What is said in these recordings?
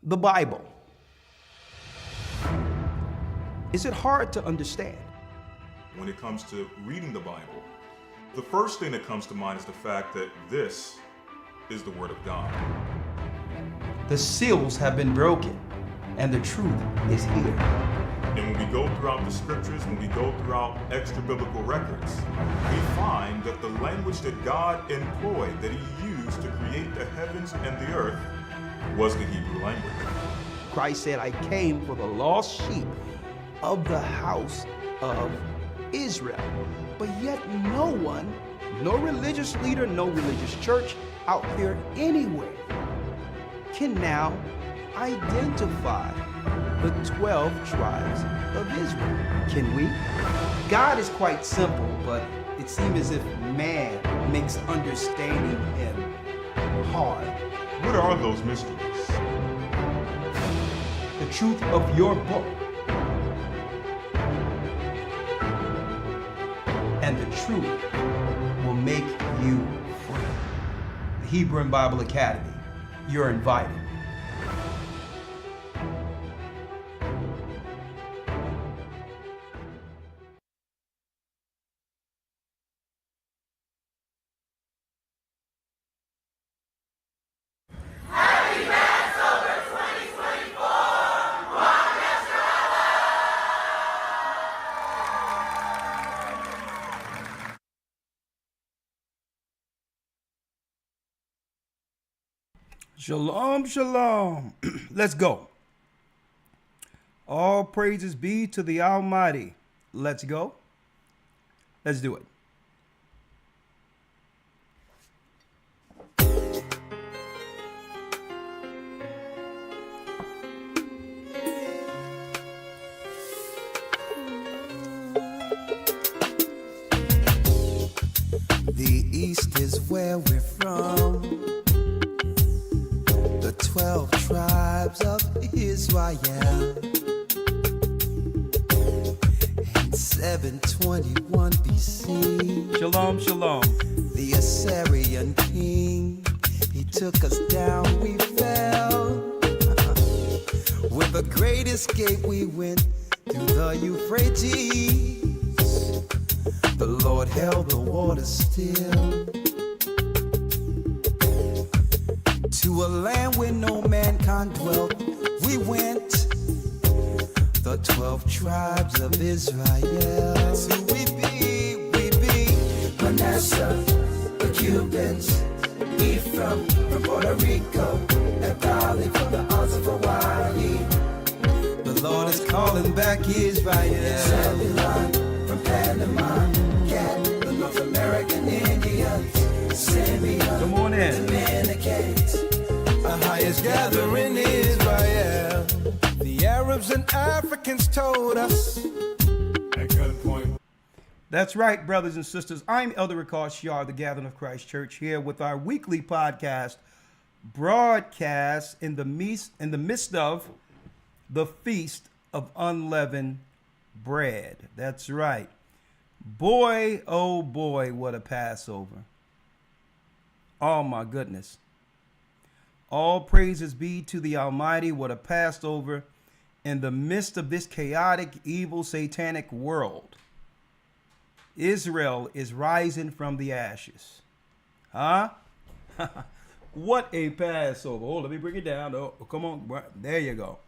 The Bible. Is it hard to understand? When it comes to reading the Bible, the first thing that comes to mind is the fact that this is the Word of God. The seals have been broken, and the truth is here. And when we go throughout the scriptures, when we go throughout extra biblical records, we find that the language that God employed, that He used to create the heavens and the earth, was the Hebrew language. Christ said, I came for the lost sheep of the house of Israel. But yet no one, no religious leader, no religious church out there anywhere can now identify the 12 tribes of Israel. Can we? God is quite simple, but it seems as if man makes understanding Him hard. What are those mysteries? The truth of your book and the truth will make you free. The Hebrew and Bible Academy, you're invited. Shalom, shalom. Let's go. All praises be to the Almighty. Let's go. Let's do it. The East is where we're from. The 12 tribes of Israel. In 721 BC, Shalom, shalom. the Assyrian king, he took us down, we fell. With a great escape we went through the Euphrates. The Lord held the waters still. To a land where no mankind dwelt, we went. The 12 tribes of Israel. That's who we be, Manasseh, the Cubans, Ephraim from Puerto Rico, and Valley from the Isles of Hawaii. The Lord is calling back Israel. Zebulon from Panama, Cat, the North American Indians, Simeon, Come on in. Dominicans, the highest gathering in Israel. The Arabs and Africans told us. At gunpoint. That's right, brothers and sisters. I'm Elder Gocc, the Gathering of Christ Church, here with our weekly podcast broadcast in the midst of the Feast of Unleavened Bread. That's right. Boy, oh boy, what a Passover. Oh my goodness. All praises be to the Almighty. What a Passover in the midst of this chaotic, evil, satanic world. Israel is rising from the ashes. Huh? What a Passover. Oh, let me bring it down. Oh, come on. There you go.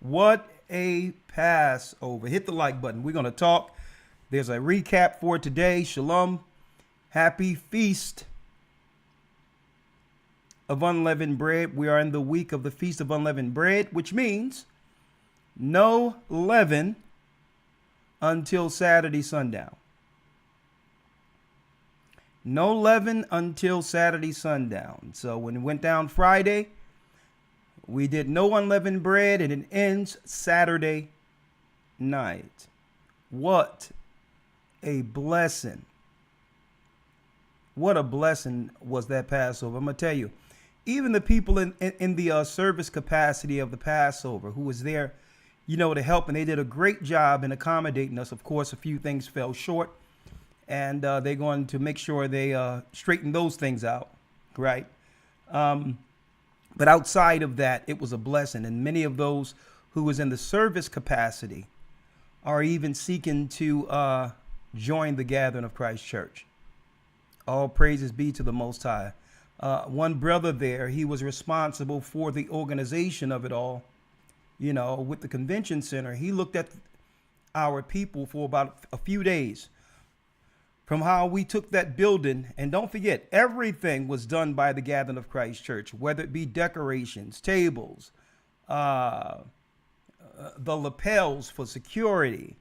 What a Passover. Hit the like button. We're going to talk. There's a recap for today. Shalom. Happy Feast of Unleavened Bread. We are in the week of the Feast of Unleavened Bread, which means no leaven until Saturday sundown. No leaven until Saturday sundown. So when it went down Friday, we did no unleavened bread, and it ends Saturday night. What a blessing. What a blessing was that Passover. I'm going to tell you, even the people in the service capacity of the Passover who was there, to help, and they did a great job in accommodating us. Of course, a few things fell short, and they're going to make sure they straighten those things out, right? But outside of that, it was a blessing. And many of those who was in the service capacity are even seeking to join the gathering of Christ Church. All praises be to the Most High. One brother there, he was responsible for the organization of it all, with the convention center. He looked at our people for about a few days from how we took that building. And don't forget, everything was done by the Gathering of Christ Church, whether it be decorations, tables, the lapels for security,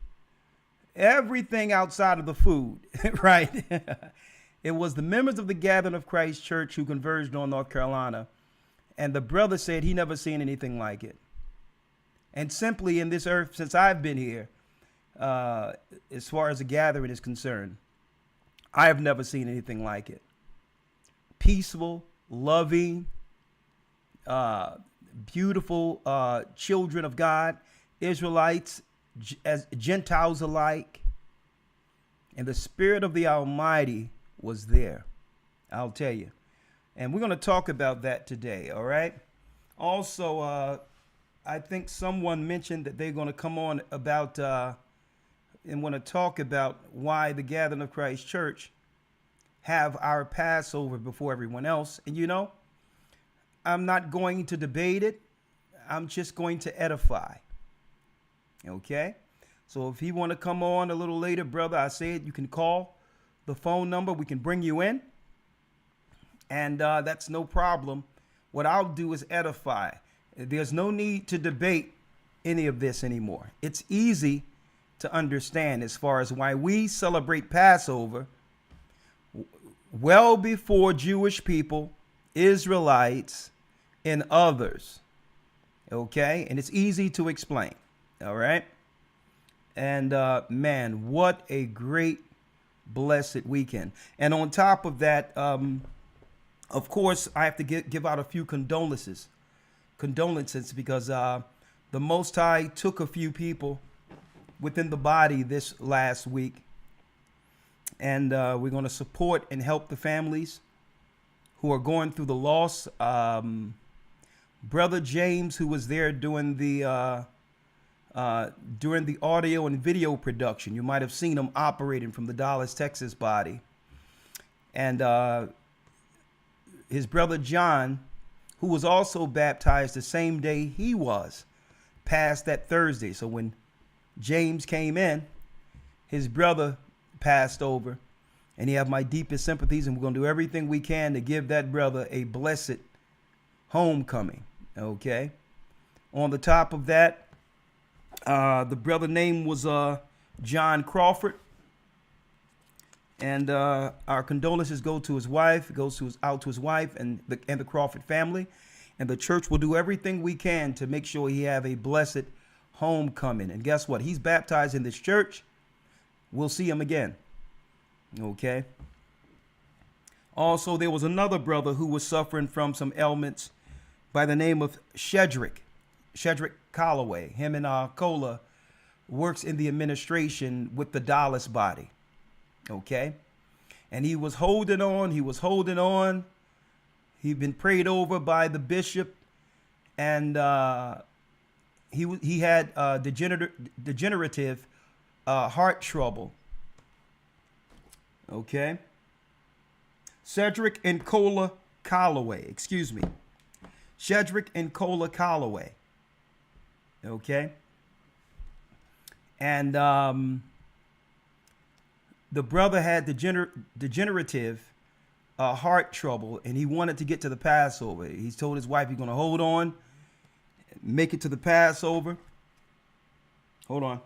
everything outside of the food, right? It was the members of the Gathering of Christ Church who converged on North Carolina. And the brother said he never seen anything like it. And simply in this earth, since I've been here, as far as the gathering is concerned, I have never seen anything like it. Peaceful, loving, beautiful children of God, Israelites, as Gentiles alike. And the Spirit of the Almighty was there. I'll tell you. And we're going to talk about that today, all right? Also, I think someone mentioned that they're going to come on about and want to talk about why the Gathering of Christ Church have our Passover before everyone else. And I'm not going to debate it. I'm just going to edify. Okay? So if you want to come on a little later, brother, I said you can call the phone number. We can bring you in. And that's no problem. What I'll do is edify. There's no need to debate any of this anymore. It's easy to understand as far as why we celebrate Passover well before Jewish people, Israelites, and others. Okay? And it's easy to explain. All right? And man, what a great, blessed weekend. And on top of that, of course, I have to give out a few condolences because the Most High took a few people within the body this last week. And we're going to support and help the families who are going through the loss. Brother James, who was there during the audio and video production, you might have seen him operating from the Dallas, Texas body. And his brother John, who was also baptized the same day he was, passed that Thursday. So when James came in, his brother passed over, and he have my deepest sympathies, and we're going to do everything we can to give that brother a blessed homecoming. Okay. On the top of that, the brother name was John Crawford, and our condolences go to his wife, out to his wife and the Crawford family, and the church will do everything we can to make sure he have a blessed homecoming. And guess what? He's baptized in this church. We'll see him again. Okay. Also, there was another brother who was suffering from some ailments by the name of Shedrick Calloway. Him and Cola works in the administration with the Dallas body. Okay. And he was holding on. He'd been prayed over by the bishop, and he had degenerative heart trouble. Okay. Shedrick and Cola Calloway. Okay. And the brother had degenerative heart trouble, and he wanted to get to the Passover. He told his wife he's going to hold on, make it to the Passover. Hold on.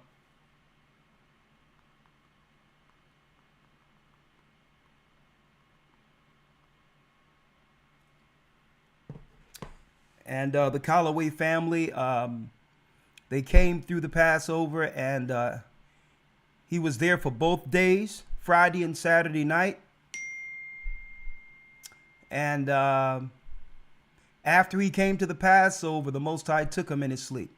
And the Calloway family, they came through the Passover, and he was there for both days, Friday and Saturday night. And after he came to the Passover, the Most High took him in his sleep.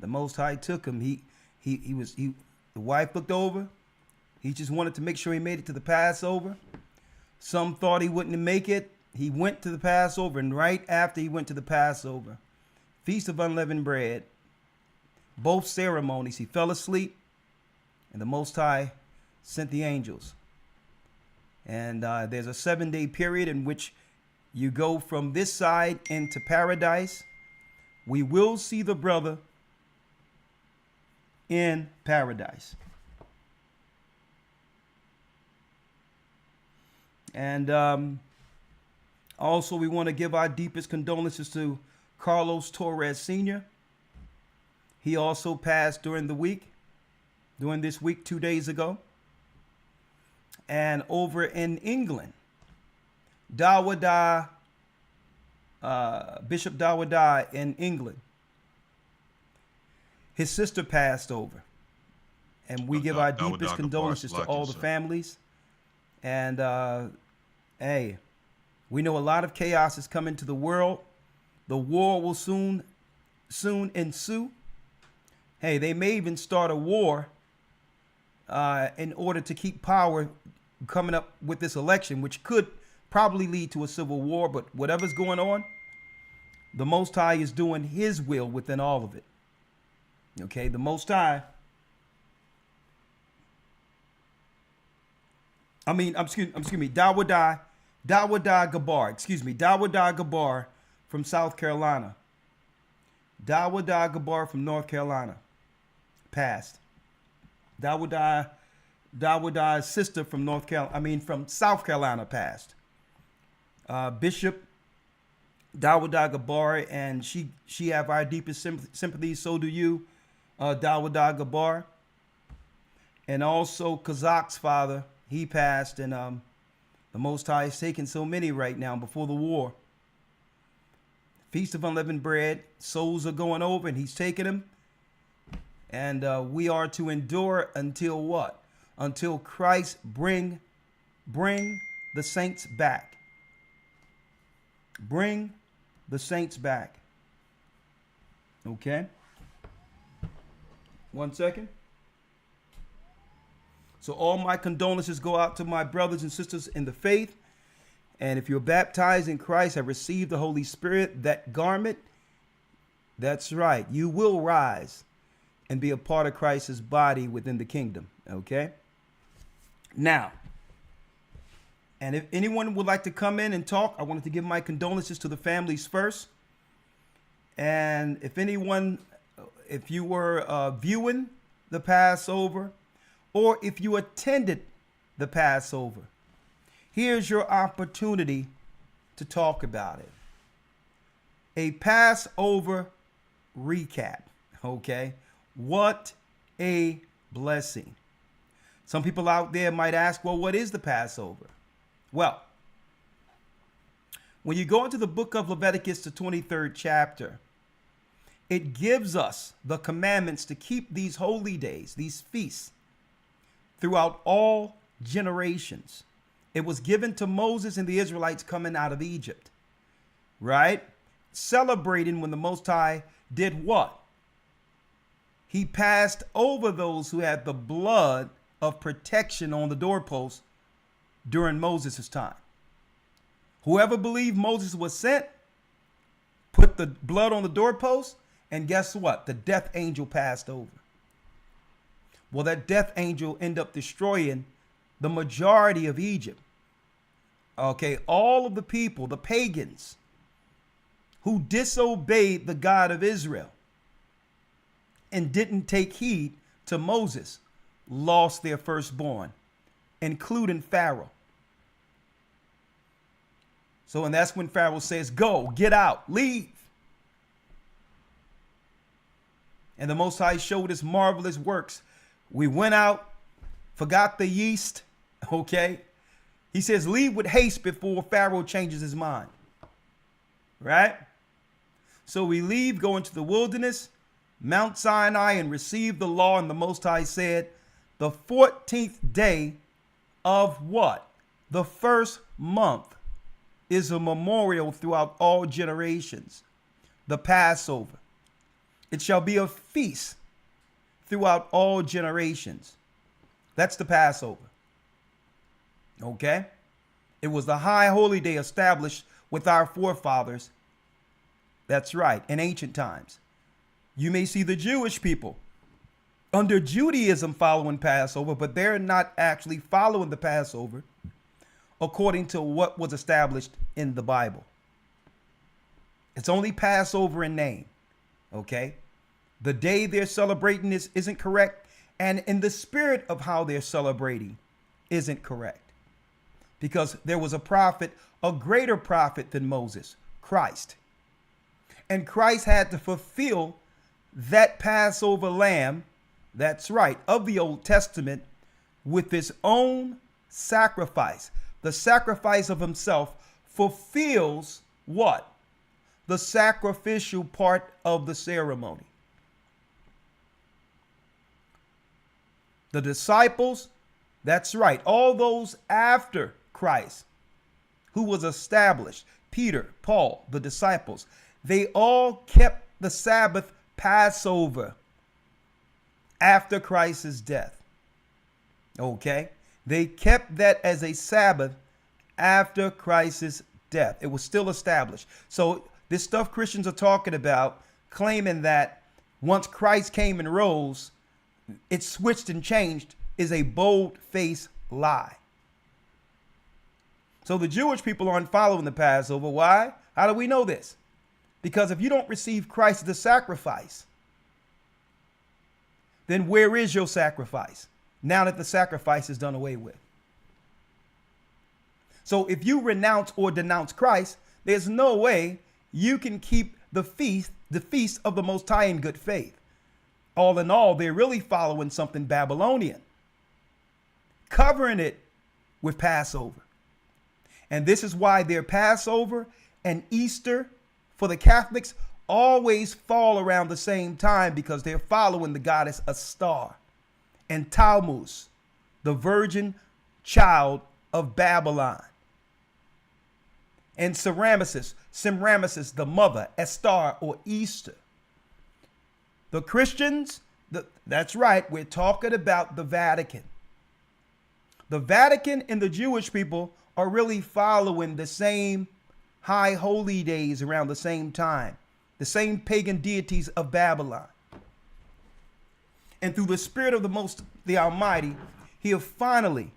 The Most High took him. The wife looked over. He just wanted to make sure he made it to the Passover. Some thought he wouldn't make it. he went to the Passover, and right after he went to the Passover, Feast of Unleavened Bread, both ceremonies, he fell asleep, and the Most High sent the angels. And there's a 7-day period in which you go from this side into paradise. We will see the brother in paradise. And also, we want to give our deepest condolences to Carlos Torres Sr. He also passed during this week, 2 days ago. And over in England, Bishop Dawada in England, his sister passed over. And we give our deepest condolences to all the families. And hey, we know a lot of chaos is coming to the world. The war will soon ensue. Hey, they may even start a war in order to keep power coming up with this election, which could probably lead to a civil war. But whatever's going on, the Most High is doing his will within all of it. Okay, the Most High. Dawada Gabar from South Carolina. Dawada Gabar from North Carolina passed. Dawada's sister from from South Carolina passed. Bishop Dawada Gabar, and she have our deepest sympathies. So do you, Dawada Gabar. And also Gocc's father, he passed, and the Most High is taking so many right now before the war. Feast of Unleavened Bread, souls are going over, and he's taking them. And we are to endure until what? Until Christ bring the saints back. Bring the saints back. Okay? 1 second. So all my condolences go out to my brothers and sisters in the faith. And if you're baptized in Christ, have received the Holy Spirit, that garment, that's right. You will rise and be a part of Christ's body within the kingdom. Okay? Now, and if anyone would like to come in and talk, I wanted to give my condolences to the families first. And if you were viewing the Passover, or if you attended the Passover, here's your opportunity to talk about it. A Passover recap, okay? What a blessing. Some people out there might ask, well, what is the Passover? Well, when you go into the book of Leviticus, the 23rd chapter, it gives us the commandments to keep these holy days, these feasts, throughout all generations. It was given to Moses and the Israelites coming out of Egypt, right? Celebrating when the Most High did what? He passed over those who had the blood of protection on the doorpost during Moses' time. Whoever believed Moses was sent, put the blood on the doorpost, and guess what? The death angel passed over. Well, that death angel ended up destroying the majority of Egypt. Okay, all of the people, the pagans, who disobeyed the God of Israel and didn't take heed to Moses, lost their firstborn, including Pharaoh. So, and that's when Pharaoh says, go, get out, leave. And the Most High showed his marvelous works. We went out, forgot the yeast, okay? He says, leave with haste before Pharaoh changes his mind, right? So we leave, go into the wilderness, Mount Sinai, and receive the law. And the Most High said, the 14th day of what? The first month is a memorial throughout all generations. The Passover. It shall be a feast throughout all generations. That's the Passover. Okay? It was the high holy day established with our forefathers. That's right, in ancient times. You may see the Jewish people under Judaism following Passover, but they're not actually following the Passover according to what was established in the Bible. It's only Passover in name, okay? The day they're celebrating isn't correct, and in the spirit of how they're celebrating isn't correct. Because there was a prophet, a greater prophet than Moses, Christ. And Christ had to fulfill that Passover lamb, that's right, of the Old Testament, with his own sacrifice. The sacrifice of himself fulfills what? The sacrificial part of the ceremony. The disciples, that's right, all those after Christ who was established, Peter, Paul, the disciples, they all kept the Sabbath Passover after Christ's death. Okay? They kept that as a Sabbath after Christ's death. It was still established. So this stuff Christians are talking about, claiming that once Christ came and rose, it switched and changed, is a bold-faced lie. So the Jewish people aren't following the Passover. Why? How do we know this? Because if you don't receive Christ as the sacrifice, then where is your sacrifice now that the sacrifice is done away with? So if you renounce or denounce Christ, there's no way you can keep the feast of the Most High in good faith. All in all, they're really following something Babylonian, covering it with Passover. And this is why their Passover and Easter for the Catholics always fall around the same time, because they're following the goddess Astar and Tammuz, the virgin child of Babylon, and Semiramis, the mother, Astar or Easter. The Christians, that's right, we're talking about the Vatican. The Vatican and the Jewish people are really following the same high holy days around the same time, the same pagan deities of Babylon. And through the Spirit of the Almighty, He have finally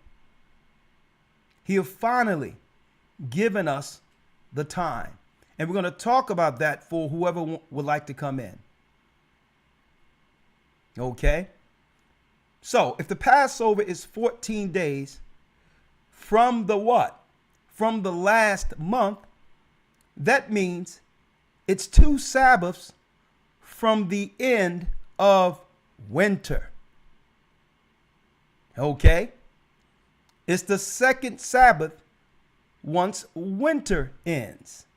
given us the time. And we're going to talk about that for whoever would like to come in. Okay? So if the Passover is 14 days from the what? From the last month, that means it's 2 Sabbaths from the end of winter. Okay? It's the second Sabbath once winter ends.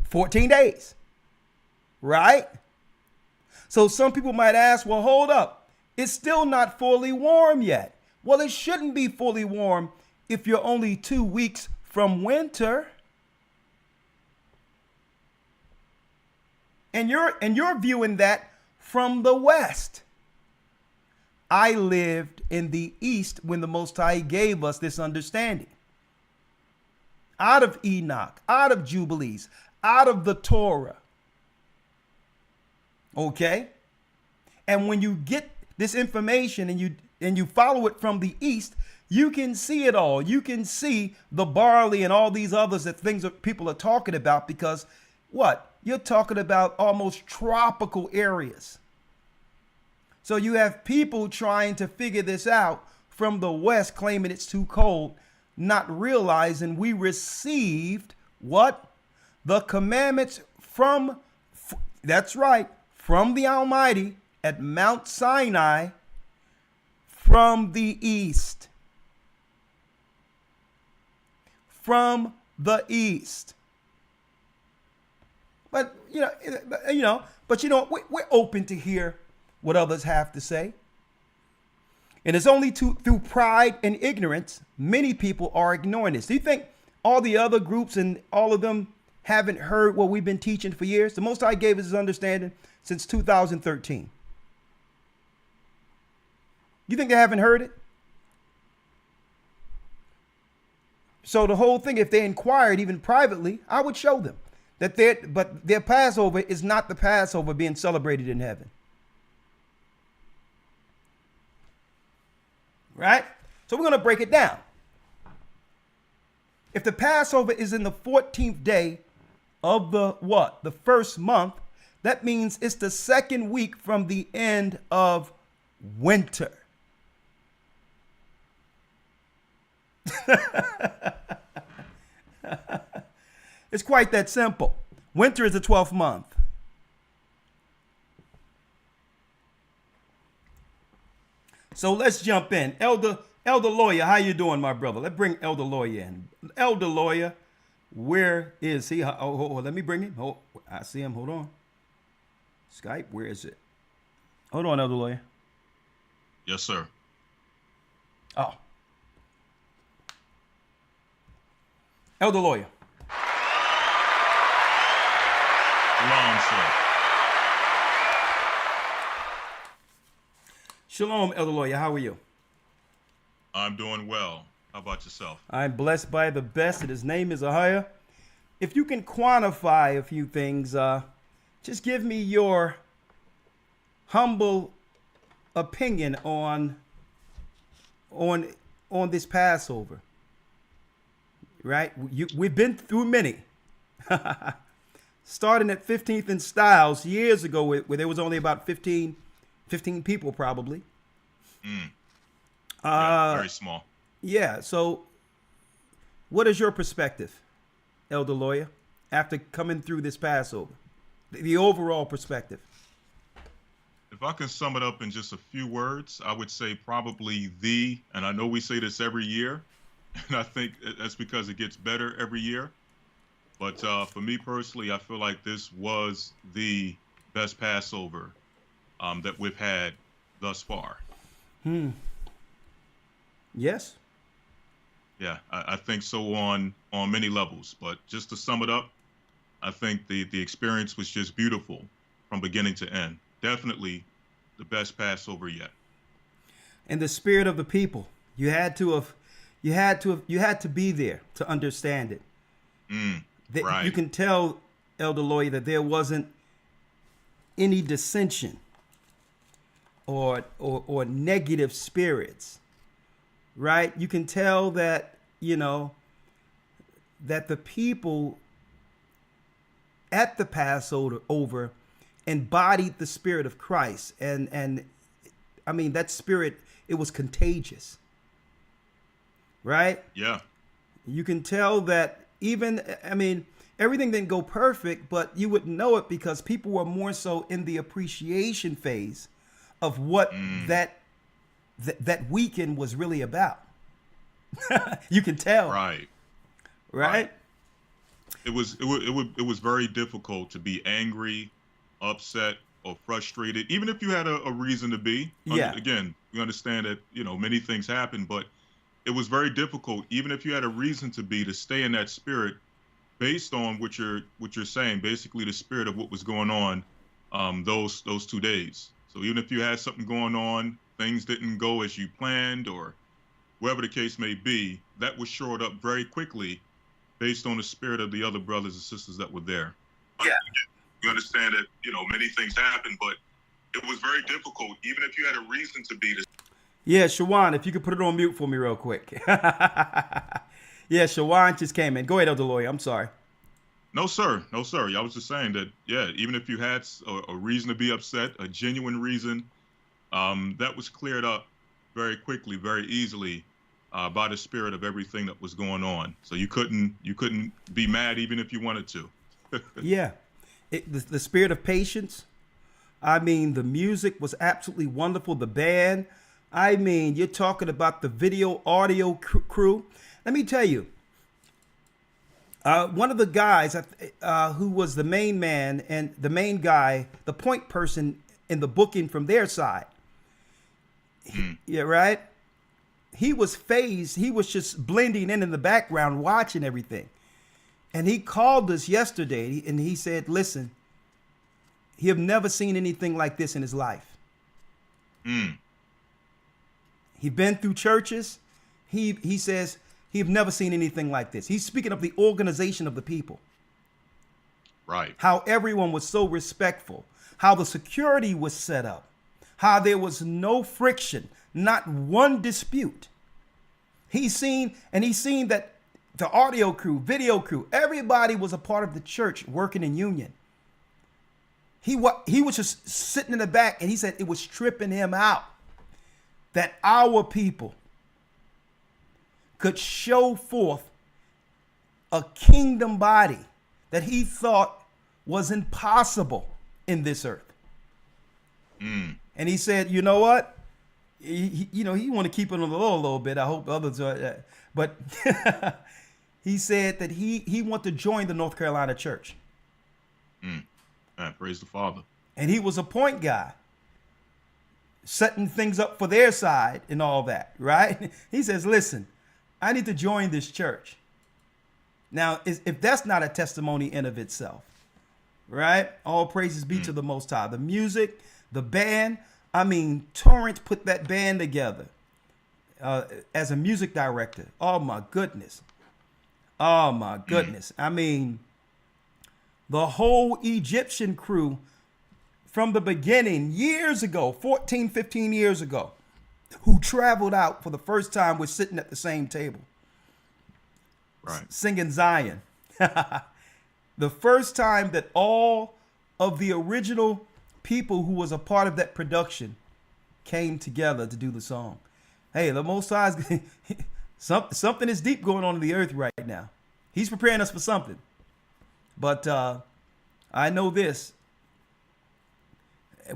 14 days. Right? So some people might ask, well, hold up. It's still not fully warm yet. Well, it shouldn't be fully warm if you're only 2 weeks from winter. And you're viewing that from the west. I lived in the east when the Most High gave us this understanding. Out of Enoch, out of Jubilees, out of the Torah. Okay? And when you get this information and you follow it from the east, you can see it all. You can see the barley and all these others that things that people are talking about, because what? You're talking about almost tropical areas. So you have people trying to figure this out from the west, claiming it's too cold, not realizing we received what? The commandments from, that's right, from the Almighty at Mount Sinai from the east. From the east. But, we're open to hear what others have to say. And it's only through pride and ignorance, many people are ignoring this. Do you think all the other groups and all of them haven't heard what we've been teaching for years? The Most High gave us his understanding since 2013. You think they haven't heard it? So the whole thing, if they inquired even privately, I would show them that their Passover is not the Passover being celebrated in heaven. Right? So we're going to break it down. If the Passover is in the 14th day of the what? The first month, that means it's the second week from the end of winter. It's quite that simple. Winter is the 12th month. So let's jump in. Elder Lawyer, how you doing, my brother? Let's bring Elder Lawyer in. Elder Lawyer, where is he? Oh, let me bring him. Oh, I see him. Hold on. Skype, where is it? Hold on, Elder Lawyer. Yes, sir. Oh. Elder Lawyer. Shalom, sir. Shalom, Elder Lawyer. How are you? I'm doing well. How about yourself? I'm blessed by the best, and his name is Ahia. If you can quantify a few things, just give me your humble opinion on this Passover. Right? We've been through many. Starting at 15th and Styles years ago, where there was only about 15 people probably. Very small. Yeah. So what is your perspective, Elder Lawyer, after coming through this Passover? The overall perspective. If I can sum it up in just a few words, I would say probably and I know we say this every year, and I think that's because it gets better every year. But for me personally, I feel like this was the best Passover that we've had thus far. Yes. Yeah, I think so on many levels. But just to sum it up, I think the experience was just beautiful from beginning to end. Definitely the best Passover yet. And the spirit of the people, you had to be there to understand it. Right. You can tell, Elder Lawyer, that there wasn't any dissension or negative spirits, right? You can tell that, that the people at the Passover embodied the spirit of Christ. And I mean, that spirit, it was contagious, right? Yeah. You can tell that everything didn't go perfect, but you would know it because people were more so in the appreciation phase of what that weekend was really about. You can tell. Right? It was very difficult to be angry, upset, or frustrated, even if you had a reason to be. Yeah. Again, we understand that, many things happen, but it was very difficult, even if you had a reason to be, to stay in that spirit based on what you're saying, basically the spirit of what was going on those 2 days. So even if you had something going on, things didn't go as you planned, or whatever the case may be, that was shored up very quickly based on the spirit of the other brothers and sisters that were there. Yeah. You understand that, many things happen, but it was very difficult, even if you had a reason to be. Yeah, Shawan, if you could put it on mute for me real quick. Yeah, Shawan just came in. Go ahead, Elder Lawyer. I'm sorry. No, sir. I was just saying that, yeah, even if you had a reason to be upset, a genuine reason, that was cleared up very quickly, very easily by the spirit of everything that was going on. So you couldn't be mad even if you wanted to. Yeah. The spirit of patience. I mean, the music was absolutely wonderful. The band. I mean, you're talking about the video audio crew. Let me tell you, one of the guys who was the main man and the main guy, the point person in the booking from their side. Yeah, right? He was phased. He was just blending in the background, watching everything. And he called us yesterday and he said, listen, he have never seen anything like this in his life. He'd been through churches. He says He have never seen anything like this. He's speaking of the organization of the people. Right. How everyone was so respectful, how the security was set up, how there was no friction, not one dispute. He's seen that the audio crew, video crew, everybody was a part of the church working in union. He was just sitting in the back, and he said it was tripping him out that our people could show forth a kingdom body that he thought was impossible in this earth. And he said, you know what? He want to keep it on the low a little bit. I hope others are, but he said that he want to join the North Carolina church. Praise the Father. And he was a point guy, setting things up for their side and all that, right? He says, listen, I need to join this church. Now, if that's not a testimony in of itself, right? All praises be to the Most High. The music, the band, I mean, Torrance put that band together as a music director. Oh, my goodness. Oh, my goodness. I mean, the whole Egyptian crew from the beginning, years ago, 14, 15 years ago, who traveled out for the first time was sitting at the same table. Right. Singing Zion. The first time that all of the original people who was a part of that production came together to do the song. Hey, the Most High, something is deep going on in the earth right now. He's preparing us for something. But I know this.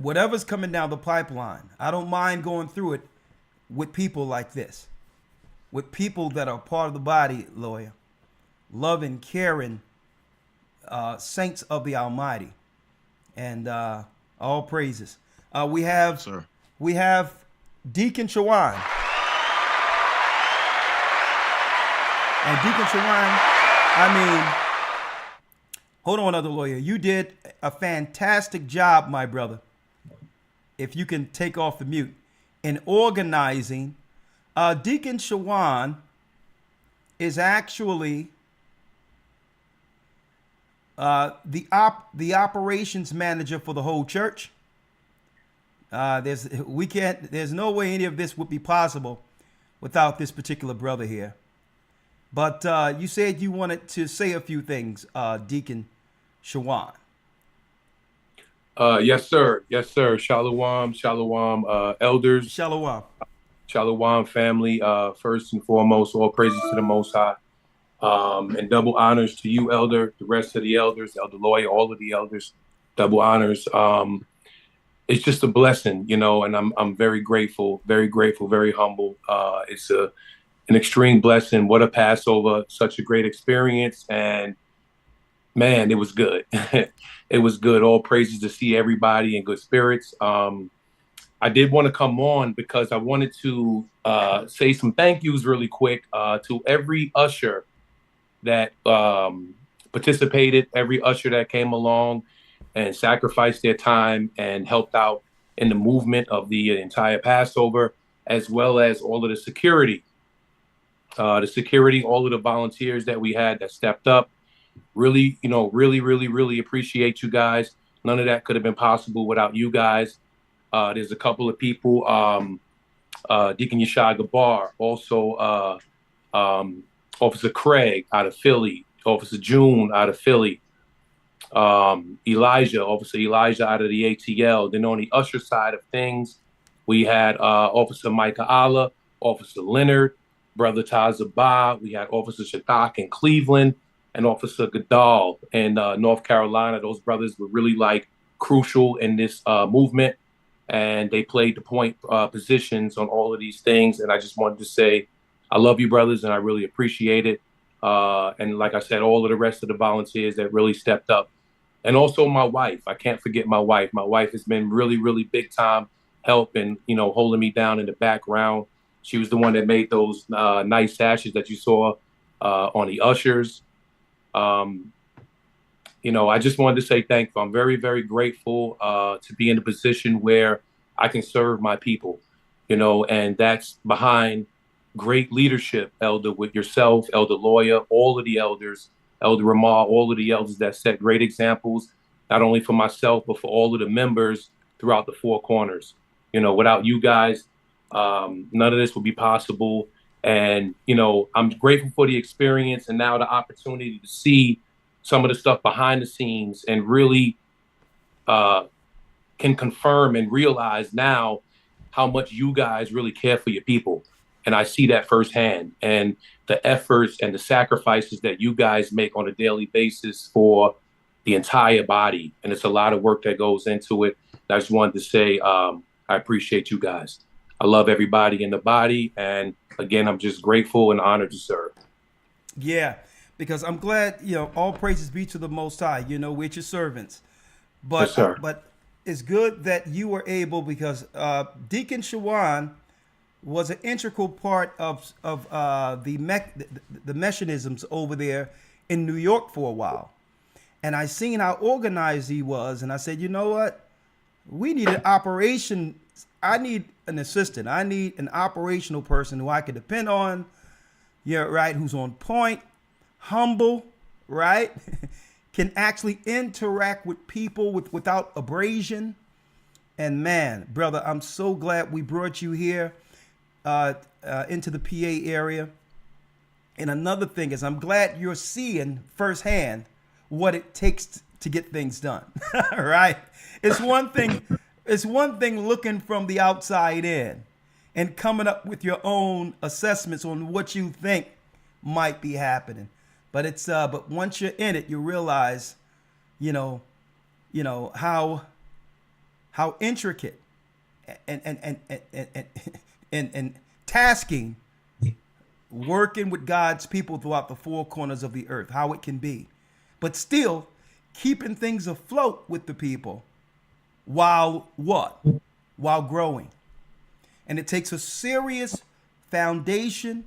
Whatever's coming down the pipeline, I don't mind going through it with people like this. With people that are part of the body, lawyer. Loving, caring saints of the Almighty. And all praises. We have Deacon Shawan. And Deacon Shawan, I mean, hold on, other lawyer. You did a fantastic job, my brother. If you can take off the mute, in organizing. Deacon Shawan is actually the operations manager for the whole church. There's no way any of this would be possible without this particular brother here. But you said you wanted to say a few things, Deacon Shawan. Yes, sir. Yes, sir. Shalom, shalom, elders. Shalom. Shalom, family. First and foremost, all praises to the Most High. And double honors to you, elder, the rest of the elders, Elder Lawyer, all of the elders. Double honors. It's just a blessing, and I'm very grateful, very humble. It's an extreme blessing. What a Passover, such a great experience. And man, it was good. It was good. All praises to see everybody in good spirits. I did want to come on because I wanted to say some thank yous really quick to every usher that participated, every usher that came along and sacrificed their time and helped out in the movement of the entire Passover, as well as all of the security. All of the volunteers that we had that stepped up. Really, really appreciate you guys. None of that could have been possible without you guys. There's a couple of people, Deacon Yeshua Gabar, also Officer Craig out of Philly, Officer June out of Philly, Officer Elijah out of the ATL. Then on the usher side of things, we had Officer Micah Allah, Officer Leonard, Brother Tazabah. We had Officer Shadak in Cleveland, and Officer Goodall in North Carolina. Those brothers were really crucial in this movement, and they played the point positions on all of these things. And I just wanted to say, I love you, brothers, and I really appreciate it. And like I said, all of the rest of the volunteers that really stepped up. And also my wife. I can't forget my wife. My wife has been really, really big time help and, holding me down in the background. She was the one that made those nice sashes that you saw on the ushers. I just wanted to say thank you. I'm very, very grateful to be in a position where I can serve my people, and that's behind great leadership, Elder, with yourself, Elder Lawyer, all of the elders, Elder Ramar, all of the elders that set great examples, not only for myself, but for all of the members throughout the four corners. You know, without you guys, none of this would be possible. And, you know, I'm grateful for the experience and now the opportunity to see some of the stuff behind the scenes and really can confirm and realize now how much you guys really care for your people. And I see that firsthand, and the efforts and the sacrifices that you guys make on a daily basis for the entire body. And it's a lot of work that goes into it. And I just wanted to say, I appreciate you guys. I love everybody in the body. And again, I'm just grateful and honored to serve. Yeah, because I'm glad, you know, all praises be to the Most High. You know, we're your servants. But, Yes, sir. but it's good that you were able, because Deacon Shawan was an integral part of the mechanisms over there in New York for a while. And I seen how organized he was, and I said, you know what? We need an operation. I need an assistant. I need an operational person who I can depend on. Yeah, right. Who's on point, humble, right? Can actually interact with people without abrasion. And man, brother, I'm so glad we brought you here into the PA area. And another thing is, I'm glad you're seeing firsthand what it takes to get things done. Right? It's one thing looking from the outside in and coming up with your own assessments on what you think might be happening. But it's but once you're in it, you realize, you know how intricate and tasking working with God's people throughout the four corners of the earth, how it can be, but still keeping things afloat with the people while growing. And it takes a serious foundation,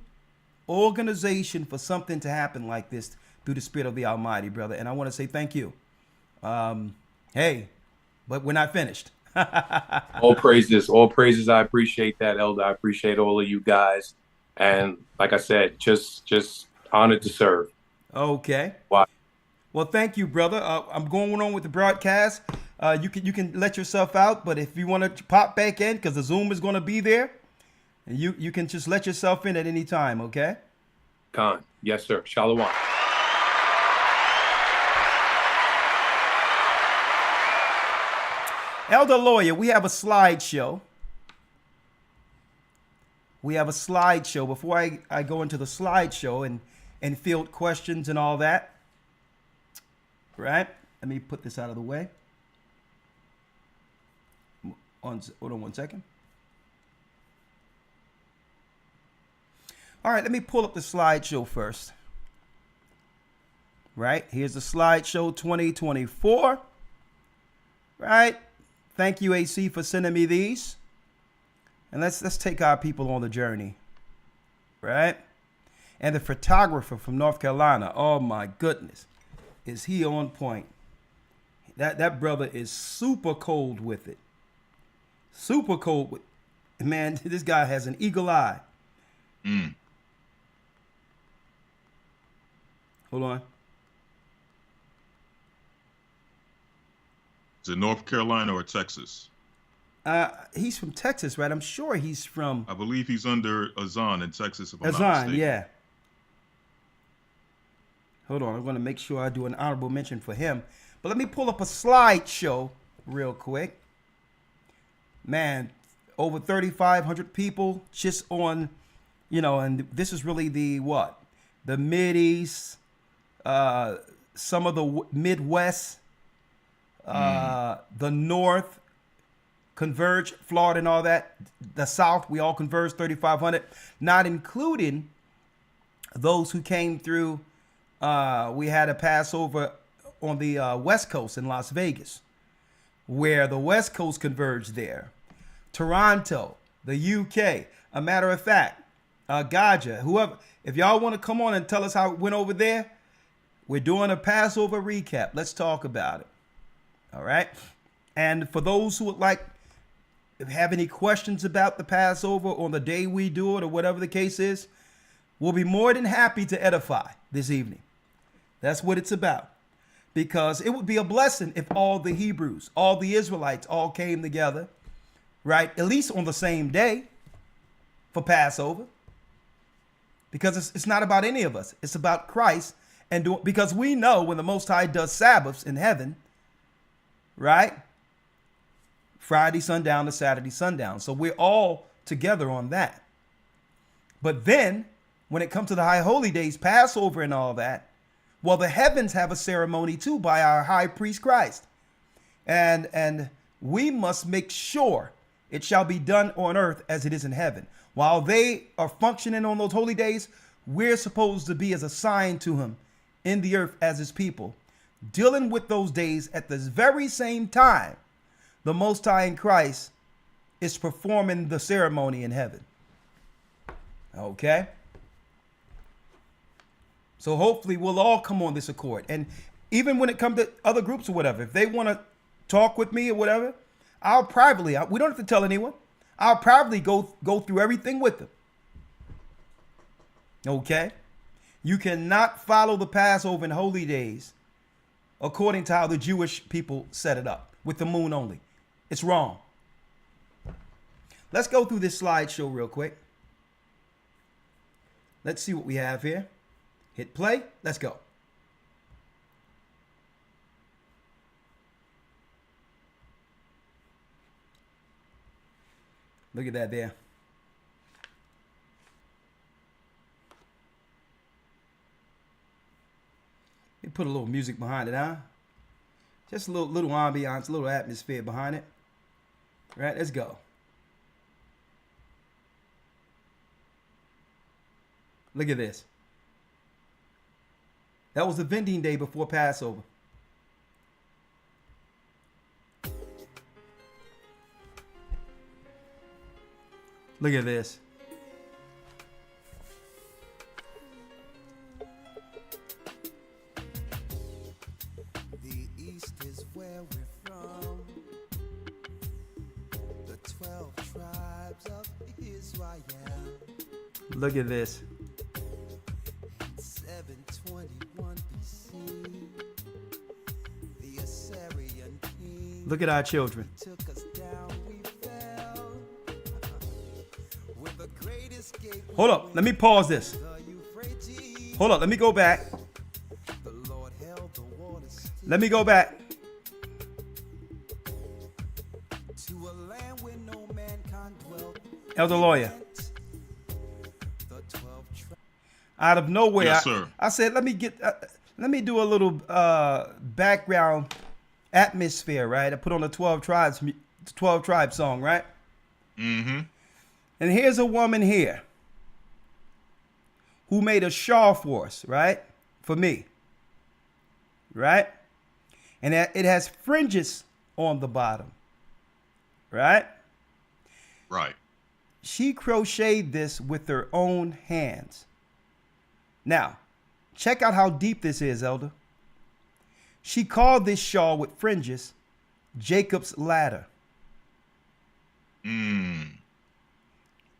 organization for something to happen like this through the Spirit of the Almighty, brother. And I want to say thank you. Hey, but we're not finished. All praises. I appreciate that, Elder. I appreciate all of you guys. And like I said, just honored to serve. Okay. Wow. Well, thank you, brother. I'm going on with the broadcast. You can let yourself out, but if you want to pop back in, because the Zoom is going to be there, and you can just let yourself in at any time, okay? Khan. Yes, sir. Shalom. Elder Lawyer, we have a slideshow. Before I go into the slideshow and field questions and all that, right? Let me put this out of the way. Hold on one second. All right, let me pull up the slideshow first. Right, here's the slideshow 2024. Right, thank you, AC, for sending me these. And let's take our people on the journey. Right, and the photographer from North Carolina. Oh my goodness, is he on point? That brother is super cold with it. Super cold with, man. This guy has an eagle eye. Hold on. Is it North Carolina or Texas? He's from Texas, right? I'm sure he's from. I believe he's under Azan in Texas, if I'm not Azan, mistaken. yeah. Hold on, I'm going to make sure I do an honorable mention for him. But let me pull up a slideshow real quick. Man, over 3,500 people just on, and this is really the what? The Mideast, some of the Midwest, the North, Converge, Florida and all that. The South, we all converge 3,500, not including those who came through. We had a Passover on the West Coast in Las Vegas, where the West Coast converged there. Toronto, the UK. A matter of fact, Gocc, whoever, if y'all want to come on and tell us how it went over there, we're doing a Passover recap. Let's talk about it. All right. And for those who would like if you have any questions about the Passover on the day we do it or whatever the case is, we'll be more than happy to edify this evening. That's what it's about. Because it would be a blessing if all the Hebrews, all the Israelites all came together, right? At least on the same day for Passover. Because it's not about any of us. It's about Christ. Because we know when the Most High does Sabbaths in heaven, right? Friday sundown to Saturday sundown. So we're all together on that. But then when it comes to the high holy days, Passover and all that, well, the heavens have a ceremony too by our high priest Christ. And we must make sure it shall be done on earth as it is in heaven. While they are functioning on those holy days, we're supposed to be as a sign to him in the earth as his people, dealing with those days at the very same time the Most High in Christ is performing the ceremony in heaven. Okay? So hopefully we'll all come on this accord. And even when it comes to other groups or whatever, if they want to talk with me or whatever, I'll privately, we don't have to tell anyone. I'll privately go through everything with them. Okay? You cannot follow the Passover and holy days according to how the Jewish people set it up, with the moon only. It's wrong. Let's go through this slideshow real quick. Let's see what we have here. Hit play. Let's go. Look at that there. You put a little music behind it, huh? Just a little ambiance, a little atmosphere behind it. Right, let's go. Look at this. That was the vending day before Passover. Look at this. The East is where we're from. The 12 tribes of Israel. Look at this. 721 BC. The Assyrian king Look at our children. took us down, we fell. With the great escape. Hold up. Let me pause this. The Euphrates. Hold up. Let me go back. The Lord held the waters still. Let me go back. To a land where no mankind dwelt. Elder Lawyer. The 12 tribes. Out of nowhere, Yes, sir. I said, let me do a little background atmosphere, right? I put on the 12 tribes song, right? Mm-hmm. And here's a woman here who made a shawl for us, right? For me, right? And it has fringes on the bottom, right? Right. She crocheted this with her own hands. Now, check out how deep this is, Elder. She called this shawl with fringes Jacob's ladder.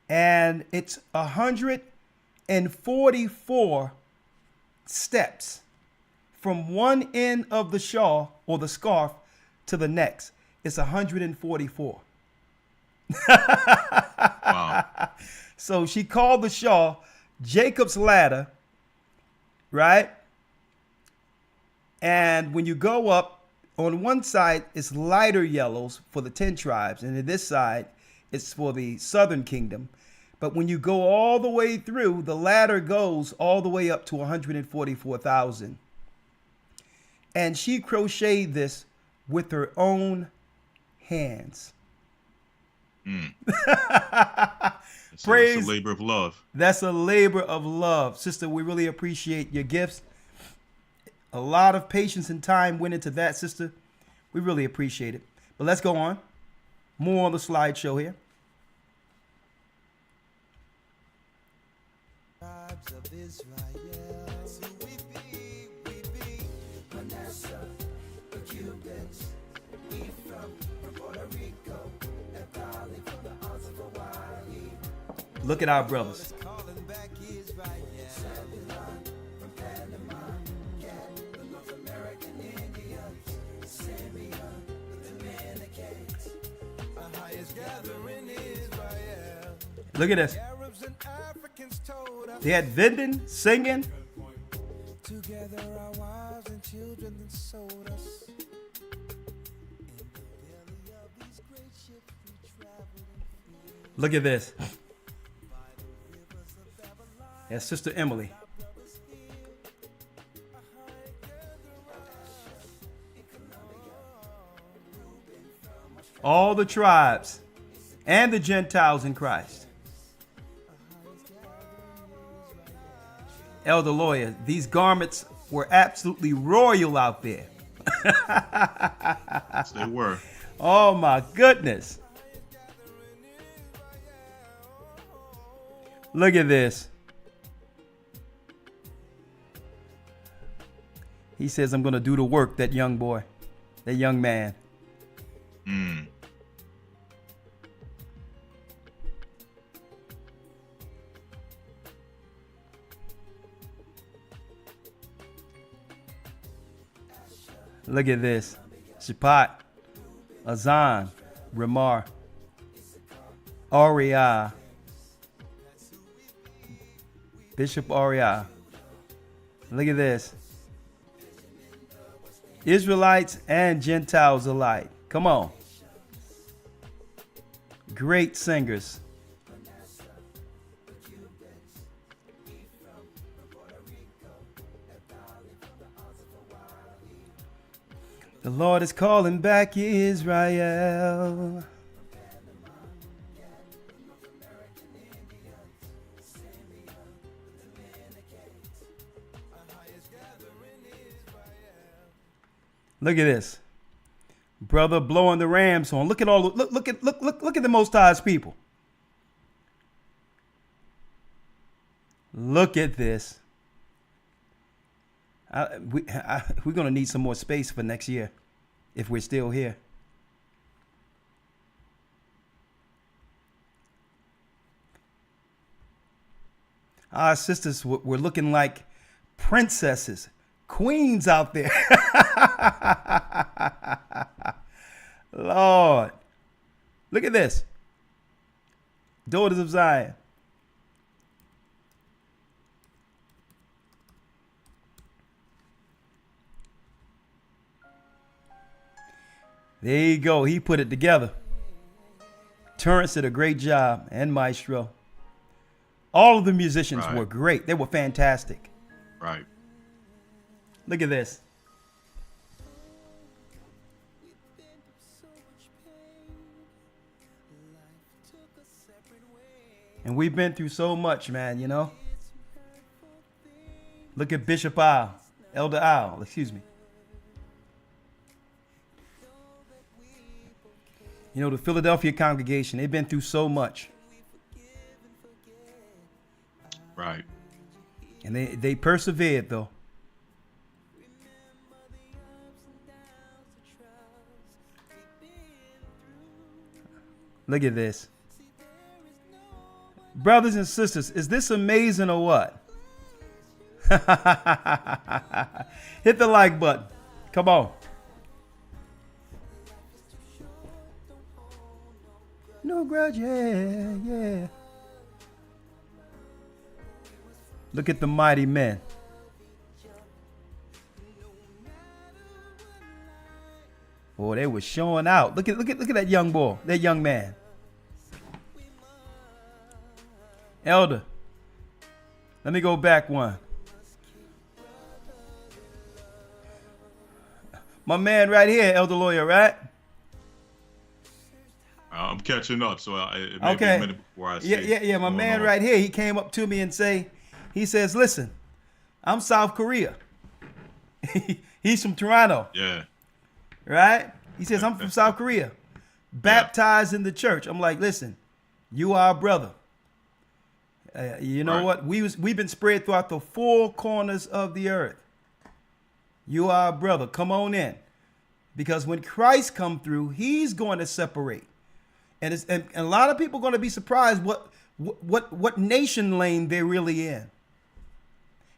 And it's 144 steps from one end of the shawl or the scarf to the next. It's 144. Wow. So she called the shawl Jacob's ladder, right? And when you go up, on one side, it's lighter yellows for the 10 tribes. And on this side, it's for the southern kingdom. But when you go all the way through, the ladder goes all the way up to 144,000. And she crocheted this with her own hands. Praise. It's a labor of love. That's a labor of love. Sister, we really appreciate your gifts. A lot of patience and time went into that, sister. We really appreciate it. But let's go on. More on the slideshow here. Tribes of Israel. So we be Manasseh, the Cubans, Ephraim, from Puerto Rico, Nepal, Look at our brothers. Look at this. They had vending, singing. Together our wives and children that sold us. In the belly of these great ships we traveled. Look at this. That's Sister Emily. All the tribes and the Gentiles in Christ. Elder Lawyer, these garments were absolutely royal out there. Yes, they were. Oh my goodness. Look at this. He says, I'm going to do the work, that young boy, that young man. Mm. Look at this. Shapat, Azan, Ramar, Ariah, Bishop Ariah. Look at this. Israelites and Gentiles alike. Come on. Great singers. The Lord is calling back Israel. Look at this. Brother blowing the ram's horn. Look at all look at the Most High's people. Look at this. We're going to need some more space for next year if we're still here. Our sisters were looking like princesses, queens out there. Lord. Look at this. Daughters of Zion. There you go. He put it together. Terrence did a great job, and Maestro. All of the musicians were great. They were fantastic. Right. Look at this. And we've been through so much, man, you know. Look at Bishop Al, Elder Al, excuse me. You know, the Philadelphia congregation, they've been through so much. Right. And they persevered, though. Look at this. Brothers and sisters, is this amazing or what? Hit the like button. Come on. No grudge, yeah. Look at the mighty men. Boy, they were showing out. Look at that young boy, that young man. Elder, let me go back one. My man right here, Elder Lawyer, right? I'm catching up, so it may be a minute before I see. Yeah. My man right here, he came up to me and he says, listen, I'm South Korea. He's from Toronto. Yeah. Right? He says, I'm from South Korea. Baptized in the church. I'm like, listen, you are a brother. You know what? We've been spread throughout the four corners of the earth. You are a brother. Come on in. Because when Christ come through, he's going to separate. And a lot of people are going to be surprised what nation lane they're really in.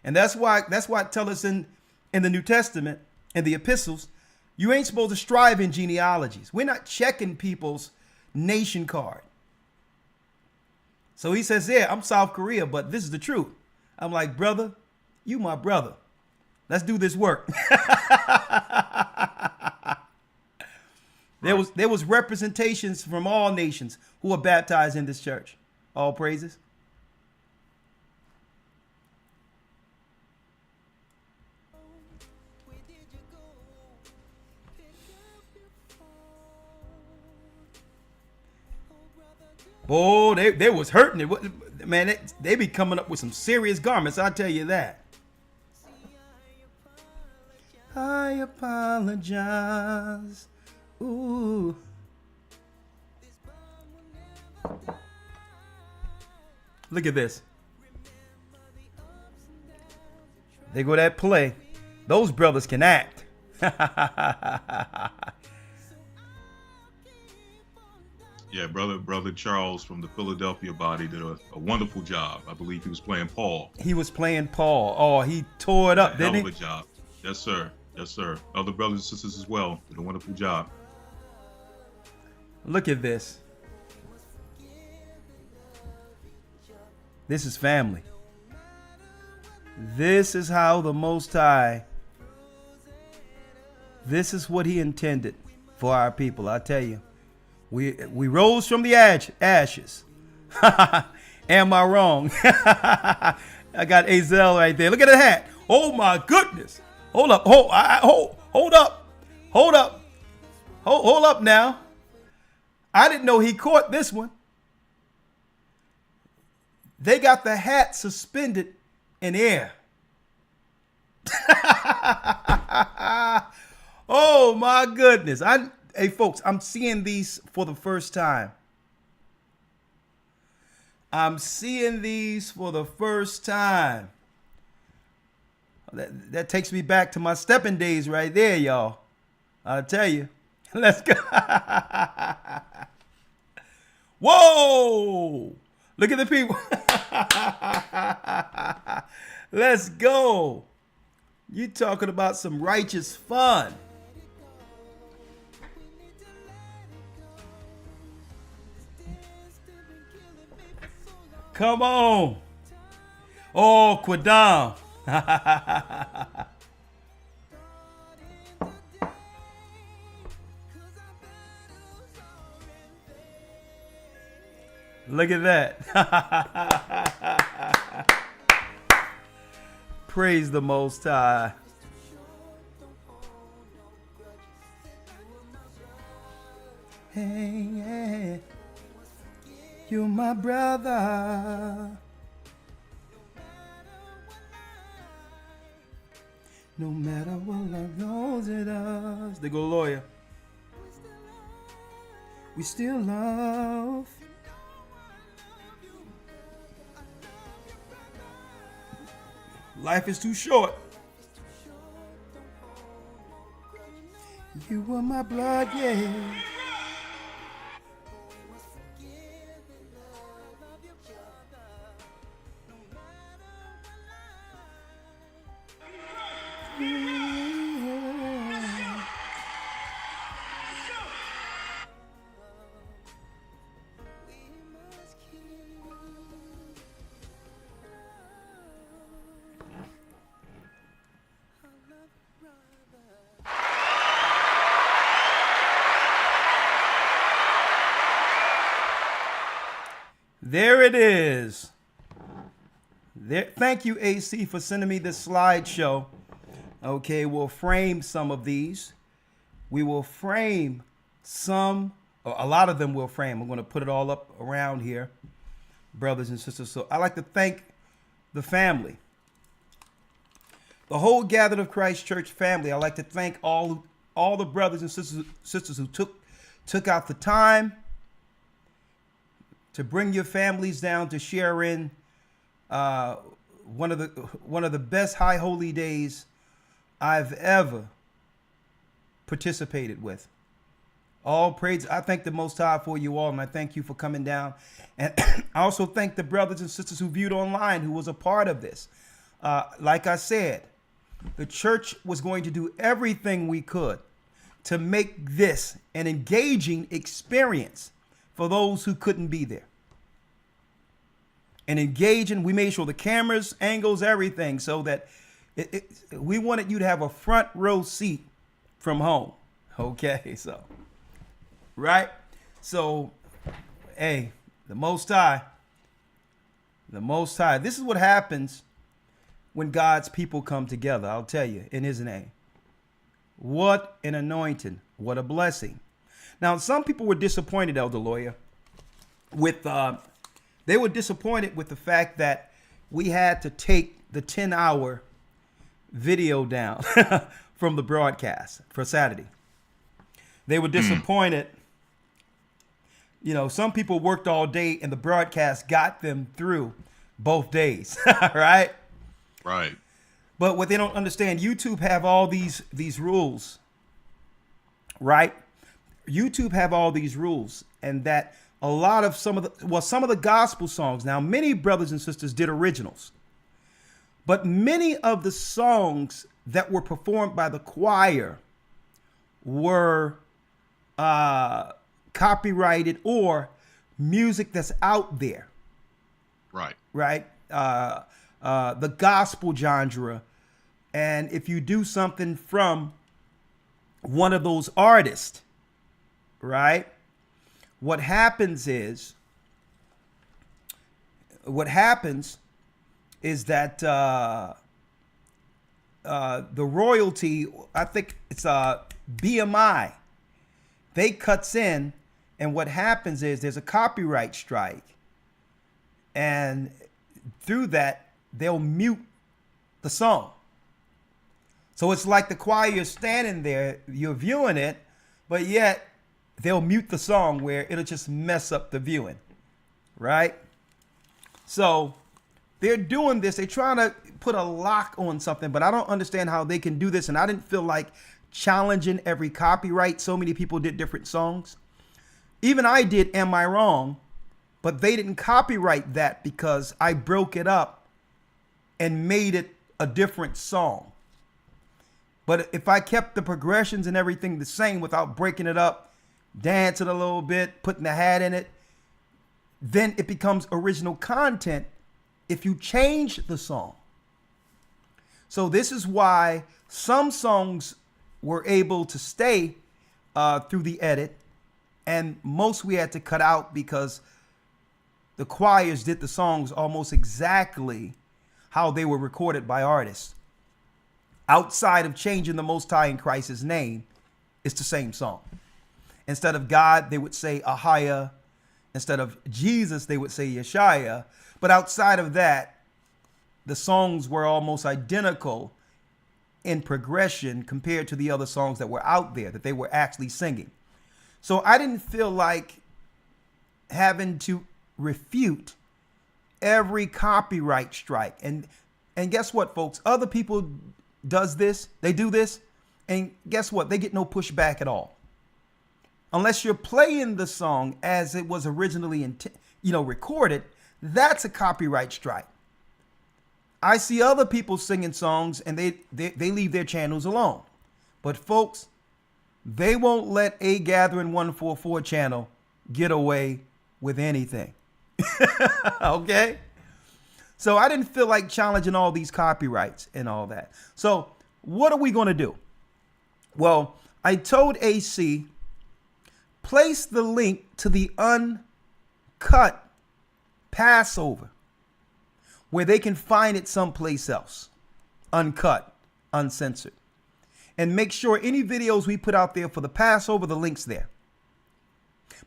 And that's why it tells us in the New Testament and the epistles, you ain't supposed to strive in genealogies. We're not checking people's nation card. So he says, yeah, I'm South Korea, but this is the truth. I'm like, brother, you my brother. Let's do this work. There was representations from all nations who were baptized in this church. All praises. Oh, they was hurting it. Man, they be coming up with some serious garments, I'll tell you that. I apologize. Ooh. Look at this. They go that play. Those brothers can act. Yeah, brother Charles from the Philadelphia body did a wonderful job. I believe he was playing Paul. He was playing Paul. Oh, he tore it up, didn't he? Hell of a job. Yes, sir. Yes, sir. Other brothers and sisters as well did a wonderful job. Look at this. This is family. This is how the Most High, this is what he intended for our people. I tell you, we rose from the ashes. Am I wrong? I got Azel right there. Look at the hat. Oh my goodness. Hold up. Hold up. Hold up now. I didn't know he caught this one. They got the hat suspended in air. Oh my goodness. Hey folks, I'm seeing these for the first time. I'm seeing these for the first time. That takes me back to my stepping days right there, y'all. I'll tell you. Let's go. Whoa! Look at the people. Let's go. You talking about some righteous fun. Come on. Oh, Quadam. Look at that. Praise the Most High. Hey, yeah. You're my brother. No matter what life throws at us. They go lawyer. We still love. Life is too short. You were my blood, yeah. There it is. There. Thank you, AC, for sending me this slideshow. Okay, we'll frame some of these. We will frame some, or a lot of them we'll frame. I'm going to put it all up around here, brothers and sisters. So I'd like to thank the family, the whole Gathered of Christ Church family. I'd like to thank all the brothers and sisters who took out the time to bring your families down to share in one of the best high holy days I've ever participated with. All praise. I thank the Most High for you all, and I thank you for coming down. And I also thank the brothers and sisters who viewed online, who was a part of this. Like I said, the church was going to do everything we could to make this an engaging experience for those who couldn't be there. And engaging, we made sure the cameras, angles, everything, so that we wanted you to have a front row seat from home. Okay, so, right? So, hey, the Most High, this is what happens when God's people come together, I'll tell you, in his name. What an anointing. What a blessing. Now, some people were disappointed, Elder Lawyer, they were disappointed with the fact that we had to take the 10-hour video down from the broadcast for Saturday. They were disappointed. You know, some people worked all day and the broadcast got them through both days, right? Right. But what they don't understand, YouTube have all these rules, right? YouTube have all these rules, and that a lot of some of the gospel songs. Now, many brothers and sisters did originals, but many of the songs that were performed by the choir were copyrighted or music that's out there. Right. Right. The gospel genre. And if you do something from one of those artists, right, what happens is that the royalty, I think it's BMI, they cuts in, and what happens is there's a copyright strike, and through that they'll mute the song. So it's like the choir is standing there, you're viewing it, but yet they'll mute the song where it'll just mess up the viewing, right? So they're doing this. They're trying to put a lock on something, but I don't understand how they can do this. And I didn't feel like challenging every copyright. So many people did different songs. Even I did Am I Wrong? But they didn't copyright that because I broke it up and made it a different song. But if I kept the progressions and everything the same without breaking it up, dancing a little bit, putting a hat in it, then it becomes original content if you change the song. So this is why some songs were able to stay through the edit, and most we had to cut out because the choirs did the songs almost exactly how they were recorded by artists. Outside of changing the Most High in Christ's name, it's the same song. Instead of God, they would say Ahia. Instead of Jesus, they would say Yeshaya. But outside of that, the songs were almost identical in progression compared to the other songs that were out there that they were actually singing. So I didn't feel like having to refute every copyright strike. And guess what, folks? Other people does this, they do this, and guess what? They get no pushback at all. Unless you're playing the song as it was originally recorded, that's a copyright strike. I see other people singing songs and they leave their channels alone. But folks, they won't let A Gathering 144 channel get away with anything. Okay? So I didn't feel like challenging all these copyrights and all that. So what are we going to do? Well, I told AC, place the link to the uncut Passover where they can find it someplace else, uncut, uncensored. And make sure any videos we put out there for the Passover, the link's there.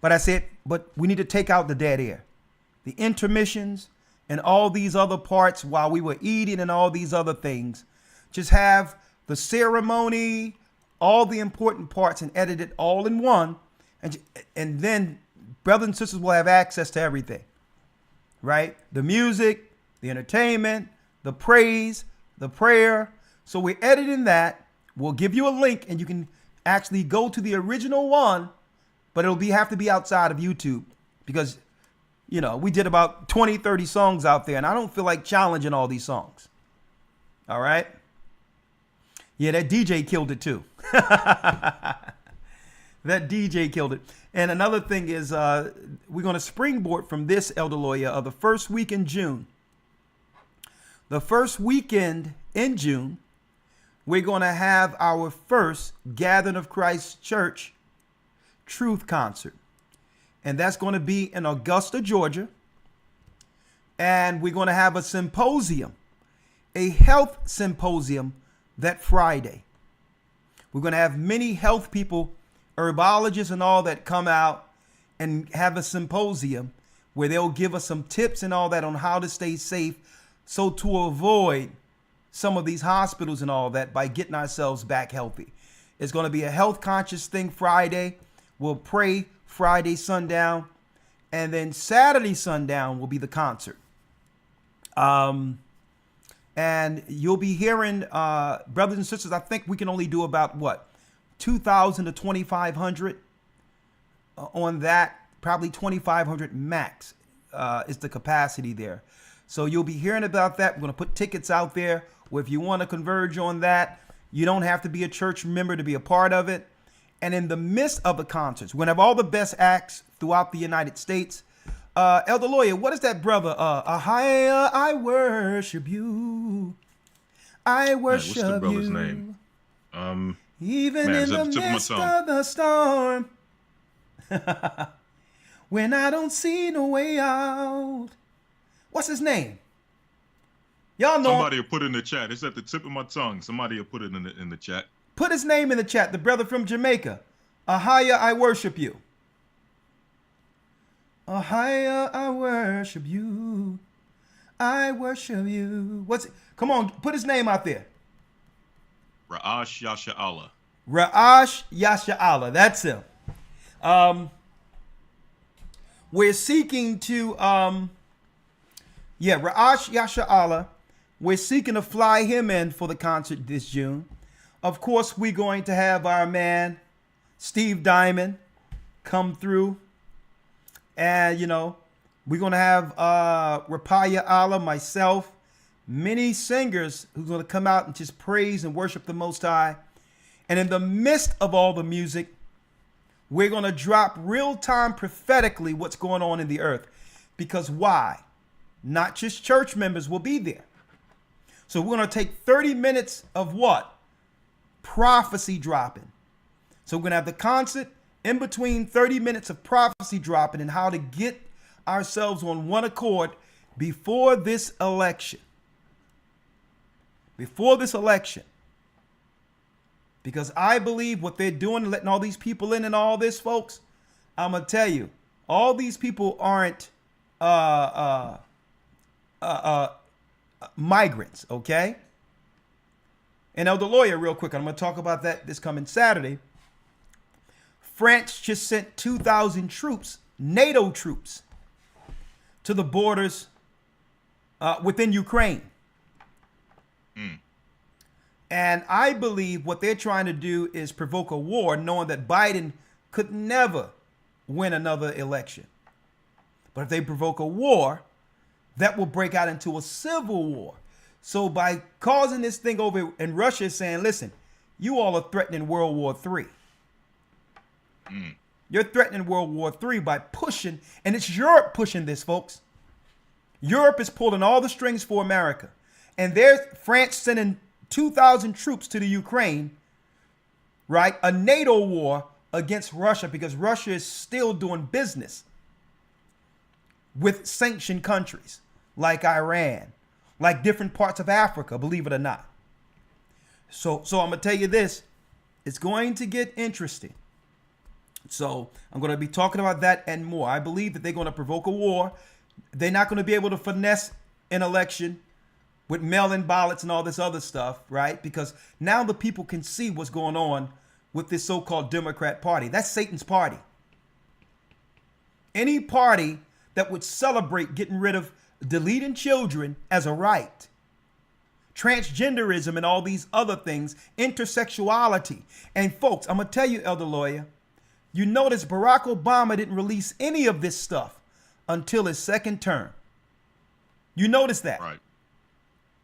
But I said, but we need to take out the dead air, the intermissions, and all these other parts while we were eating and all these other things. Just have the ceremony, all the important parts, and edit it all in one. And then brothers and sisters will have access to everything, right? The music, the entertainment, the praise, the prayer. So we're editing that. We'll give you a link and you can actually go to the original one but have to be outside of YouTube because, you know, we did about 20, 30 songs out there, and I don't feel like challenging all these songs. All right? Yeah, that DJ killed it too. That DJ killed it. And another thing is we're going to springboard from this, Elder Lawyer, of the first week in June. The first weekend in June, we're going to have our first Gathering of Christ Church Truth Concert. And that's going to be in Augusta, Georgia. And we're going to have a symposium, a health symposium that Friday. We're going to have many health people, herbologists and all that come out and have a symposium where they'll give us some tips and all that on how to stay safe, so to avoid some of these hospitals and all that by getting ourselves back healthy. It's going to be a health conscious thing Friday. We'll pray Friday sundown, and then Saturday sundown will be the concert. And you'll be hearing, brothers and sisters, I think we can only do about, 2,000 to 2,500 on that. Probably 2,500 max is the capacity there. So you'll be hearing about that. We're going to put tickets out there. Or if you want to converge on that, you don't have to be a church member to be a part of it. And in the midst of the concerts, we're going to have all the best acts throughout the United States. Elder Lawyer, what is that, brother? Ahia, I worship you. I worship you. What's the brother's name? Even in the midst of the storm. When I don't see no way out. What's his name? Y'all know. Somebody will put it in the chat. It's at the tip of my tongue. Somebody will put it in the chat. Put his name in the chat. The brother from Jamaica. Ahia, I worship you. Ahia, I worship you. I worship you. What's it? Come on, put his name out there. Ra'ash Yasha Allah. Ra'ash Yasha Allah. That's him. We're seeking to Ra'ash Yasha Allah. We're seeking to fly him in for the concert this June. Of course, we're going to have our man Steve Diamond come through. And, you know, we're going to have Rapaya Allah, myself, many singers who's going to come out and just praise and worship the Most High. And in the midst of all the music, we're going to drop real time prophetically what's going on in the earth. Because why? Not just church members will be there. So we're going to take 30 minutes of what? Prophecy dropping. So we're going to have the concert. In between 30 minutes of prophecy dropping and how to get ourselves on one accord before this election. Before this election. Because I believe what they're doing, letting all these people in and all this, folks, I'm going to tell you, all these people aren't migrants, okay? And Elder Lawyer, real quick, I'm going to talk about that this coming Saturday. France just sent 2,000 troops, NATO troops, to the borders within Ukraine. And I believe what they're trying to do is provoke a war, knowing that Biden could never win another election. But if they provoke a war, that will break out into a civil war. So by causing this thing over, and Russia is saying, listen, you all are threatening World War III. You're threatening World War III by pushing, and it's Europe pushing this, folks. Europe is pulling all the strings for America. And there's France sending 2,000 troops to the Ukraine, right? A NATO war against Russia because Russia is still doing business with sanctioned countries like Iran, like different parts of Africa, believe it or not. So I'm going to tell you this. It's going to get interesting. So I'm going to be talking about that and more. I believe that they're going to provoke a war. They're not going to be able to finesse an election with mail-in ballots and all this other stuff, right? Because now the people can see what's going on with this so-called Democrat Party. That's Satan's party. Any party that would celebrate getting rid of deleting children as a right, transgenderism and all these other things, intersexuality. And folks, I'm going to tell you, Elder Lawyer, You notice Barack Obama didn't release any of this stuff until his second term. You notice that? Right.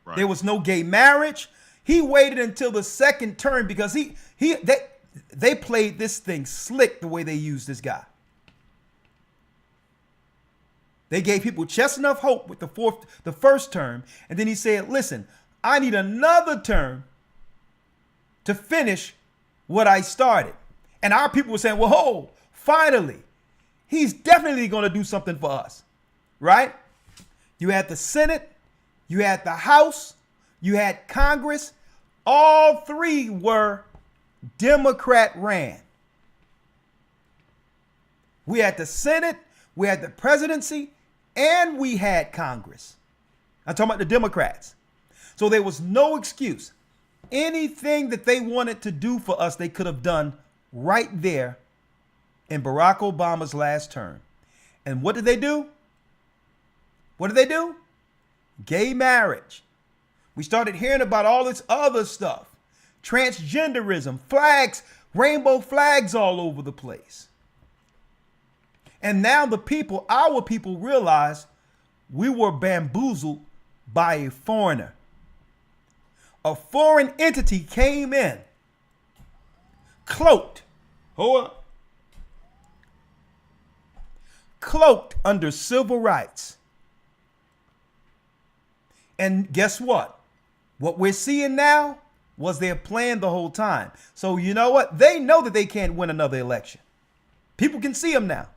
Right. There was no gay marriage. He waited until the second term because they played this thing slick the way they used this guy. They gave people just enough hope with the first term, and then he said, "Listen, I need another term to finish what I started." And our people were saying, "Whoa, finally, he's definitely going to do something for us," right? You had the Senate, you had the House, you had Congress. All three were Democrat ran. We had the Senate, we had the presidency, and we had Congress. I'm talking about the Democrats. So there was no excuse. Anything that they wanted to do for us, they could have done right there in Barack Obama's last term. And what did they do? What did they do? Gay marriage. We started hearing about all this other stuff. Transgenderism, flags, rainbow flags all over the place. And now the people, our people, realize we were bamboozled by a foreigner. A foreign entity came in, cloaked, cloaked under civil rights. And guess what? What we're seeing now was their plan the whole time. So you know what? They know that they can't win another election. People can see them now.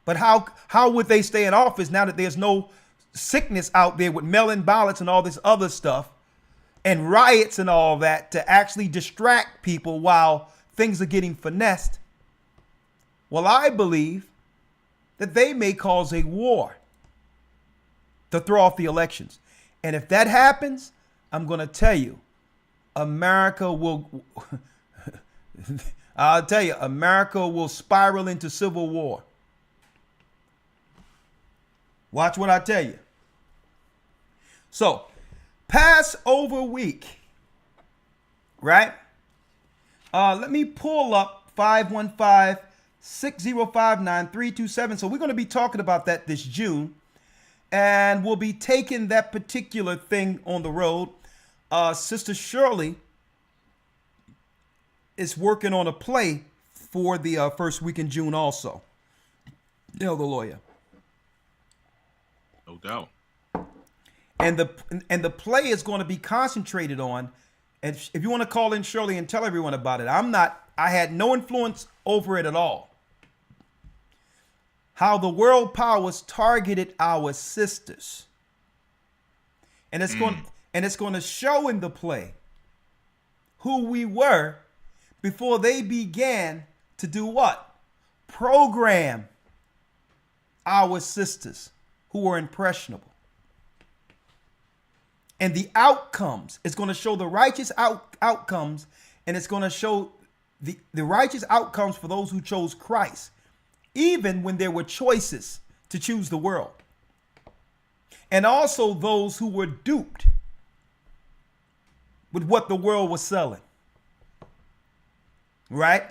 But how would they stay in office now that there's no sickness out there with mail-in ballots and all this other stuff and riots and all that to actually distract people while things are getting finessed? Well, I believe that they may cause a war to throw off the elections. And if that happens, I'm going to tell you, America will, I'll tell you, America will spiral into civil war. Watch what I tell you. So, Passover week, right? Let me pull up 515-6059-327. So we're going to be talking about that this June. And we'll be taking that particular thing on the road. Sister Shirley is working on a play for the first week in June also. Elder Lawyer. No doubt. And the play is going to be concentrated on, and if you want to call in Shirley and tell everyone about it, I had no influence over it at all. How the world powers targeted our sisters. And it's going to show in the play who we were before they began to do what? Program our sisters who were impressionable. And the outcomes, it's going to show the righteous outcomes, and it's going to show the righteous outcomes for those who chose Christ, even when there were choices to choose the world. And also those who were duped with what the world was selling. Right?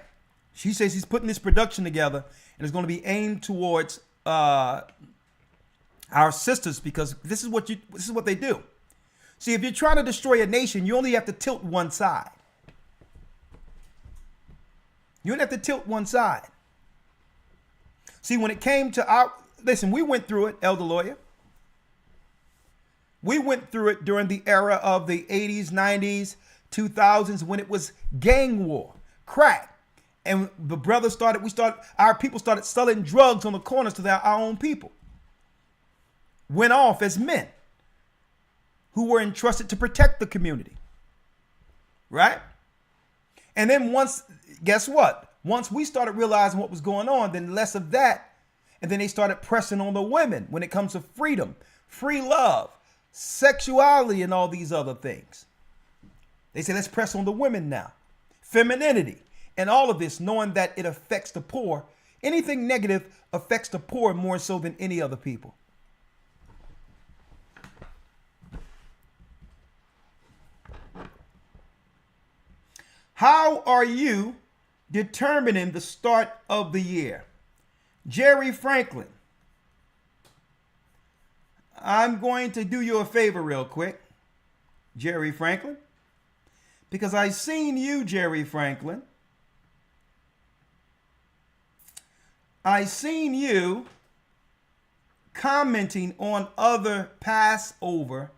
She says she's putting this production together, and it's going to be aimed towards our sisters, because this is what they do. See, if you're trying to destroy a nation, you only have to tilt one side. You only have to tilt one side. See, when it came to listen, we went through it, Elder Lawyer. We went through it during the era of the 80s, 90s, 2000s, when it was gang war, crack. And our people started selling drugs on the corners to our own people. Went off as men who were entrusted to protect the community. Right? And then guess what? Once we started realizing what was going on, then less of that. And then they started pressing on the women when it comes to freedom, free love, sexuality, and all these other things. They say, let's press on the women now. Femininity and all of this, knowing that it affects the poor. Anything negative affects the poor more so than any other people. How are you determining the start of the year. Jerry Franklin, I'm going to do you a favor real quick, Jerry Franklin, because I seen you, Jerry Franklin. I seen you commenting on other Passover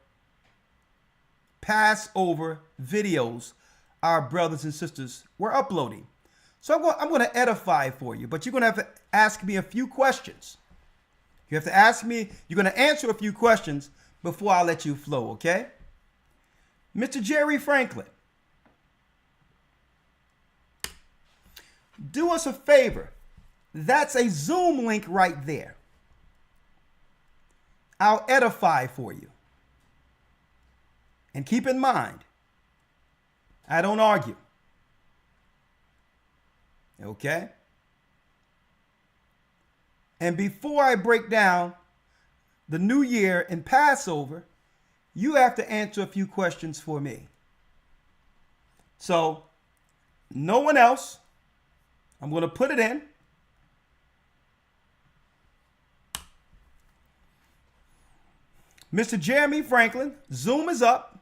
videos our brothers and sisters were uploading. So I'm going to edify for you, but you're going to have to ask me a few questions. You have to ask me, you're going to answer a few questions before I let you flow, okay? Mr. Jerry Franklin, do us a favor. That's a Zoom link right there. I'll edify for you. And keep in mind, I don't argue. Okay? And before I break down the new year and Passover, you have to answer a few questions for me. So, no one else. I'm going to put it in. Mr. Jeremy Franklin, Zoom is up.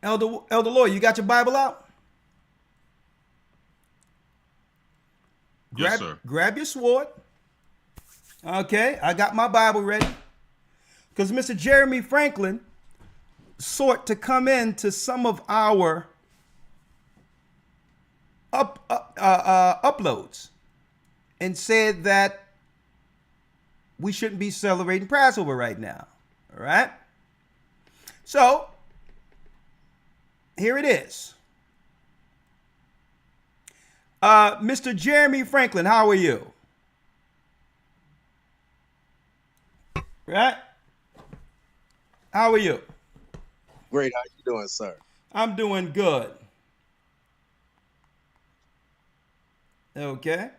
Elder Lloyd, you got your Bible out? Yes, sir. Grab your sword. Okay, I got my Bible ready. Because Mr. Jeremy Franklin sought to come into some of our uploads and said that we shouldn't be celebrating Passover right now. All right? So, here it is. Mr. Jeremy Franklin, how are you? Right? How are you? Great. How you doing, sir? I'm doing good. Okay.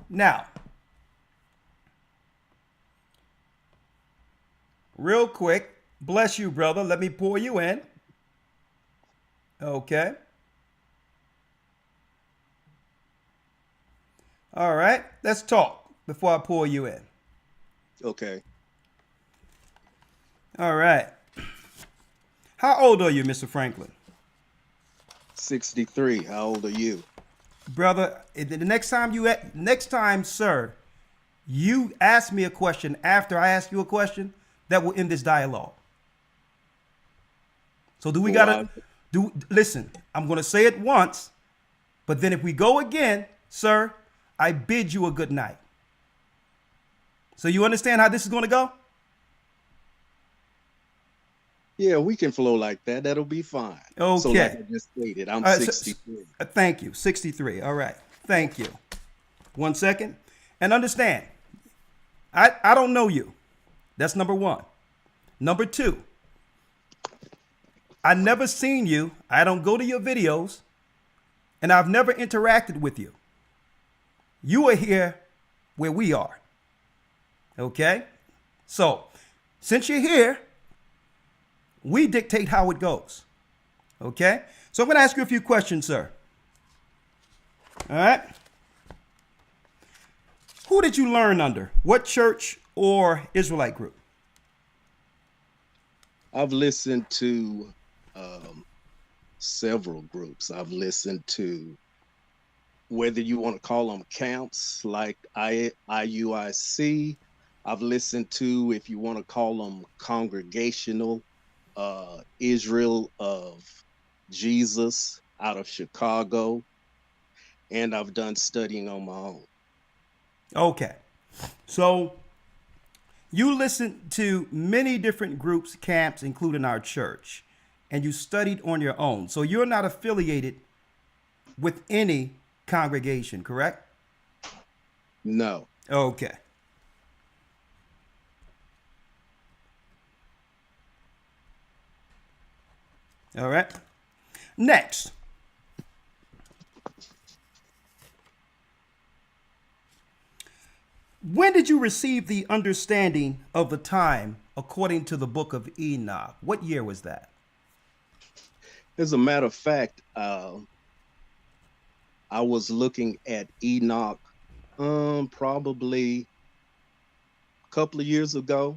Now, real quick, bless you, brother. Let me pour you in. Okay. All right. Let's talk before I pour you in. Okay. All right. How old are you, Mr. Franklin? 63. How old are you? Brother, the next time, sir, you ask me a question after I ask you a question, that will end this dialogue. So listen, I'm going to say it once, but then if we go again, sir, I bid you a good night. So you understand how this is going to go? Yeah, we can flow like that. That'll be fine. Okay. So like I just stated, I'm 63. Thank you. 63. All right. Thank you. 1 second. And understand, I don't know you. That's number one. Number two, I never seen you. I don't go to your videos. And I've never interacted with you. You are here where we are. Okay? So, since you're here, we dictate how it goes. Okay? So I'm going to ask you a few questions, sir. All right? Who did you learn under? What church or Israelite group? I've listened to several groups. I've listened to, whether you want to call them camps like IUIC. I've listened to, if you want to call them congregational, Israel of Jesus out of Chicago, and I've done studying on my own. Okay. So you listened to many different groups, camps, including our church, and you studied on your own. So you're not affiliated with any congregation, correct? No. Okay. All right. Next. When did you receive the understanding of the time according to the book of Enoch? What year was that? As a matter of fact, I was looking at Enoch probably a couple of years ago.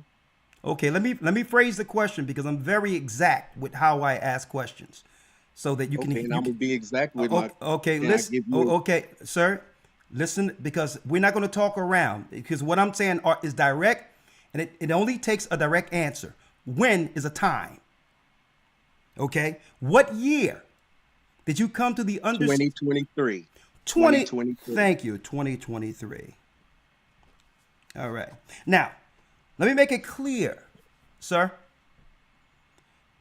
Okay, let me phrase the question because I'm very exact with how I ask questions, so that you can Okay, and I'm gonna be exact with my. okay, Can I listen. give you? Okay, sir, listen, because we're not going to talk around. Because what I'm saying is direct, and it only takes a direct answer. When is a time? Okay, what year did you come to the understanding? 2023. 2023. Thank you, 2023. All right. Now, let me make it clear, sir.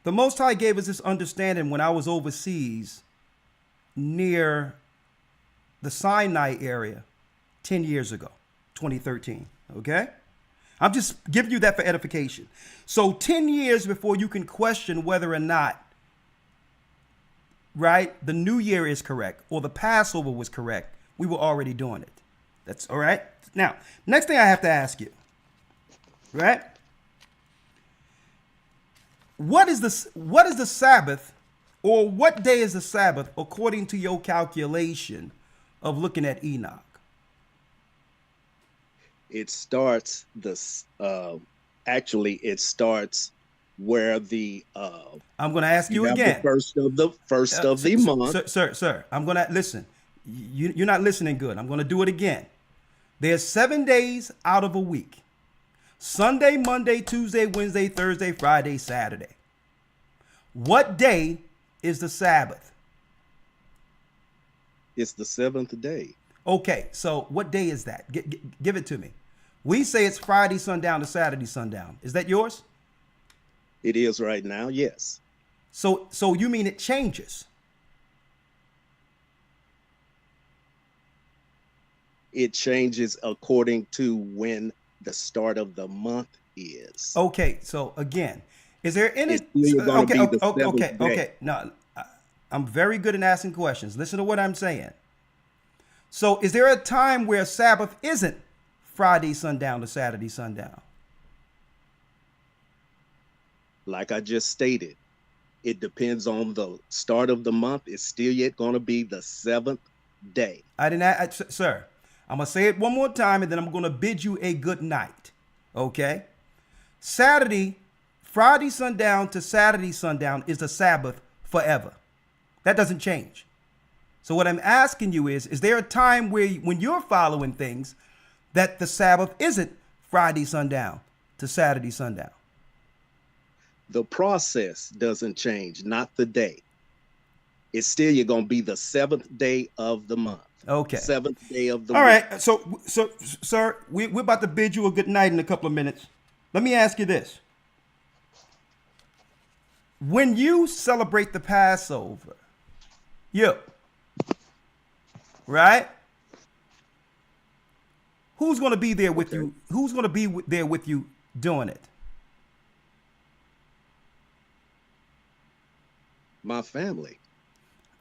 The Most High gave us this understanding when I was overseas near the Sinai area 10 years ago, 2013. Okay? I'm just giving you that for edification. So 10 years before you can question whether or not, right, the new year is correct or the Passover was correct, we were already doing it. That's all right. Now, next thing I have to ask you, right? What is the Sabbath, or what day is the Sabbath according to your calculation of looking at Enoch? It starts actually it starts where the I'm going to ask you have again. the first of the month. Sir, I'm going to listen. You're not listening good. I'm going to do it again. There's 7 days out of a week. Sunday, Monday, Tuesday, Wednesday, Thursday, Friday, Saturday. What day is the Sabbath? It's the seventh day. Okay, so what day is that? Give it to me. We say it's Friday sundown to Saturday sundown. Is that yours? It is right now, yes. So you mean it changes? It changes according to when the start of the month is. Okay, so again, is there any? Okay. No, I'm very good at asking questions. Listen to what I'm saying. So, is there a time where Sabbath isn't Friday sundown to Saturday sundown? Like I just stated, it depends on the start of the month. It's still yet going to be the seventh day. Sir, I'm going to say it one more time and then I'm going to bid you a good night. Okay? Friday sundown to Saturday sundown is the Sabbath forever. That doesn't change. So what I'm asking you is there a time where when you're following things that the Sabbath isn't Friday sundown to Saturday sundown? The process doesn't change, not the day. It's still you're going to be the seventh day of the month. Okay. Seventh day of the All week. right. So, sir, we're about to bid you a good night in a couple of minutes. Let me ask you this. When you celebrate the Passover, right? Who's going to be there with you? Who's going to be there with you doing it? My family.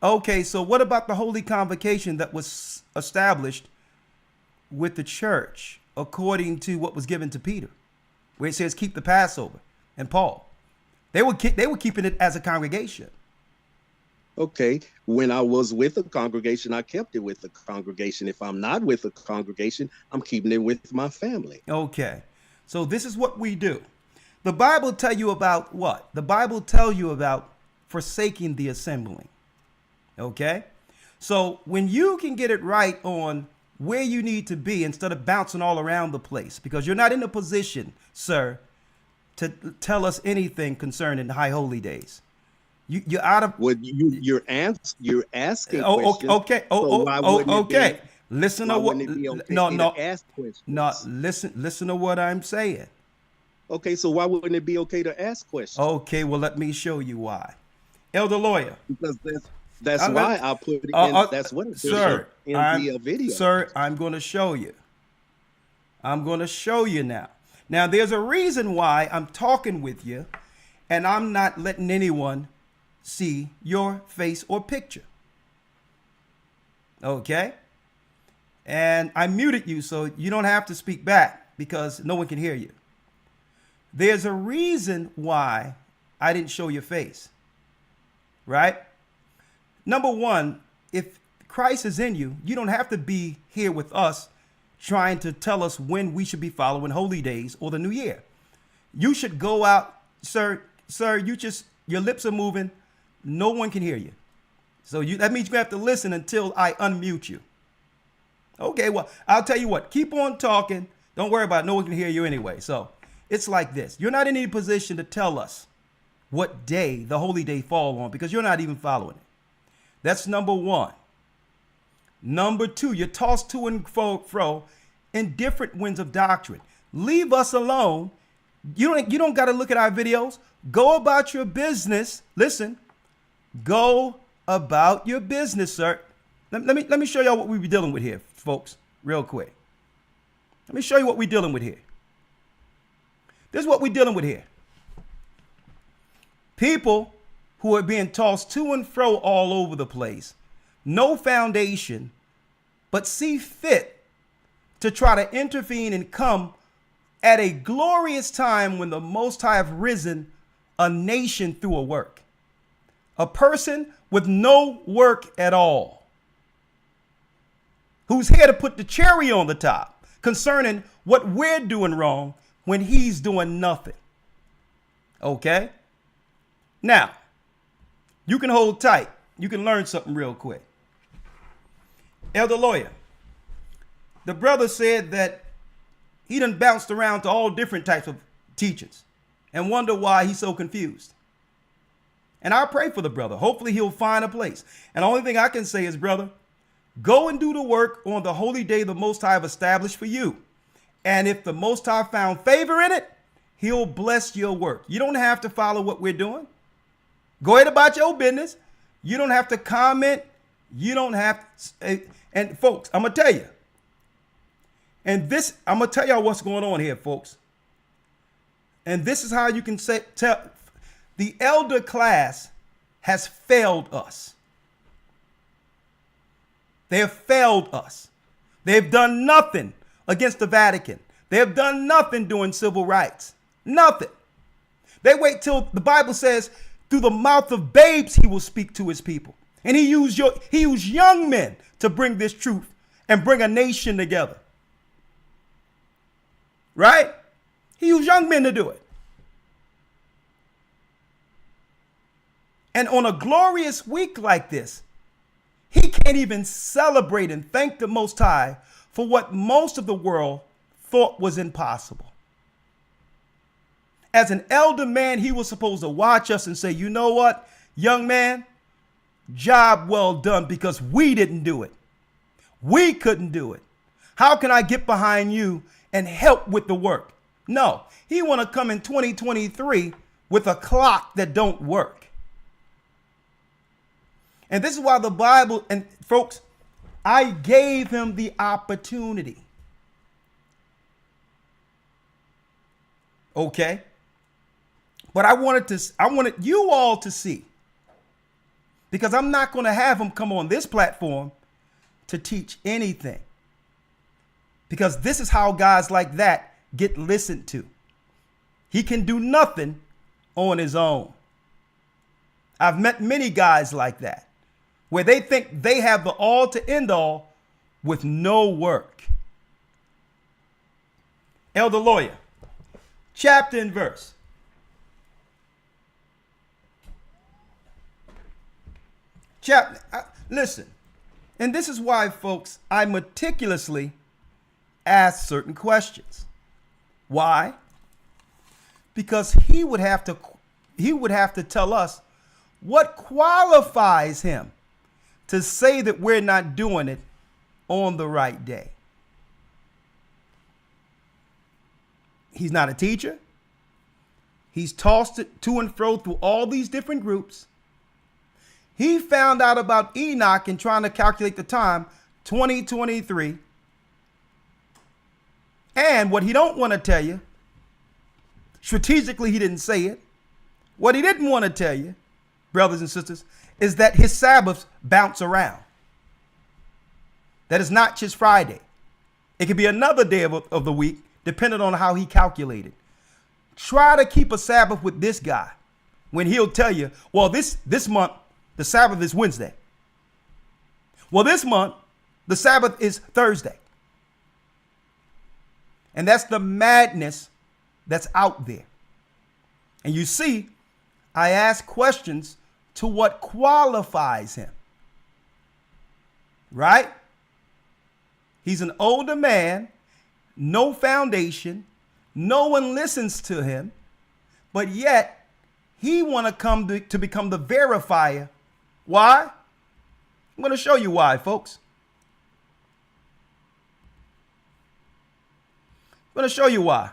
Okay, so what about the Holy Convocation that was established with the church according to what was given to Peter, where it says keep the Passover, and Paul? They were keeping it as a congregation. Okay, when I was with the congregation, I kept it with the congregation. If I'm not with the congregation, I'm keeping it with my family. Okay, so this is what we do. The Bible tell you about what? The Bible tell you about forsaking the assembling. Okay, so when you can get it right on where you need to be instead of bouncing all around the place, because you're not in a position, sir, to tell us anything concerning the high holy days. You're out of. Well, you're asking questions. Okay. Okay. Listen to what. Ask questions? No. Listen to what I'm saying. Okay, so why wouldn't it be okay to ask questions? Okay, well, let me show you why. Elder lawyer. Because that's why I put it in. That's what it sir, in the video. Sir, I'm going to show you. I'm going to show you now. Now, there's a reason why I'm talking with you, and I'm not letting anyone see your face or picture. Okay? And I muted you so you don't have to speak back because no one can hear you. There's a reason why I didn't show your face. right? Number one, if Christ is in you, you don't have to be here with us trying to tell us when we should be following holy days or the new year. You should go out, sir, your lips are moving. No one can hear you. So that means you have to listen until I unmute you. Okay, well, I'll tell you what, keep on talking. Don't worry about it. No one can hear you anyway. So it's like this. You're not in any position to tell us what day the holy day fall on because you're not even following it. That's number one. Number two, you're tossed to and fro in different winds of doctrine. Leave us alone. You don't got to look at our videos. Go about your business. Listen, go about your business, sir. Let me show y'all what we be dealing with here, folks, real quick. Let me show you what we're dealing with here. This is what we're dealing with here. People who are being tossed to and fro all over the place, no foundation, but see fit to try to intervene and come at a glorious time when the Most High have risen a nation through a work. A person with no work at all, who's here to put the cherry on the top concerning what we're doing wrong when he's doing nothing. Okay? Now, you can hold tight. You can learn something real quick. Elder Lawyer, the brother said that he done bounced around to all different types of teachings and wonder why he's so confused. And I pray for the brother. Hopefully he'll find a place. And the only thing I can say is, brother, go and do the work on the holy day the Most High have established for you. And if the Most High found favor in it, he'll bless your work. You don't have to follow what we're doing. Go ahead about your business. You don't have to comment. You don't have to. And folks, I'm going to tell you. And this, I'm going to tell y'all what's going on here, folks. And this is how you can tell. The elder class has failed us. They have failed us. They've done nothing against the Vatican. They have done nothing doing civil rights. Nothing. They wait till the Bible says, through the mouth of babes, he will speak to his people. And he used young men to bring this truth and bring a nation together. Right? He used young men to do it. And on a glorious week like this, he can't even celebrate and thank the Most High for what most of the world thought was impossible. As an elder man, he was supposed to watch us and say, you know what, young man, job well done, because we didn't do it. We couldn't do it. How can I get behind you and help with the work? No, he want to come in 2023 with a clock that don't work. And this is why the Bible, and folks, I gave him the opportunity. Okay? But I wanted you all to see, because I'm not going to have him come on this platform to teach anything. Because this is how guys like that get listened to. He can do nothing on his own. I've met many guys like that, where they think they have the all to end all with no work. Elder Lawyer, chapter and verse. Listen, and this is why, folks, I meticulously ask certain questions. Why? Because he would have to tell us what qualifies him to say that we're not doing it on the right day. He's not a teacher. He's tossed it to and fro through all these different groups. He found out about Enoch and trying to calculate the time, 2023. And what he don't want to tell you, strategically he didn't say it. What he didn't want to tell you, brothers and sisters, is that his Sabbaths bounce around. That is not just Friday. It could be another day of the week, depending on how he calculated. Try to keep a Sabbath with this guy when he'll tell you, well, this month The Sabbath is Wednesday. Well, this month, the Sabbath is Thursday. And that's the madness that's out there. And you see, I ask questions to what qualifies him. Right? He's an older man, no foundation, no one listens to him, but yet he want to come to become the verifier. Why? I'm going to show you why, folks. I'm going to show you why.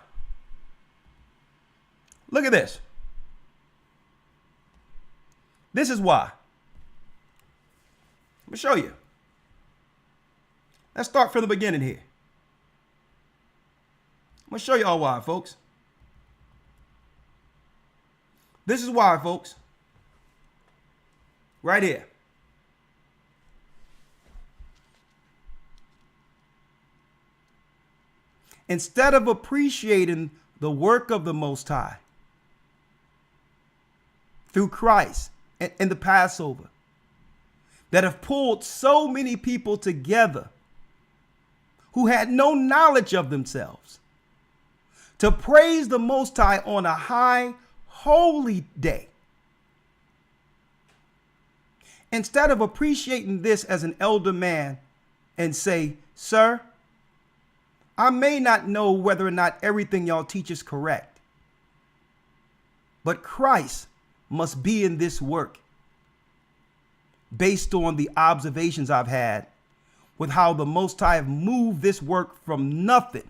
Look at this. This is why. I'm going to show you. Let's start from the beginning here. I'm going to show you all why, folks. This is why, folks. Right here. Instead of appreciating the work of the Most High through Christ and the Passover that have pulled so many people together who had no knowledge of themselves to praise the Most High on a high, holy day. Instead of appreciating this as an elder man and say, sir, I may not know whether or not everything y'all teach is correct, but Christ must be in this work based on the observations I've had with how the Most High have moved this work from nothing,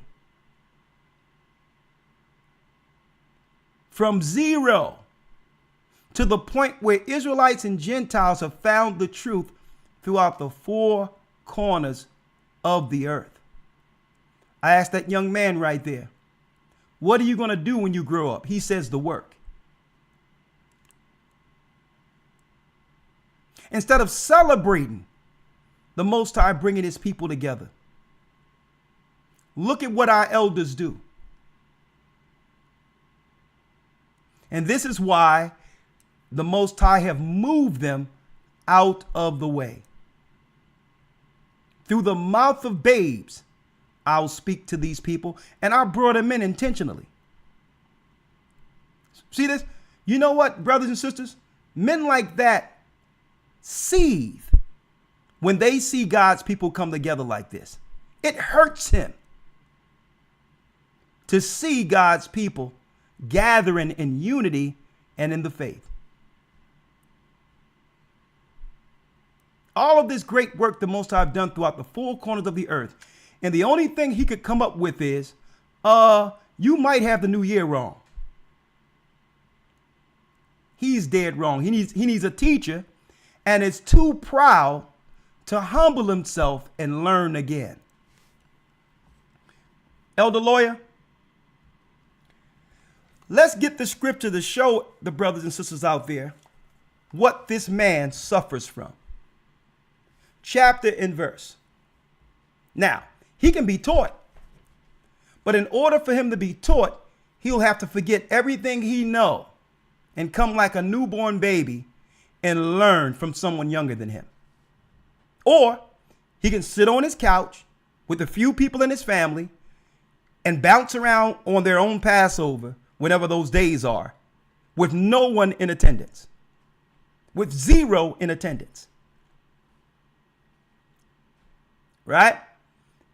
from zero, to the point where Israelites and Gentiles have found the truth throughout the four corners of the earth. I asked that young man right there, what are you going to do when you grow up? He says the work. Instead of celebrating the Most High bringing his people together, look at what our elders do. And this is why the Most High have moved them out of the way. Through the mouth of babes, I'll speak to these people, and I brought them in intentionally. See this? You know what, brothers and sisters? Men like that seethe when they see God's people come together like this. It hurts him to see God's people gathering in unity and in the faith. All of this great work the Most High have done throughout the four corners of the earth. And the only thing he could come up with is, you might have the new year wrong. He's dead wrong. He needs a teacher, and is too proud to humble himself and learn again. Elder Lawyer, let's get the scripture to show the brothers and sisters out there what this man suffers from. Chapter and verse. Now, he can be taught, but in order for him to be taught, he'll have to forget everything he knows and come like a newborn baby and learn from someone younger than him. Or he can sit on his couch with a few people in his family and bounce around on their own Passover, whenever those days are, with no one in attendance, with zero in attendance. Right?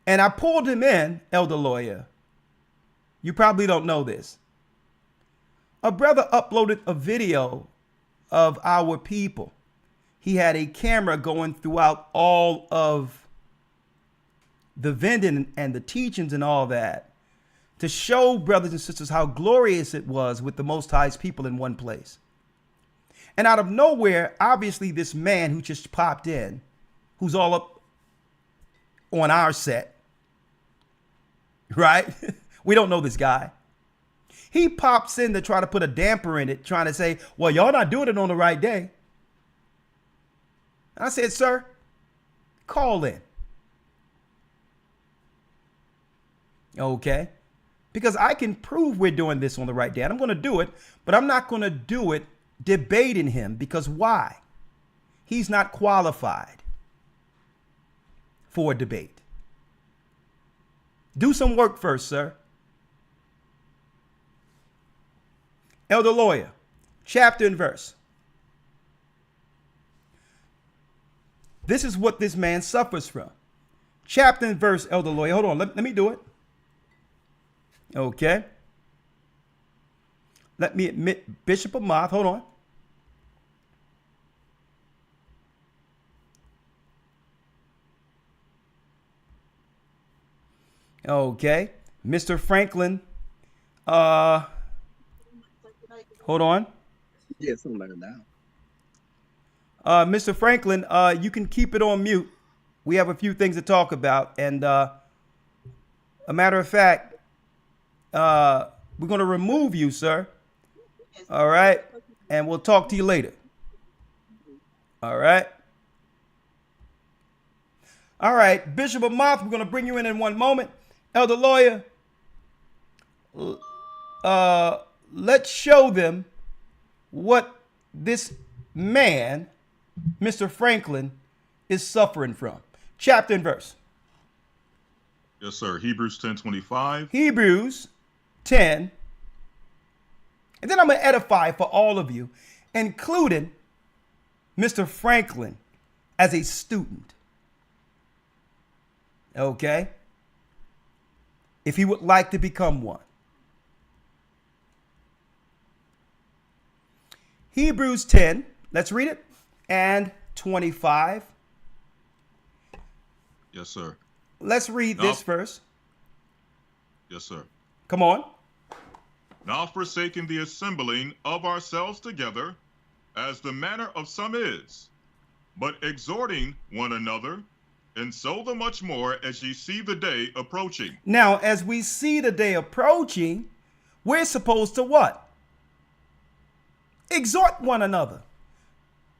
And I pulled him in, Elder Lawyer. You probably don't know this. A brother uploaded a video of our people. He had a camera going throughout all of the vending and the teachings and all that to show brothers and sisters how glorious it was with the Most High's people in one place. And out of nowhere, obviously this man who just popped in, who's all up on our set, right? We don't know this guy. He pops in to try to put a damper in it, trying to say, well, y'all not doing it on the right day. I said, sir, call in. Okay? Because I can prove we're doing this on the right day. And I'm going to do it, but I'm not going to do it debating him. Because why? he's not qualified for a debate. Do some work first, sir. Elder Lawyer, chapter and verse. This is what this man suffers from. Chapter and verse, Elder Lawyer. Hold on, let me do it. Okay. Let me admit Bishop Amath. Hold on. Okay. Mr. Franklin. Hold on. Yes, I'm letting down. Mr. Franklin, you can keep it on mute. We have a few things to talk about. And a matter of fact, we're going to remove you, sir. All right. And we'll talk to you later. All right. All right. Bishop Amath, we're going to bring you in 1 moment. Elder Lawyer, let's show them what this man, Mr. Franklin, is suffering from. Chapter and verse. Yes, sir. Hebrews 10:25. Hebrews 10. And then I'm going to edify for all of you, including Mr. Franklin as a student. Okay? If he would like to become one. Hebrews 10, let's read it, and 25. Yes, sir. Let's read this first. Yes, sir. Come on. Not forsaking the assembling of ourselves together, as the manner of some is, but exhorting one another, and so the much more as ye see the day approaching. Now, as we see the day approaching, we're supposed to what? Exhort one another.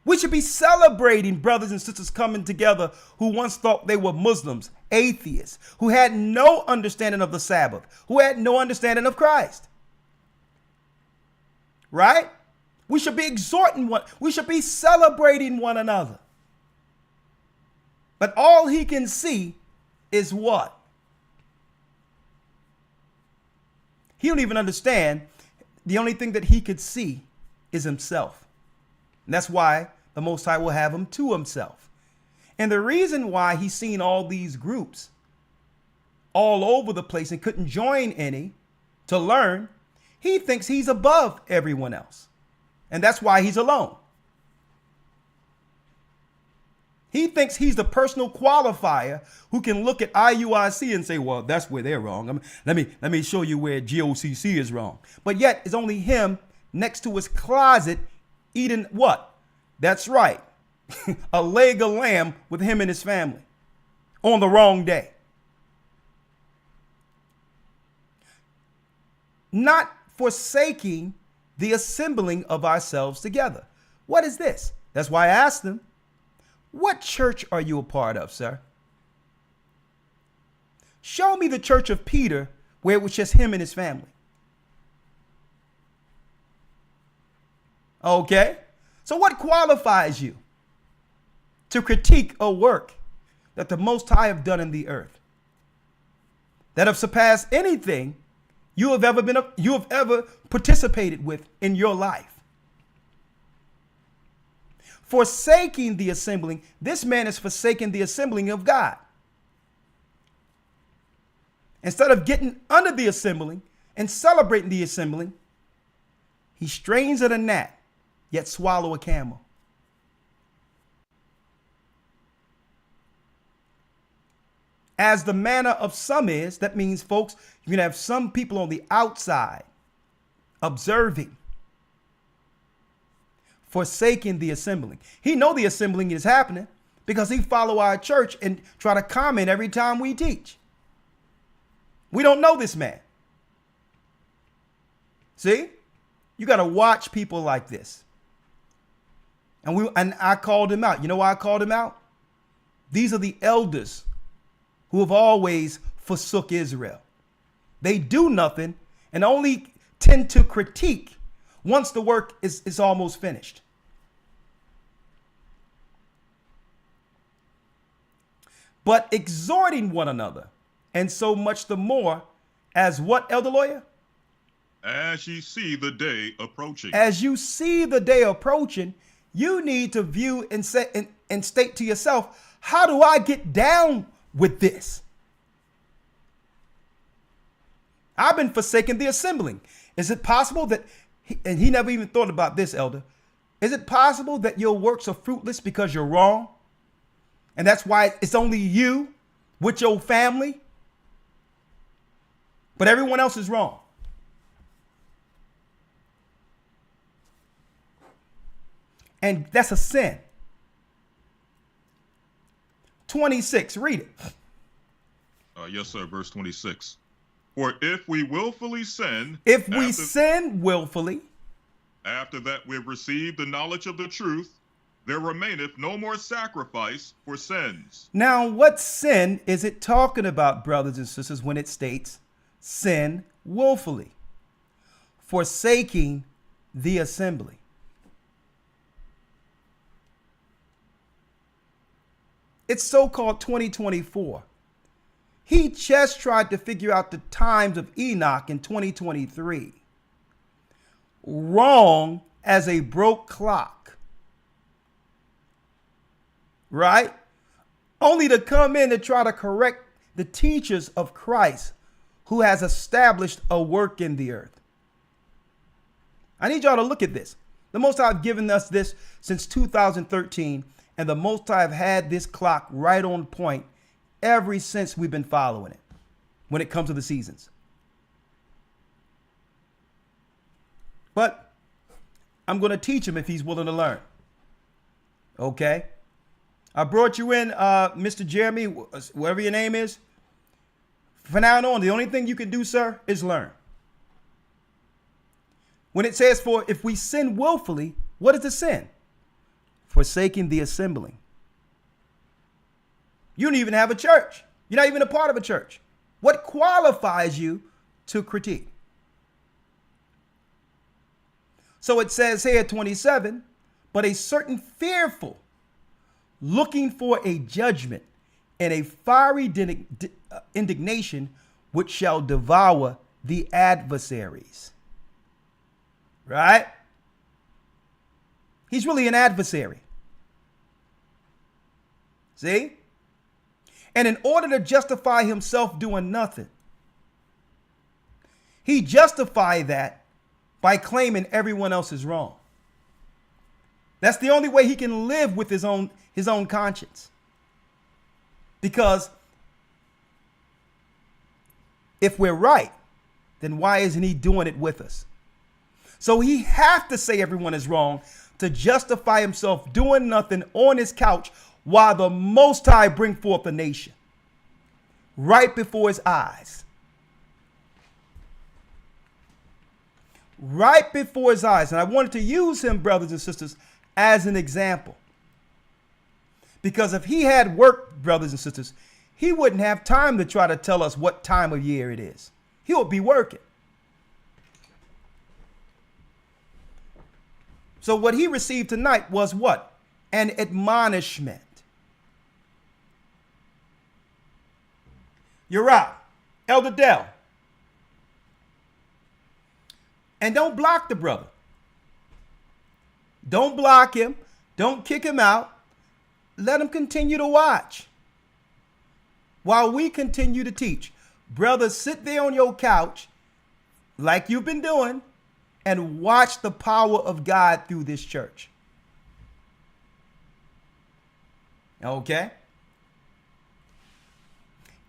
We should be celebrating brothers and sisters coming together who once thought they were Muslims, atheists, who had no understanding of the Sabbath, who had no understanding of Christ. Right? We should be exhorting we should be celebrating one another. But all he can see is what? He don't even understand. The only thing that he could see is himself. And that's why the Most High will have him to himself. And the reason why he's seen all these groups all over the place and couldn't join any to learn, he thinks he's above everyone else. And that's why he's alone. He thinks he's the personal qualifier who can look at IUIC and say, well, that's where they're wrong. Let me show you where GOCC is wrong. But yet it's only him next to his closet eating what? That's right. A leg of lamb with him and his family on the wrong day. Not forsaking the assembling of ourselves together. What is this? That's why I asked him, what church are you a part of, sir? Show me the church of Peter where it was just him and his family. Okay. So what qualifies you to critique a work that the Most High have done in the earth, that have surpassed anything you have ever participated with in your life? Forsaking the assembling, this man is forsaking the assembling of God. Instead of getting under the assembling and celebrating the assembling, he strains at a gnat, yet swallow a camel. As the manner of some is, that means, folks, you're going to have some people on the outside observing, forsaking the assembling. He know the assembling is happening because he follow our church and try to comment every time we teach. We don't know this man. See? You got to watch people like this. And I called him out. You know why I called him out? These are the elders who have always forsook Israel. They do nothing and only tend to critique once the work is almost finished. but exhorting one another, and so much the more as what, Elder Lawyer? As ye see the day approaching. As you see the day approaching, you need to view and say and state to yourself, how do I get down with this? I've been forsaking the assembling. Is it possible that, and he never even thought about this, Elder, is it possible that your works are fruitless because you're wrong? And that's why it's only you with your family, but everyone else is wrong. And that's a sin. 26, read it. Yes, sir. Verse 26. For if we willfully sin, If we sin willfully, after that we have received the knowledge of the truth, there remaineth no more sacrifice for sins. now what sin is it talking about, brothers and sisters, when it states sin willfully? Forsaking the assembly. It's so-called 2024. He just tried to figure out the times of Enoch in 2023. Wrong as a broke clock. Right? Only to come in and try to correct the teachers of Christ who has established a work in the earth. I need y'all to look at this. The Most High have given us this since 2013, and the Most High have had this clock right on point ever since we've been following it when it comes to the seasons. But I'm going to teach him if he's willing to learn. Okay? I brought you in, Mr. Jeremy, whatever your name is. From now on, the only thing you can do, sir, is learn. When it says, for if we sin willfully, what is the sin? Forsaking the assembling. You don't even have a church. You're not even a part of a church. What qualifies you to critique? So it says here, 27, but a certain fearful, looking for a judgment and a fiery indignation which shall devour the adversaries. Right? He's really an adversary. See? And in order to justify himself doing nothing, he justified that by claiming everyone else is wrong. That's the only way he can live with his own conscience. Because if we're right, then why isn't he doing it with us? So he have to say everyone is wrong to justify himself doing nothing on his couch while the Most High bring forth a nation right before his eyes. Right before his eyes. And I wanted to use him, brothers and sisters, as an example. Because if he had work, brothers and sisters, he wouldn't have time to try to tell us what time of year it is. He would be working. So what he received tonight was what? An admonishment. You're right, Elder Dell. And don't block the brother. Don't block him. Don't kick him out. Let him continue to watch while we continue to teach. Brother, sit there on your couch like you've been doing and watch the power of God through this church. Okay?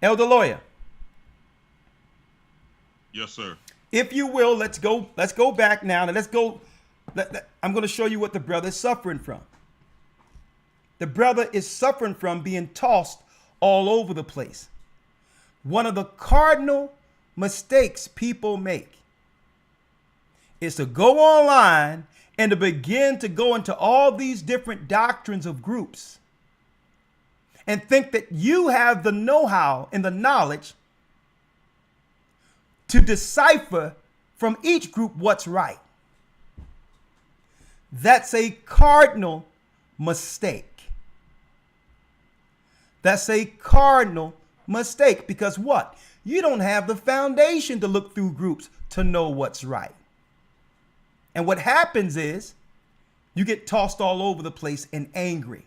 Elder Lawyer. Yes, sir. If you will, let's go back now and I'm going to show you what the brother is suffering from. The brother is suffering from being tossed all over the place. One of the cardinal mistakes people make is to go online and to begin to go into all these different doctrines of groups and think that you have the know-how and the knowledge to decipher from each group what's right. That's a cardinal mistake. That's a cardinal mistake, because what? You don't have the foundation to look through groups to know what's right. And what happens is you get tossed all over the place and angry.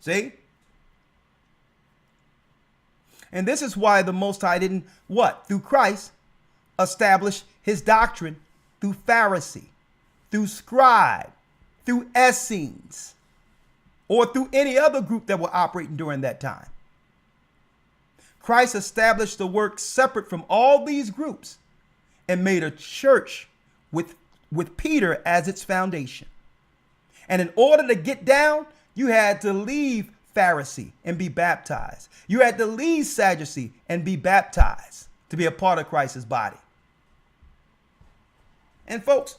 See? And this is why the Most High didn't, what? Through Christ, establish his doctrine through Pharisee, through scribe, through Essenes, or through any other group that were operating during that time. Christ established the work separate from all these groups and made a church with Peter as its foundation. And in order to get down, you had to leave Pharisee and be baptized. You had to leave Sadducee and be baptized to be a part of Christ's body. And folks,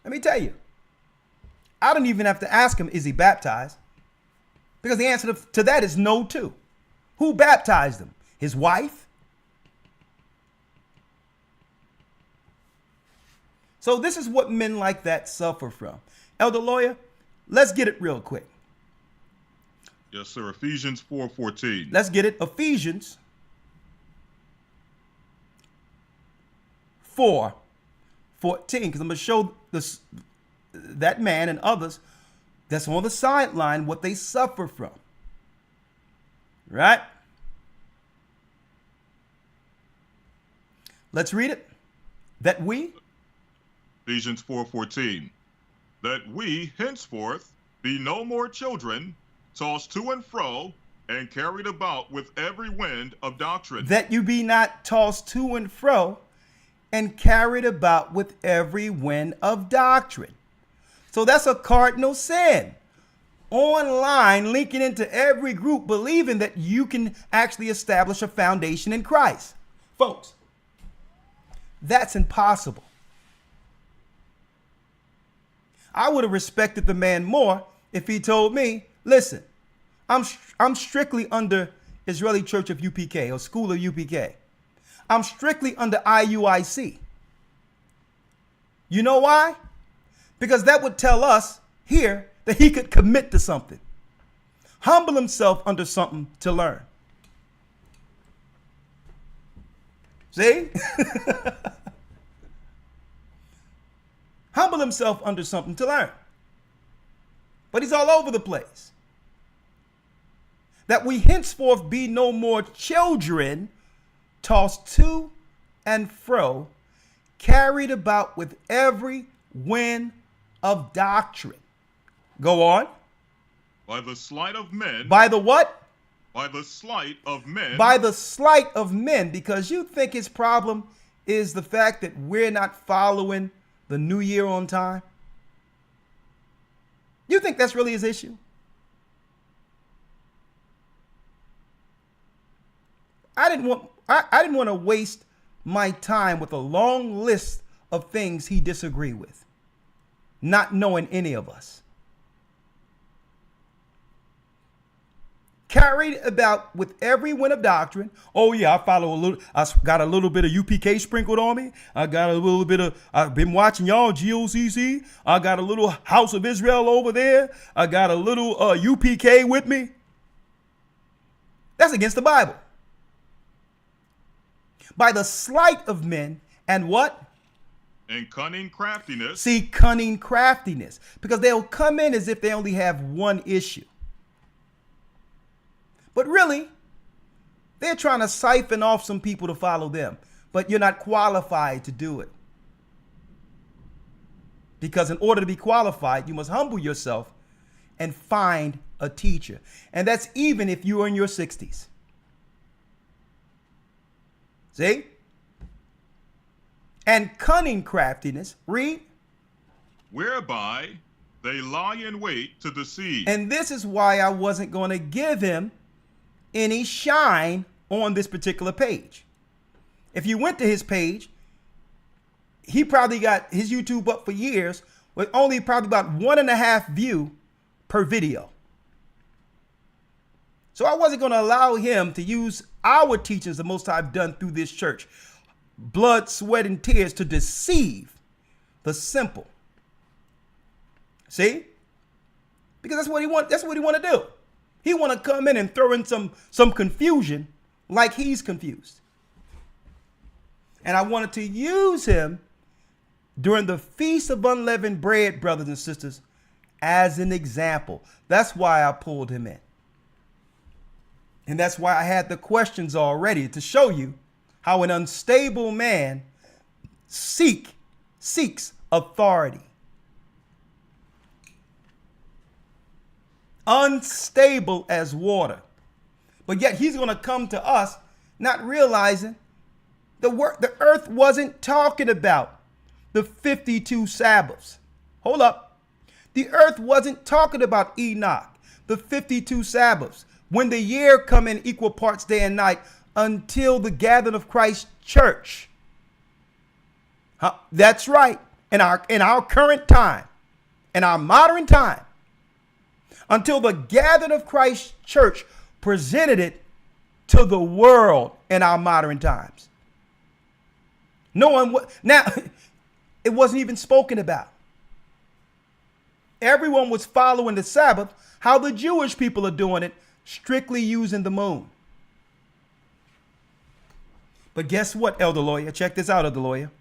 let me tell you, I don't even have to ask him, is he baptized? Because the answer to that is no too. Who baptized him? His wife? So this is what men like that suffer from. Elder Lawyer, let's get it real quick. Yes, sir. Ephesians 4:14. Let's get it. Ephesians 4:14, because I'm going to show this, that man and others that's on the sideline what they suffer from. Right? Let's read it. That we, Ephesians 4:14. That we henceforth be no more children, tossed to and fro, and carried about with every wind of doctrine. that you be not tossed to and fro and carried about with every wind of doctrine. So that's a cardinal sin. Online, linking into every group, believing that you can actually establish a foundation in Christ. Folks, that's impossible. I would have respected the man more if he told me, listen, I'm strictly under Israeli Church of UPK or School of UPK. I'm strictly under IUIC. You know why? Because that would tell us here that he could commit to something. Humble himself under something to learn. See? Humble himself under something to learn. But he's all over the place. That we henceforth be no more children, tossed to and fro, carried about with every wind of doctrine. Go on. By the sleight of men. By the what? By the sleight of men. By the sleight of men, because you think his problem is the fact that we're not following the new year on time. You think that's really his issue? I didn't want to waste my time with a long list of things he disagreed with, not knowing any of us. Carried about with every wind of doctrine. Oh yeah, I got a little bit of UPK sprinkled on me. I got a little bit of, I've been watching y'all GOCC. I got a little House of Israel over there. I got a little UPK with me. That's against the Bible. By the sleight of men and what? And cunning craftiness. See, cunning craftiness. Because they'll come in as if they only have one issue. But really, they're trying to siphon off some people to follow them. But you're not qualified to do it. Because in order to be qualified, you must humble yourself and find a teacher. And that's even if you're in your 60s. See? And cunning craftiness, read. Whereby they lie in wait to deceive. And this is why I wasn't going to give him any shine on this particular page. If you went to his page, he probably got his YouTube up for years with only probably about 1.5 view per video. So I wasn't going to allow him to use our teachings, the most I've done through this church, blood, sweat, and tears, to deceive the simple. See? Because that's what he want to do. He want to come in and throw in some confusion like he's confused. And I wanted to use him during the Feast of Unleavened Bread, brothers and sisters, as an example. That's why I pulled him in. And that's why I had the questions already, to show you how an unstable man seeks authority. Unstable as water. But yet he's going to come to us not realizing the earth wasn't talking about the 52 Sabbaths. Hold up. The earth wasn't talking about Enoch, the 52 Sabbaths, when the year come in equal parts day and night, until the gathering of Christ's church. That's right. In our current time, in our modern time, until the gathering of Christ's church presented it to the world in our modern times. No one now it wasn't even spoken about. Everyone was following the Sabbath, how the Jewish people are doing it, strictly using the moon. But guess what, Elder Lawyer? Check this out, Elder Lawyer.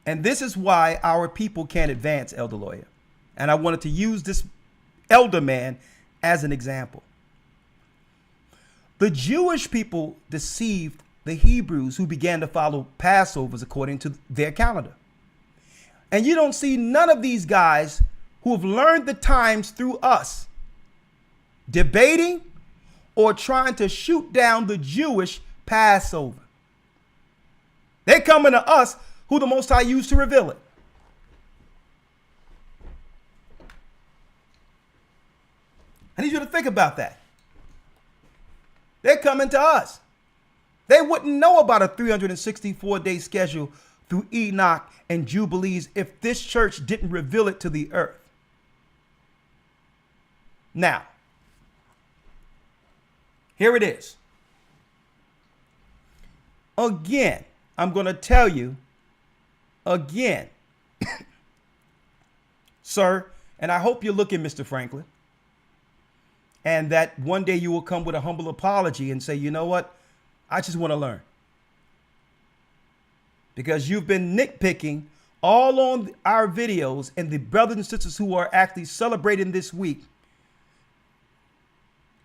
And this is why our people can't advance, Elder Lawyer. And I wanted to use this elder man as an example. The Jewish people deceived the Hebrews who began to follow Passovers according to their calendar. And you don't see none of these guys who have learned the times through us debating or trying to shoot down the Jewish Passover. They're coming to us who the Most High used to reveal it. I need you to think about that. They're coming to us. They wouldn't know about a 364-day schedule through Enoch and Jubilees if this church didn't reveal it to the earth. Now, here it is. Again, I'm going to tell you again, sir, and I hope you're looking, Mr. Franklin, and that one day you will come with a humble apology and say, you know what? I just want to learn. Because you've been nitpicking all on our videos, and the brothers and sisters who are actually celebrating this week,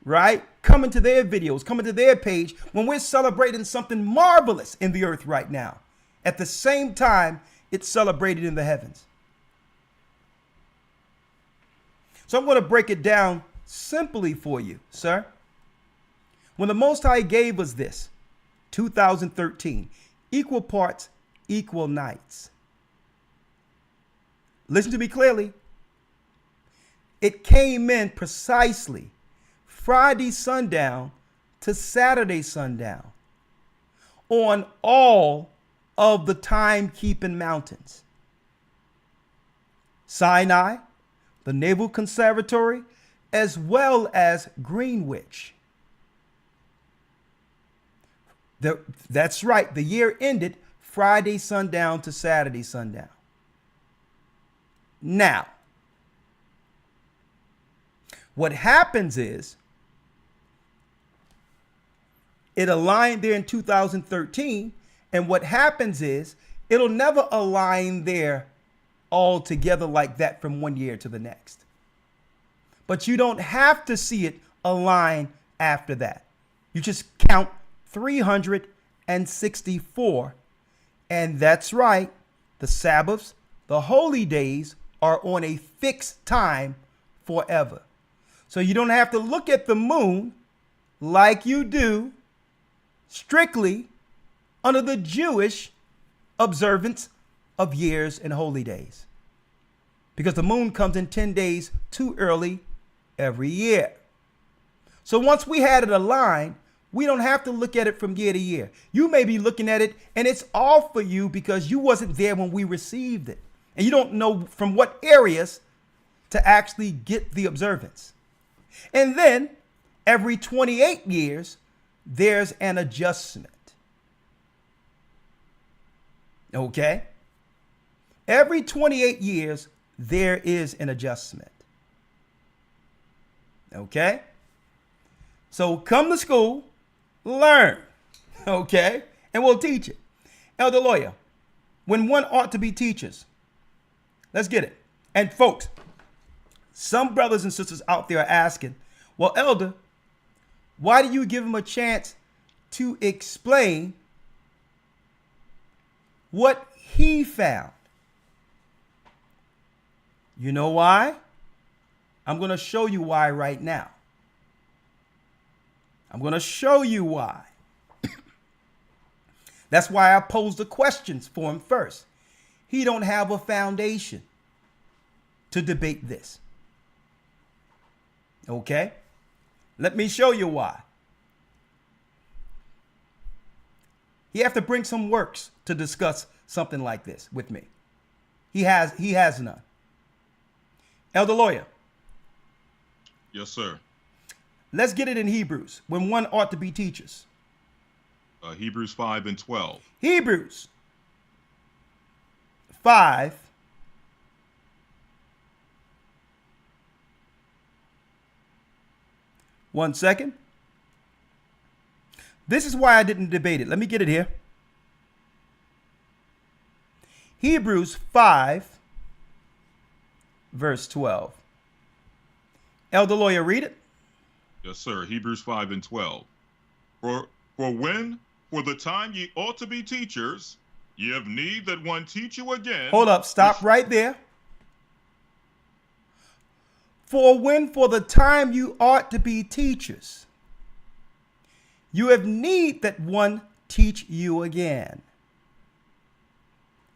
right? Coming to their videos, coming to their page when we're celebrating something marvelous in the earth right now. At the same time, it's celebrated in the heavens. So I'm going to break it down simply for you, sir. When the Most High gave us this, 2013, equal parts, equal nights. Listen to me clearly. It came in precisely Friday sundown to Saturday sundown on all of the timekeeping mountains. Sinai, the Naval Conservatory, as well as Greenwich. That's right. The year ended Friday sundown to Saturday sundown. Now, what happens is it aligned there in 2013. And what happens is it'll never align there all together like that from one year to the next. But you don't have to see it align after that. You just count 364. And that's right. The Sabbaths, the holy days are on a fixed time forever. So you don't have to look at the moon like you do strictly under the Jewish observance of years and holy days. Because the moon comes in 10 days too early every year. So once we had it aligned, we don't have to look at it from year to year. You may be looking at it and it's off for you because you wasn't there when we received it. And you don't know from what areas to actually get the observance. And then every 28 years, there's an adjustment. Okay? Every 28 years, there is an adjustment. Okay? So come to school, learn, okay? And we'll teach it. Elder Lawyer, when one ought to be teachers, let's get it. And folks, some brothers and sisters out there are asking, well, Elder, why do you give him a chance to explain what he found? You know why? I'm going to show you why right now. I'm going to show you why. That's why I posed the questions for him first. He don't have a foundation to debate this. Okay? Let me show you why. He have to bring some works to discuss something like this with me. He has none. Elder Lawyer. Yes, sir. Let's get it in Hebrews, when one ought to be teachers. Hebrews 5 and 12. Hebrews 5. One second. This is why I didn't debate it. Let me get it here. Hebrews 5, verse 12. Elder Lawyer, read it. Yes, sir. Hebrews 5 and 12. For the time ye ought to be teachers, ye have need that one teach you again. Hold up. Stop right there. For the time you ought to be teachers, you have need that one teach you again.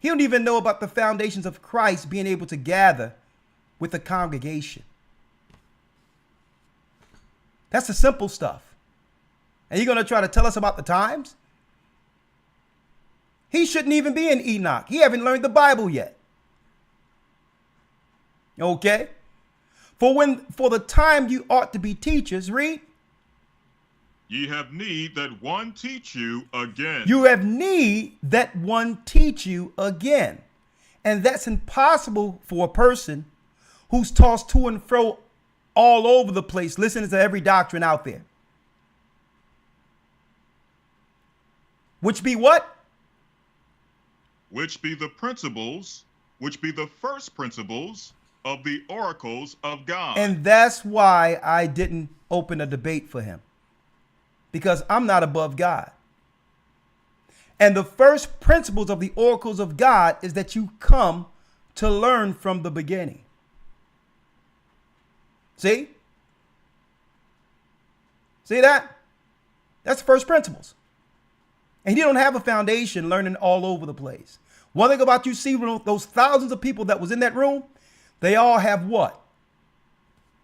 He don't even know about the foundations of Christ being able to gather with the congregation. That's the simple stuff. And you're going to try to tell us about the times? He shouldn't even be in Enoch. He haven't learned the Bible yet. Okay? For the time you ought to be teachers, read. Ye have need that one teach you again. You have need that one teach you again. And that's impossible for a person who's tossed to and fro all over the place, listening to every doctrine out there. Which be what? Which be the principles, which be the first principles of the oracles of God. And that's why I didn't open a debate for him. Because I'm not above God. And the first principles of the oracles of God is that you come to learn from the beginning. See? See that? That's the first principles. And you don't have a foundation learning all over the place. One thing about you see those thousands of people that was in that room, they all have what?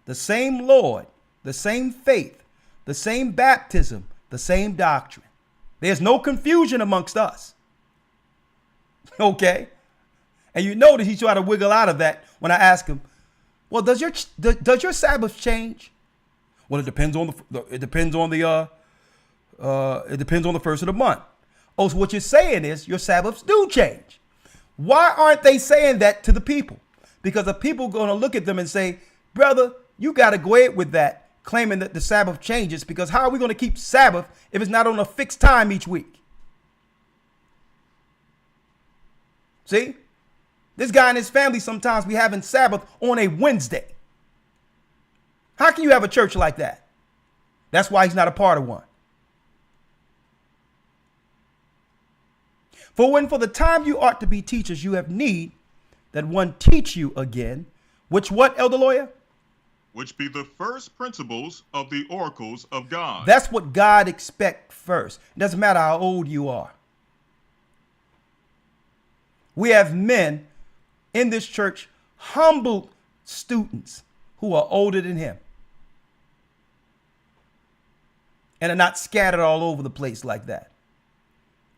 The same Lord, the same faith, the same baptism, the same doctrine. There's no confusion amongst us. Okay? And you notice he tried to wiggle out of that when I asked him, well, does your Sabbath change? Well, it depends on the first of the month. Oh, so what you're saying is your Sabbaths do change. Why aren't they saying that to the people? Because the people are going to look at them and say, brother, you got to go ahead with that, claiming that the Sabbath changes, because how are we going to keep Sabbath if it's not on a fixed time each week? See? This guy and his family, sometimes we having Sabbath on a Wednesday. How can you have a church like that? That's why he's not a part of one. For the time you ought to be teachers, you have need that one teach you again, which what, Elder Lawyer? Which be the first principles of the oracles of God. That's what God expects first. It doesn't matter how old you are. We have men in this church, humble students who are older than him and are not scattered all over the place like that.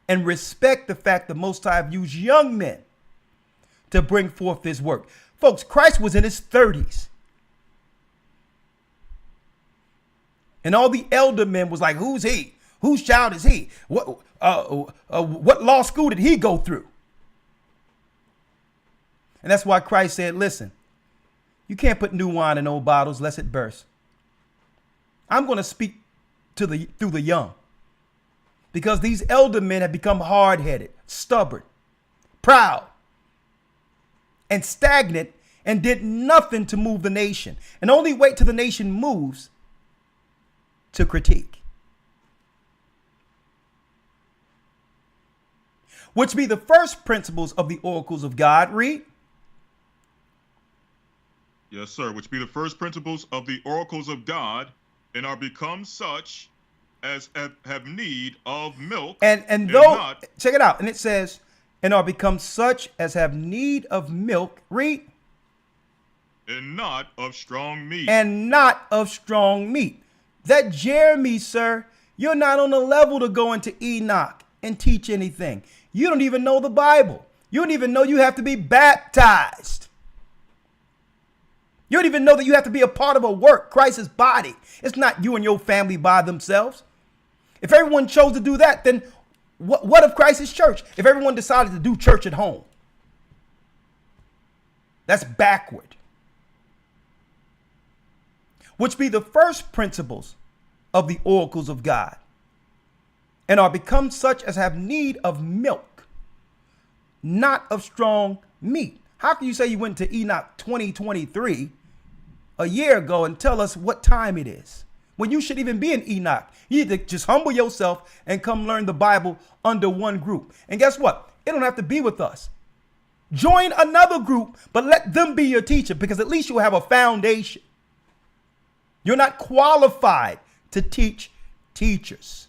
And respect the fact that Most High have used young men to bring forth this work. Folks, Christ was in his 30s. And all the elder men was like, who's he? Whose child is he? What law school did he go through? And that's why Christ said, listen, you can't put new wine in old bottles lest it burst. I'm going to speak through the young, because these elder men have become hard-headed, stubborn, proud, and stagnant, and did nothing to move the nation. And only wait till the nation moves to critique. Which be the first principles of the oracles of God. Read. Yes, sir. Which be the first principles of the oracles of God, and are become such as have need of milk. And though, check it out. And it says, and are become such as have need of milk. Read. And not of strong meat. And not of strong meat. That Jeremy, sir, you're not on the level to go into Enoch and teach anything. You don't even know the Bible. You don't even know you have to be baptized. You don't even know that you have to be a part of a work, Christ's body. It's not you and your family by themselves. If everyone chose to do that, then what of Christ's church? If everyone decided to do church at home, that's backward. Which be the first principles of the oracles of God, and are become such as have need of milk, not of strong meat. How can you say you went to Enoch 2023 a year ago and tell us what time it is, when you should even be in Enoch? You need to just humble yourself and come learn the Bible under one group. And guess what? It don't have to be with us. Join another group, but let them be your teacher, because at least you'll have a foundation. You're not qualified to teach teachers.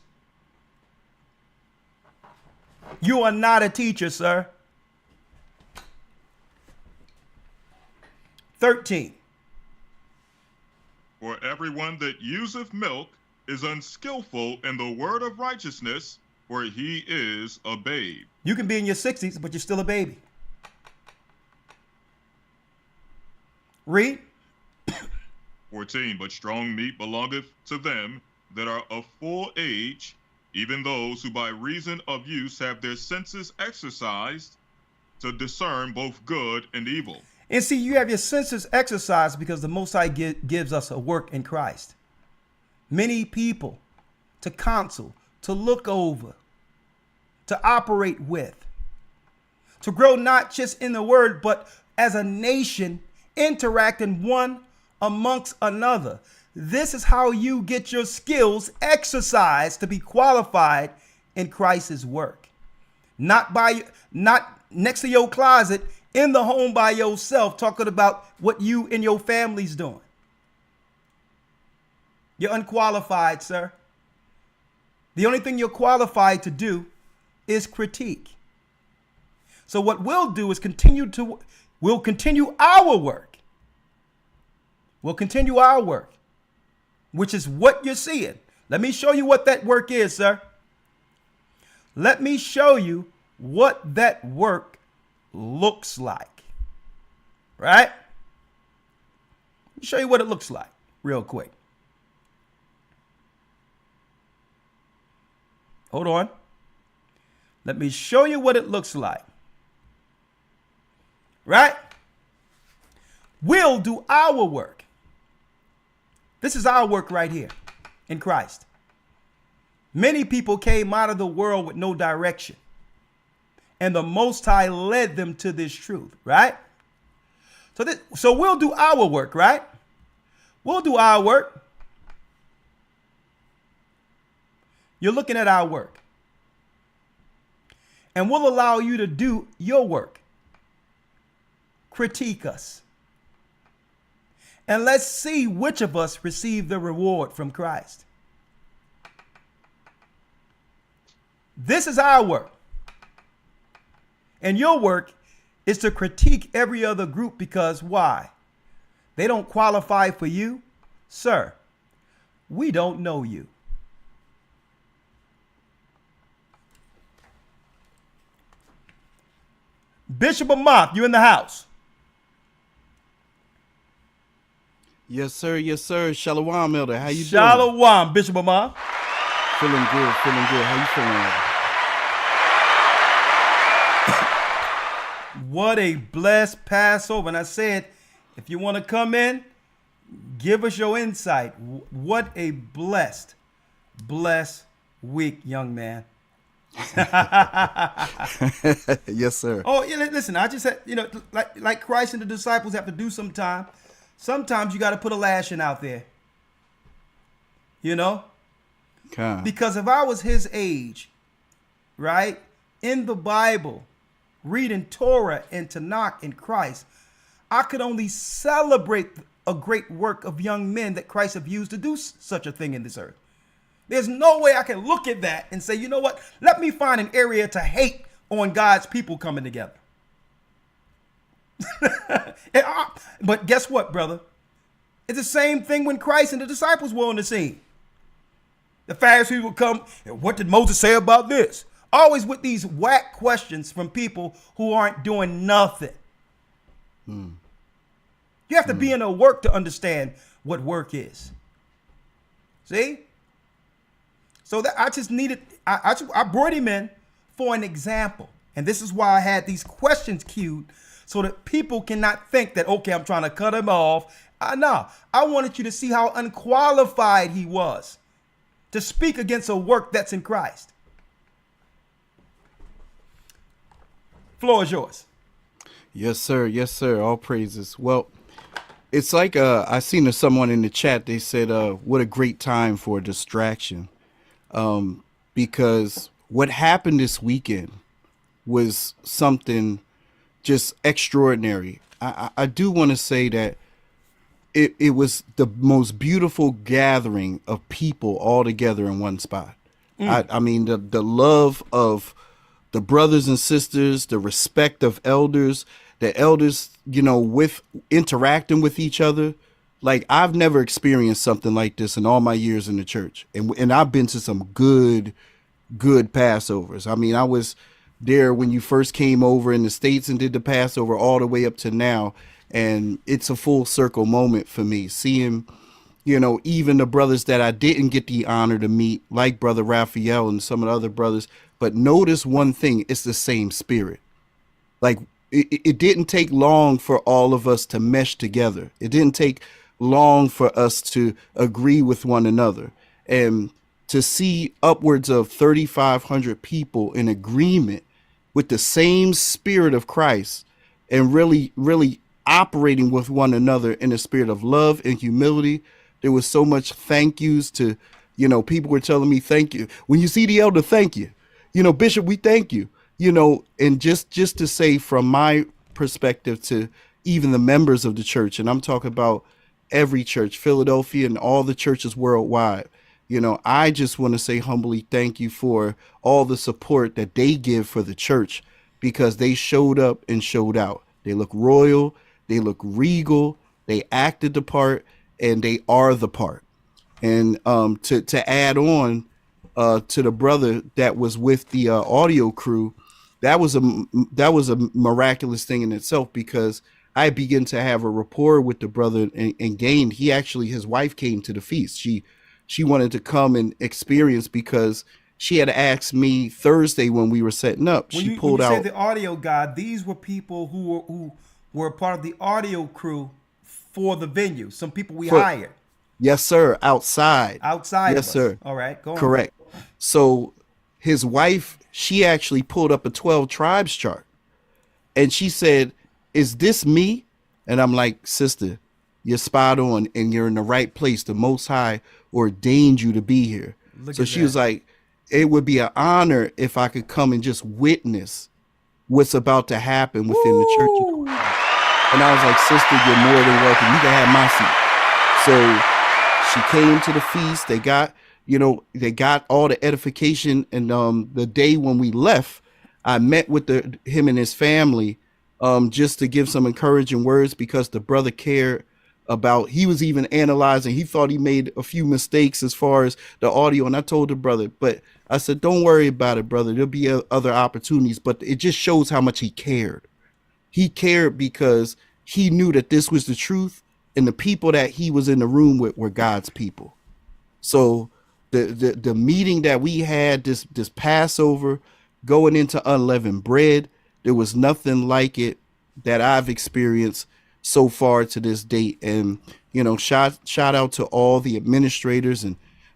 You are not a teacher, sir. 13. For everyone that useth milk is unskillful in the word of righteousness, for he is a babe. You can be in your 60s, but you're still a baby. Read. 14. But strong meat belongeth to them that are of full age, even those who by reason of use have their senses exercised to discern both good and evil. And see, you have your senses exercised because the Most High gives us a work in Christ. Many people to counsel, to look over, to operate with, to grow not just in the word, but as a nation interacting one amongst another. This is how you get your skills exercised to be qualified in Christ's work. Not next to your closet, in the home by yourself, talking about what you and your family's doing. You're unqualified, sir. The only thing you're qualified to do is critique. So what we'll do is we'll continue our work. We'll continue our work, which is what you're seeing. Let me show you what that work is, sir. Let me show you what that work looks like. Right? Let me show you what it looks like real quick. Hold on. Let me show you what it looks like. Right? We'll do our work. This is our work right here in Christ. Many people came out of the world with no direction, and the Most High led them to this truth, right? So we'll do our work, right? We'll do our work. You're looking at our work. And we'll allow you to do your work. Critique us. And let's see which of us receive the reward from Christ. This is our work. And your work is to critique every other group, because why? They don't qualify for you? Sir, we don't know you. Bishop Amoth, you in the house? Yes, sir. Yes, sir. Shalom, Elder. How you doing? Shalom, Bishop Amoth. Feeling good. Feeling good. How you feeling, Elder? What a blessed Passover. And I said, if you want to come in, give us your insight. What a blessed week, young man. Yes, sir. Oh, yeah, listen, I just had, like Christ and the disciples have to do sometime. Sometimes you got to put a lashing out there. Okay. Because if I was his age, right, in the Bible, reading Torah and Tanakh in Christ, I could only celebrate a great work of young men that Christ have used to do such a thing in this earth. There's no way I can look at that and say, you know what? Let me find an area to hate on God's people coming together. But guess what, brother? It's the same thing when Christ and the disciples were on the scene. The Pharisees would come, and what did Moses say about this? Always with these whack questions from people who aren't doing nothing. You have to be in a work to understand what work is. See? So that I just needed, I brought him in for an example. And this is why I had these questions queued so that people cannot think that, okay, I'm trying to cut him off. No, I wanted you to see how unqualified he was to speak against a work that's in Christ. Floor is yours. Yes, sir. Yes, sir. All praises. Well, it's like I seen someone in the chat. They said, "What a great time for a distraction," because what happened this weekend was something just extraordinary. I do want to say that it was the most beautiful gathering of people all together in one spot. I mean, the love of the brothers and sisters, the respect of elders, the elders, with interacting with each other. Like, I've never experienced something like this in all my years in the church. And I've been to some good Passovers. I mean, I was there when you first came over in the States and did the Passover all the way up to now. And it's a full circle moment for me, seeing, even the brothers that I didn't get the honor to meet, like Brother Raphael and some of the other brothers. But notice one thing, it's the same spirit. Like, it didn't take long for all of us to mesh together. It didn't take long for us to agree with one another. And to see upwards of 3,500 people in agreement with the same spirit of Christ and really, really operating with one another in a spirit of love and humility. There was so much thank yous to, people were telling me, thank you. When you see the elder, thank you. Bishop, we thank you. And just to say from my perspective to even the members of the church, and I'm talking about every church, Philadelphia and all the churches worldwide, I just want to say humbly thank you for all the support that they give for the church, because they showed up and showed out. They look royal, they look regal, they acted the part, and they are the part. And to add on to the brother that was with the audio crew, that was a miraculous thing in itself, because I began to have a rapport with the brother and gained. His wife came to the feast. She wanted to come and experience, because she had asked me Thursday when we were setting up. When you said the audio guy, these were people who were part of the audio crew for the venue. Some people we hired. Yes, sir. Outside. Yes, sir. All right. Go on. Correct. So his wife, she actually pulled up a 12 tribes chart, and she said, "Is this me?" And I'm like, "Sister, you're spot on, and you're in the right place. The Most High ordained you to be here." So she was like, "It would be an honor if I could come and just witness what's about to happen within the church." And I was like, "Sister, you're more than welcome. You can have my seat." So she came to the feast. They got all the edification. And the day when we left, I met with him and his family just to give some encouraging words, because the brother cared about, he was even analyzing. He thought he made a few mistakes as far as the audio. And I told the brother, but I said, "Don't worry about it, brother. There'll be other opportunities." But it just shows how much he cared. He cared because he knew that this was the truth, and the people that he was in the room with were God's people. So the meeting that we had this Passover, going into unleavened bread, there was nothing like it that I've experienced so far to this date. And, shout out to all the administrators and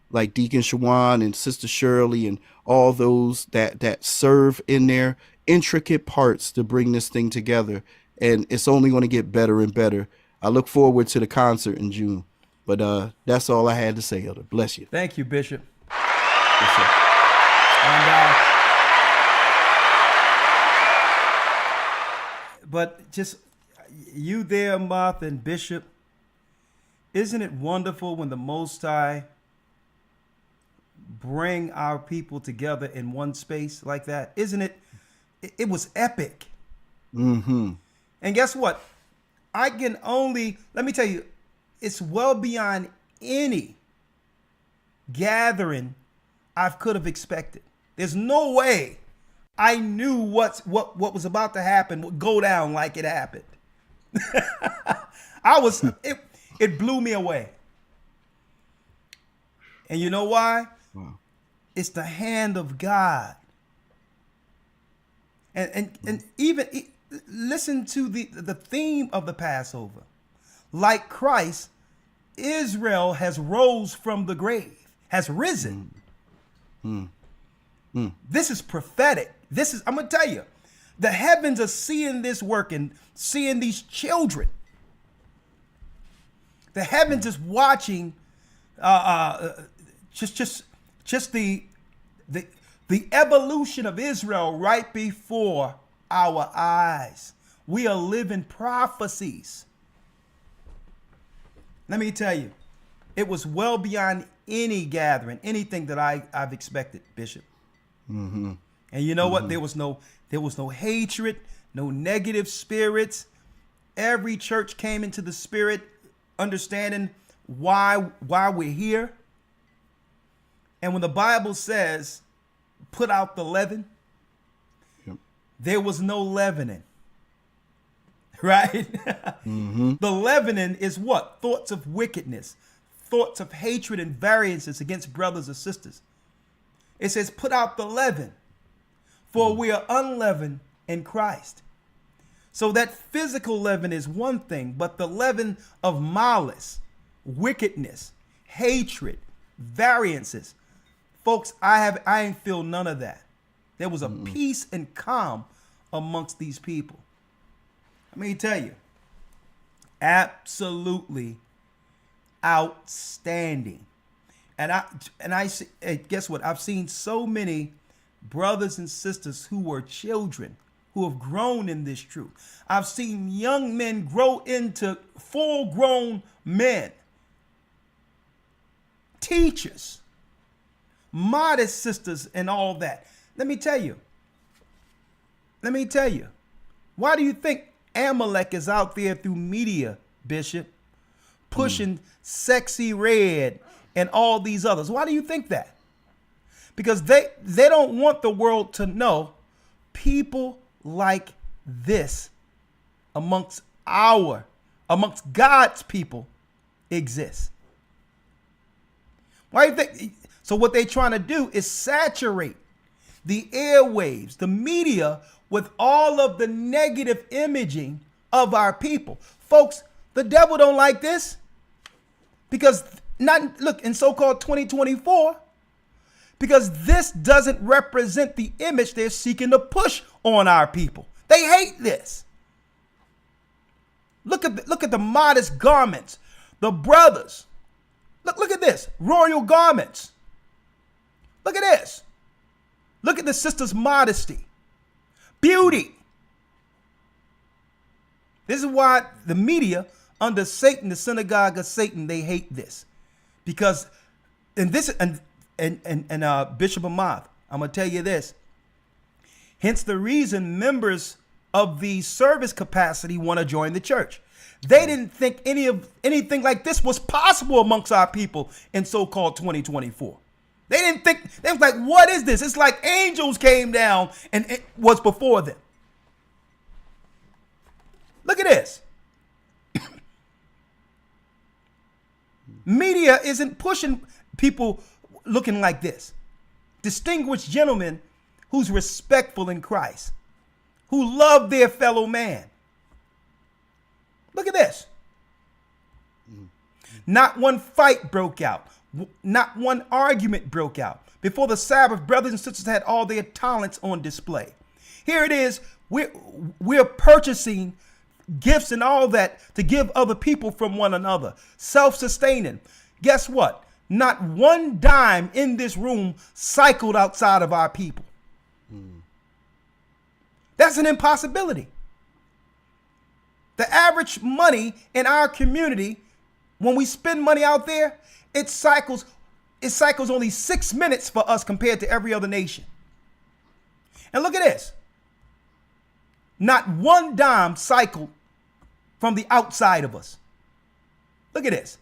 like Deacon Shawan and Sister Shirley and all those that serve in their intricate parts to bring this thing together. And it's only going to get better and better. I look forward to the concert in June. But that's all I had to say, Elder. Bless you. Thank you, Bishop. Yes, sir. And, but just you there, Martha and Bishop, isn't it wonderful when the Most High bring our people together in one space like that? Isn't it? It was epic. Mm-hmm. And guess what? Let me tell you, it's well beyond any gathering I could have expected. There's no way I knew what was about to happen would go down like it happened. It blew me away. And you know why? Wow. It's the hand of God. And even listen to the theme of the Passover. Like Christ, Israel has rose from the grave, has risen. This is prophetic. I'm going to tell you, the heavens are seeing this work and seeing these children. The heavens is watching just the evolution of Israel right before our eyes. We are living prophecies. Let me tell you, it was well beyond any gathering, anything that I've expected, Bishop. Mm-hmm. And you know what? There was no hatred, no negative spirits. Every church came into the spirit, understanding why we're here. And when the Bible says, put out the leaven, there was no leavening. Right? The leavening is what? Thoughts of wickedness, thoughts of hatred and variances against brothers or sisters. It says, put out the leaven, for we are unleavened in Christ. So that physical leaven is one thing, but the leaven of malice, wickedness, hatred, variances, folks, I ain't feel none of that. There was a peace and calm amongst these people. Let me tell you, absolutely outstanding. And I guess what? I've seen so many brothers and sisters who were children who have grown in this truth. I've seen young men grow into full-grown men, teachers, modest sisters, and all that. Let me tell you. Why do you think Amalek is out there through media, Bishop, pushing Sexy Red and all these others? Why do you think that? Because they don't want the world to know people like this amongst God's people exist. Why do you think? So what they're trying to do is saturate the airwaves, the media, with all of the negative imaging of our people. Folks, the devil don't like this because in so-called 2024, because this doesn't represent the image they're seeking to push on our people. They hate this. Look at the modest garments, the brothers. Look at this, royal garments. Look at this. Look at the sister's modesty, beauty. This is why the media under Satan, the synagogue of Satan, they hate this, because Bishop Ahmad, I'm gonna tell you this. Hence the reason members of the service capacity want to join the church. They didn't think anything like this was possible amongst our people in so-called 2024. They didn't think, they was like, what is this? It's like angels came down and it was before them. Look at this. Media isn't pushing people looking like this. Distinguished gentlemen who's respectful in Christ, who love their fellow man. Look at this. Not one fight broke out. Not one argument broke out. Before the Sabbath, brothers and sisters had all their talents on display. Here it is. We're purchasing gifts and all that to give other people from one another. Self-sustaining. Guess what? Not one dime in this room cycled outside of our people. That's an impossibility. The average money in our community, when we spend money out there, it cycles only 6 minutes for us compared to every other nation. And look at this. Not one dime cycled from the outside of us. Look at this.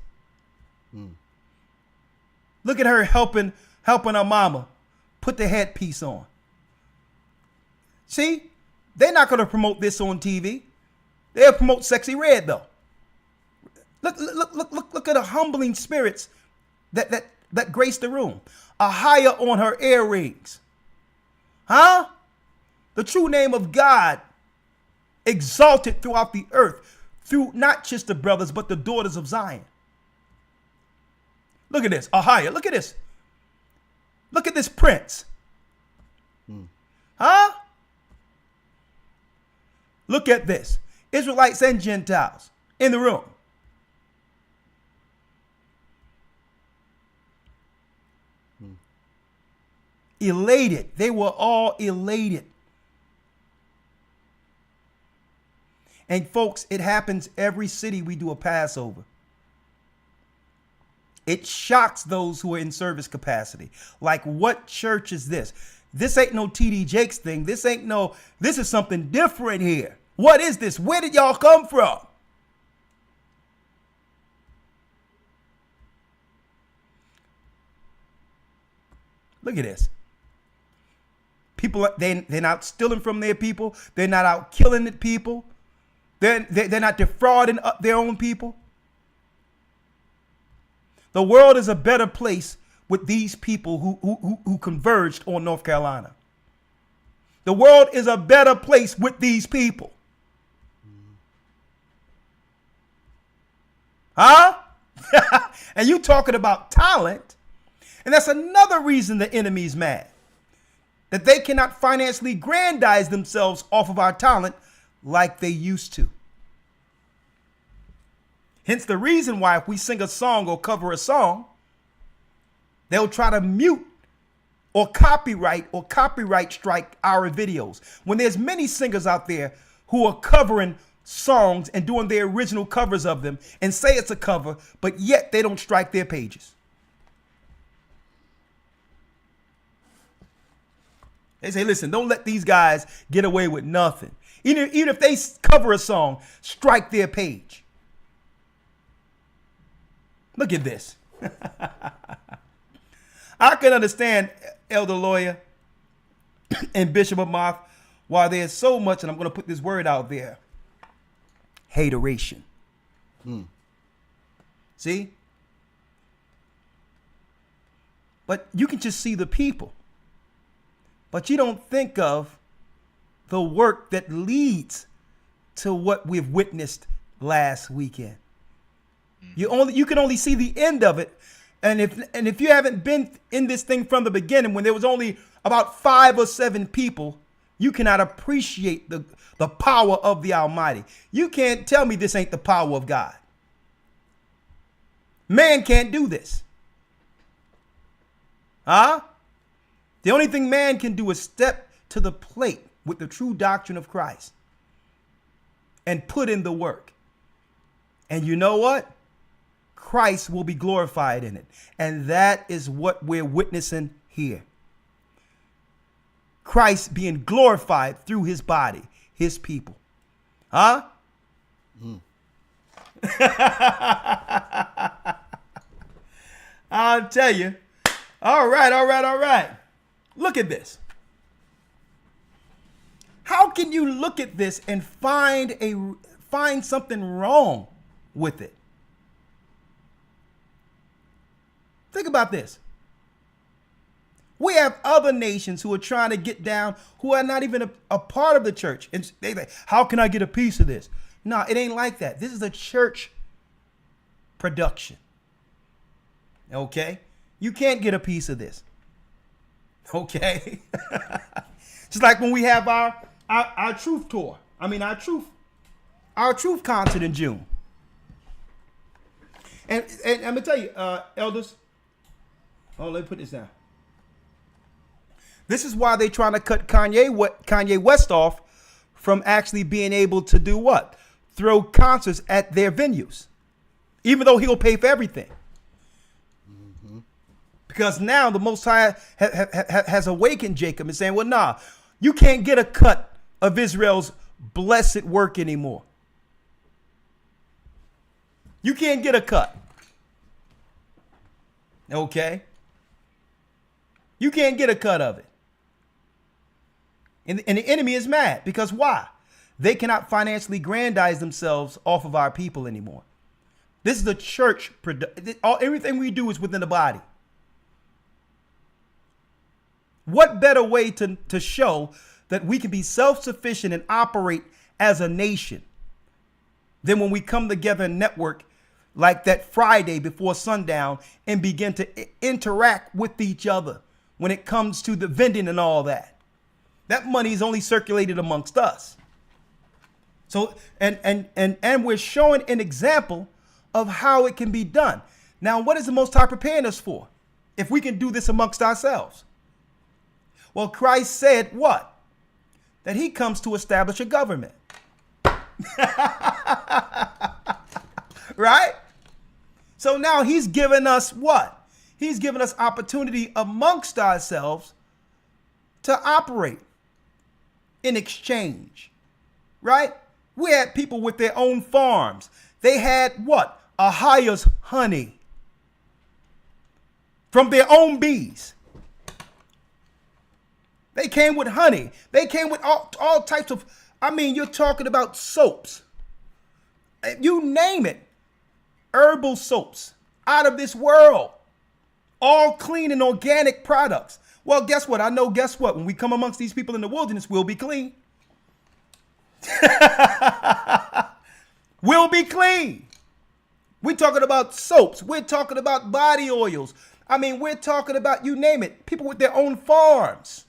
Look at her helping her mama put the headpiece on. See, they're not going to promote this on TV. They'll promote Sexy Red though. Look at the humbling spirits that grace the room. A higher on her earrings. Huh? The true name of God exalted throughout the earth through not just the brothers, but the daughters of Zion. Look at this. A higher. Look at this. Look at this prince. Huh? Look at this. Israelites and Gentiles in the room. Elated. They were all elated. And folks, it happens every city we do a Passover. It shocks those who are in service capacity. Like, what church is this? This ain't no TD Jakes thing. This is something different here. What is this? Where did y'all come from? Look at this. People, they're not stealing from their people. They're not out killing the people. They're not defrauding their own people. The world is a better place with these people who converged on North Carolina. The world is a better place with these people. Huh? And you talking about talent. And that's another reason the enemy's mad. That they cannot financially aggrandize themselves off of our talent like they used to. Hence the reason why if we sing a song or cover a song, they'll try to mute or copyright strike our videos. When there's many singers out there who are covering songs and doing their original covers of them and say it's a cover, but yet they don't strike their pages. They say, listen, don't let these guys get away with nothing. Even if they cover a song, strike their page. Look at this. I can understand, Elder Lawyer and Bishop Amoth, why there's so much, and I'm going to put this word out there, hateration. See? But you can just see the people. But you don't think of the work that leads to what we've witnessed last weekend. You can only see the end of it. And if you haven't been in this thing from the beginning, when there was only about 5 or 7 people, you cannot appreciate the power of the Almighty. You can't tell me this ain't the power of God. Man can't do this. Huh? The only thing man can do is step to the plate with the true doctrine of Christ and put in the work. And you know what? Christ will be glorified in it. And that is what we're witnessing here. Christ being glorified through his body, his people. Huh? I'll tell you. All right. Look at this. How can you look at this and find something wrong with it? Think about this. We have other nations who are trying to get down, who are not even a part of the church. And they say, how can I get a piece of this? No, it ain't like that. This is a church production. Okay? You can't get a piece of this. Okay? Just like when we have our truth tour. I mean, our truth concert in June. And I'm going to tell you, elders. Oh, let me put this down. This is why they're trying to cut Kanye West off from actually being able to do what? Throw concerts at their venues. Even though he'll pay for everything. Mm-hmm. Because now the Most High has awakened Jacob and saying, well, nah, you can't get a cut of Israel's blessed work anymore. You can't get a cut. Okay? You can't get a cut of it. And the enemy is mad because why? They cannot financially grandize themselves off of our people anymore. This is the church. Everything we do is within the body. What better way to show that we can be self-sufficient and operate as a nation than when we come together and network like that Friday before sundown and begin to interact with each other when it comes to the vending and all that. That money is only circulated amongst us. So, and we're showing an example of how it can be done. Now, what is the Most High preparing us for? If we can do this amongst ourselves. Well, Christ said what? That he comes to establish a government. Right? So now he's given us what? He's given us opportunity amongst ourselves to operate in exchange. Right? We had people with their own farms. They had what? Ahia's honey from their own bees. They came with honey. They came with all types of, I mean, you're talking about soaps. You name it. Herbal soaps out of this world. All clean and organic products. Well, guess what? Guess what? When we come amongst these people in the wilderness, we'll be clean. We'll be clean. We're talking about soaps. We're talking about body oils. I mean, we're talking about, you name it, people with their own farms.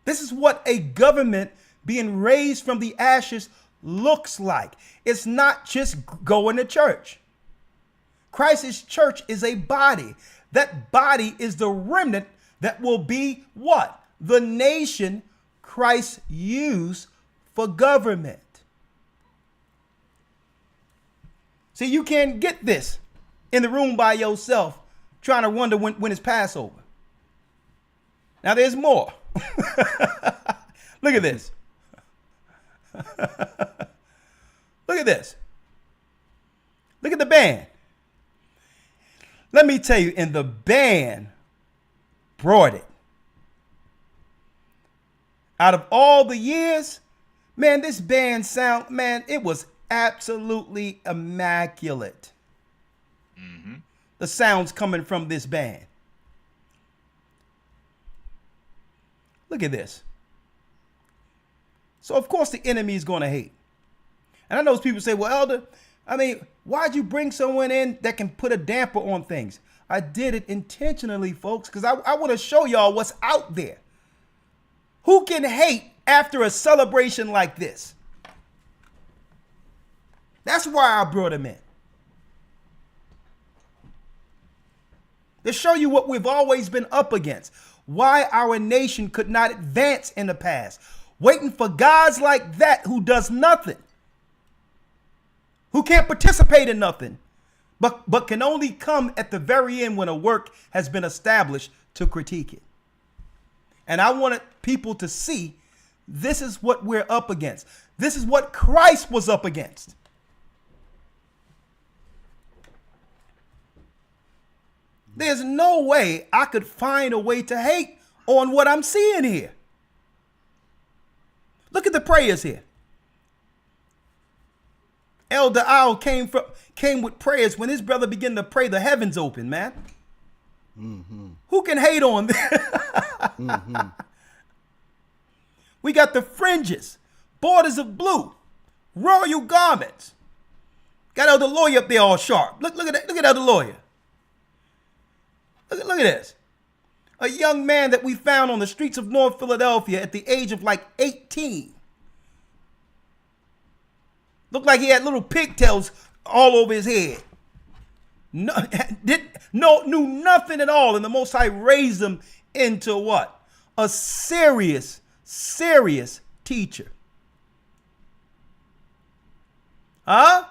This is what a government being raised from the ashes looks like. It's not just going to church. Christ's church is a body. That body is the remnant that will be what? The nation Christ used for government. See, you can't get this in the room by yourself trying to wonder when it's Passover. Now there's more. Look at this. Look at this. Look at the band. Let me tell you, and the band brought it. Out of all the years, man, this band sound, man, it was absolutely immaculate. Mm-hmm. The sounds coming from this band. Look at this. So, of course, the enemy is going to hate. And I know people say, well, Elder, I mean, why'd you bring someone in that can put a damper on things? I did it intentionally, folks, because I want to show y'all what's out there. Who can hate after a celebration like this? That's why I brought him in. To show you what we've always been up against. Why our nation could not advance in the past. Waiting for guys like that who does nothing. Who can't participate in nothing. But can only come at the very end when a work has been established to critique it. And I wanted people to see this is what we're up against. This is what Christ was up against. There's no way I could find a way to hate on what I'm seeing here. Look at the prayers here. Elder Al came with prayers. When his brother began to pray, the heavens opened, man. Mm-hmm. Who can hate on this? Mm-hmm. We got the fringes. borders of blue, royal garments. Got Elder Lawyer up there all sharp. Look at that. Look at Elder Lawyer. Look at this. A young man that we found on the streets of North Philadelphia at the age of like 18. Looked like he had little pigtails all over his head. Knew nothing at all. And the Most High raised him into what? A serious teacher. Huh?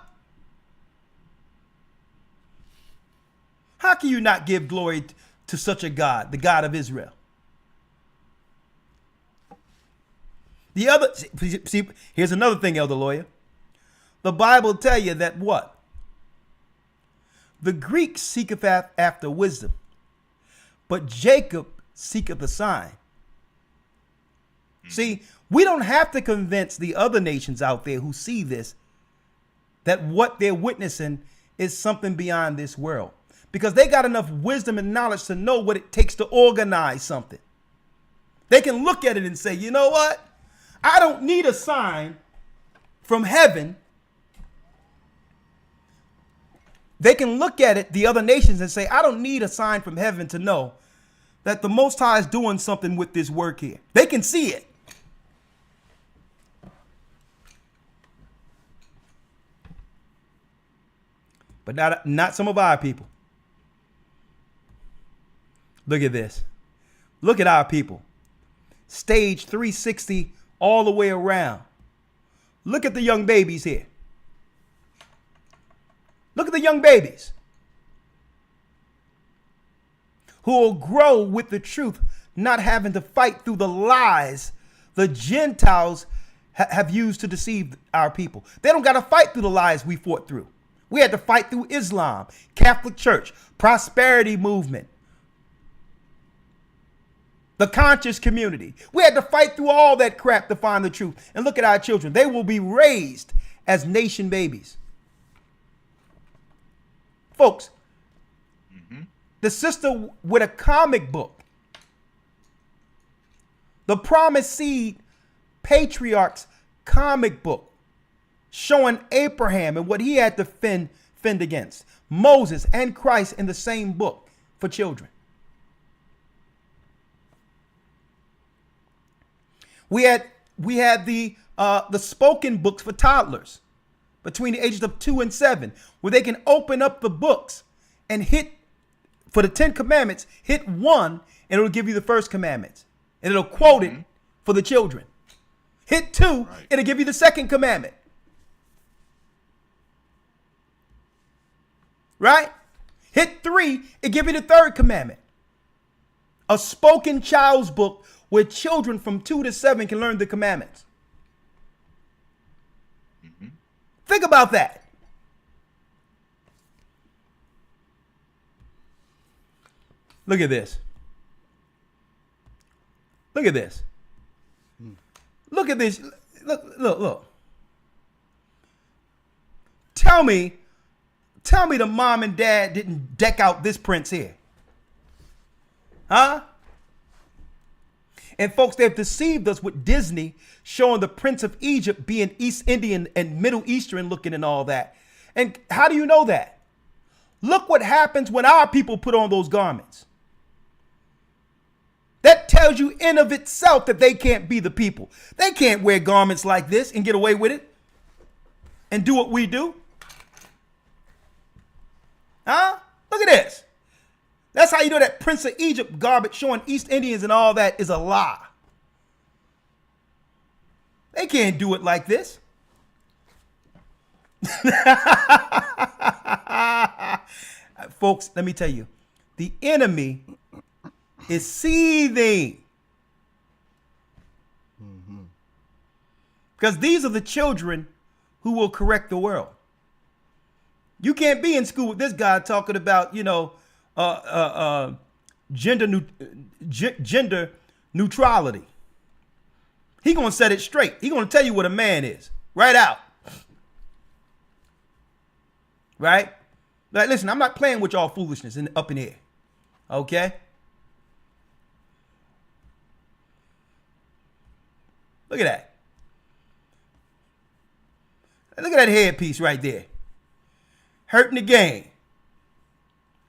How can you not give glory to such a God, the God of Israel? The other, see, here's another thing, Elder Lawyer. The Bible tell you that what? The Greek seeketh after wisdom, but Jacob seeketh a sign. See, we don't have to convince the other nations out there who see this that what they're witnessing is something beyond this world, because they got enough wisdom and knowledge to know what it takes to organize something. They can look at it and say, you know what? I don't need a sign from heaven. They can look at it, the other nations, and say, I don't need a sign from heaven to know that the Most High is doing something with this work here. They can see it. But not some of our people. Look at this. Look at our people. Stage 360 all the way around. Look at the young babies here. Look at the young babies who will grow with the truth, not having to fight through the lies the Gentiles have used to deceive our people. They don't got to fight through the lies we fought through. We had to fight through Islam, Catholic Church, prosperity movement, the conscious community. We had to fight through all that crap to find the truth. And look at our children. They will be raised as nation babies. Folks, the sister with a comic book, the Promised Seed Patriarch's comic book, showing Abraham and what he had to fend against. Moses and Christ in the same book for children. We had the spoken books for toddlers between the ages of 2 and 7, where they can open up the books and hit, for the 10 commandments, hit 1 and it'll give you the first commandments. And it'll quote it for the children. Hit 2, it'll give you the second commandment. Right? Hit 3, it give you the third commandment. A spoken child's book where children from 2 to 7 can learn the commandments. Think about that. Look at this. Look at this. Look at this. Look. Tell me the mom and dad didn't deck out this prince here. Huh? And folks, they've deceived us with Disney showing the Prince of Egypt being East Indian and Middle Eastern looking and all that. And how do you know that? Look what happens when our people put on those garments. That tells you in of itself that they can't be the people. They can't wear garments like this and get away with it and do what we do. Huh? Look at this. That's how you know that Prince of Egypt garbage showing East Indians and all that is a lie. They can't do it like this. Folks, let me tell you, the enemy is seething. Because these are the children who will correct the world. You can't be in school with this guy talking about, gender neutrality. He gonna set it straight. He gonna tell you what a man is right out. Right? Like, listen, I'm not playing with y'all foolishness up in here. Okay? Look at that. Look at that headpiece right there. Hurting the game.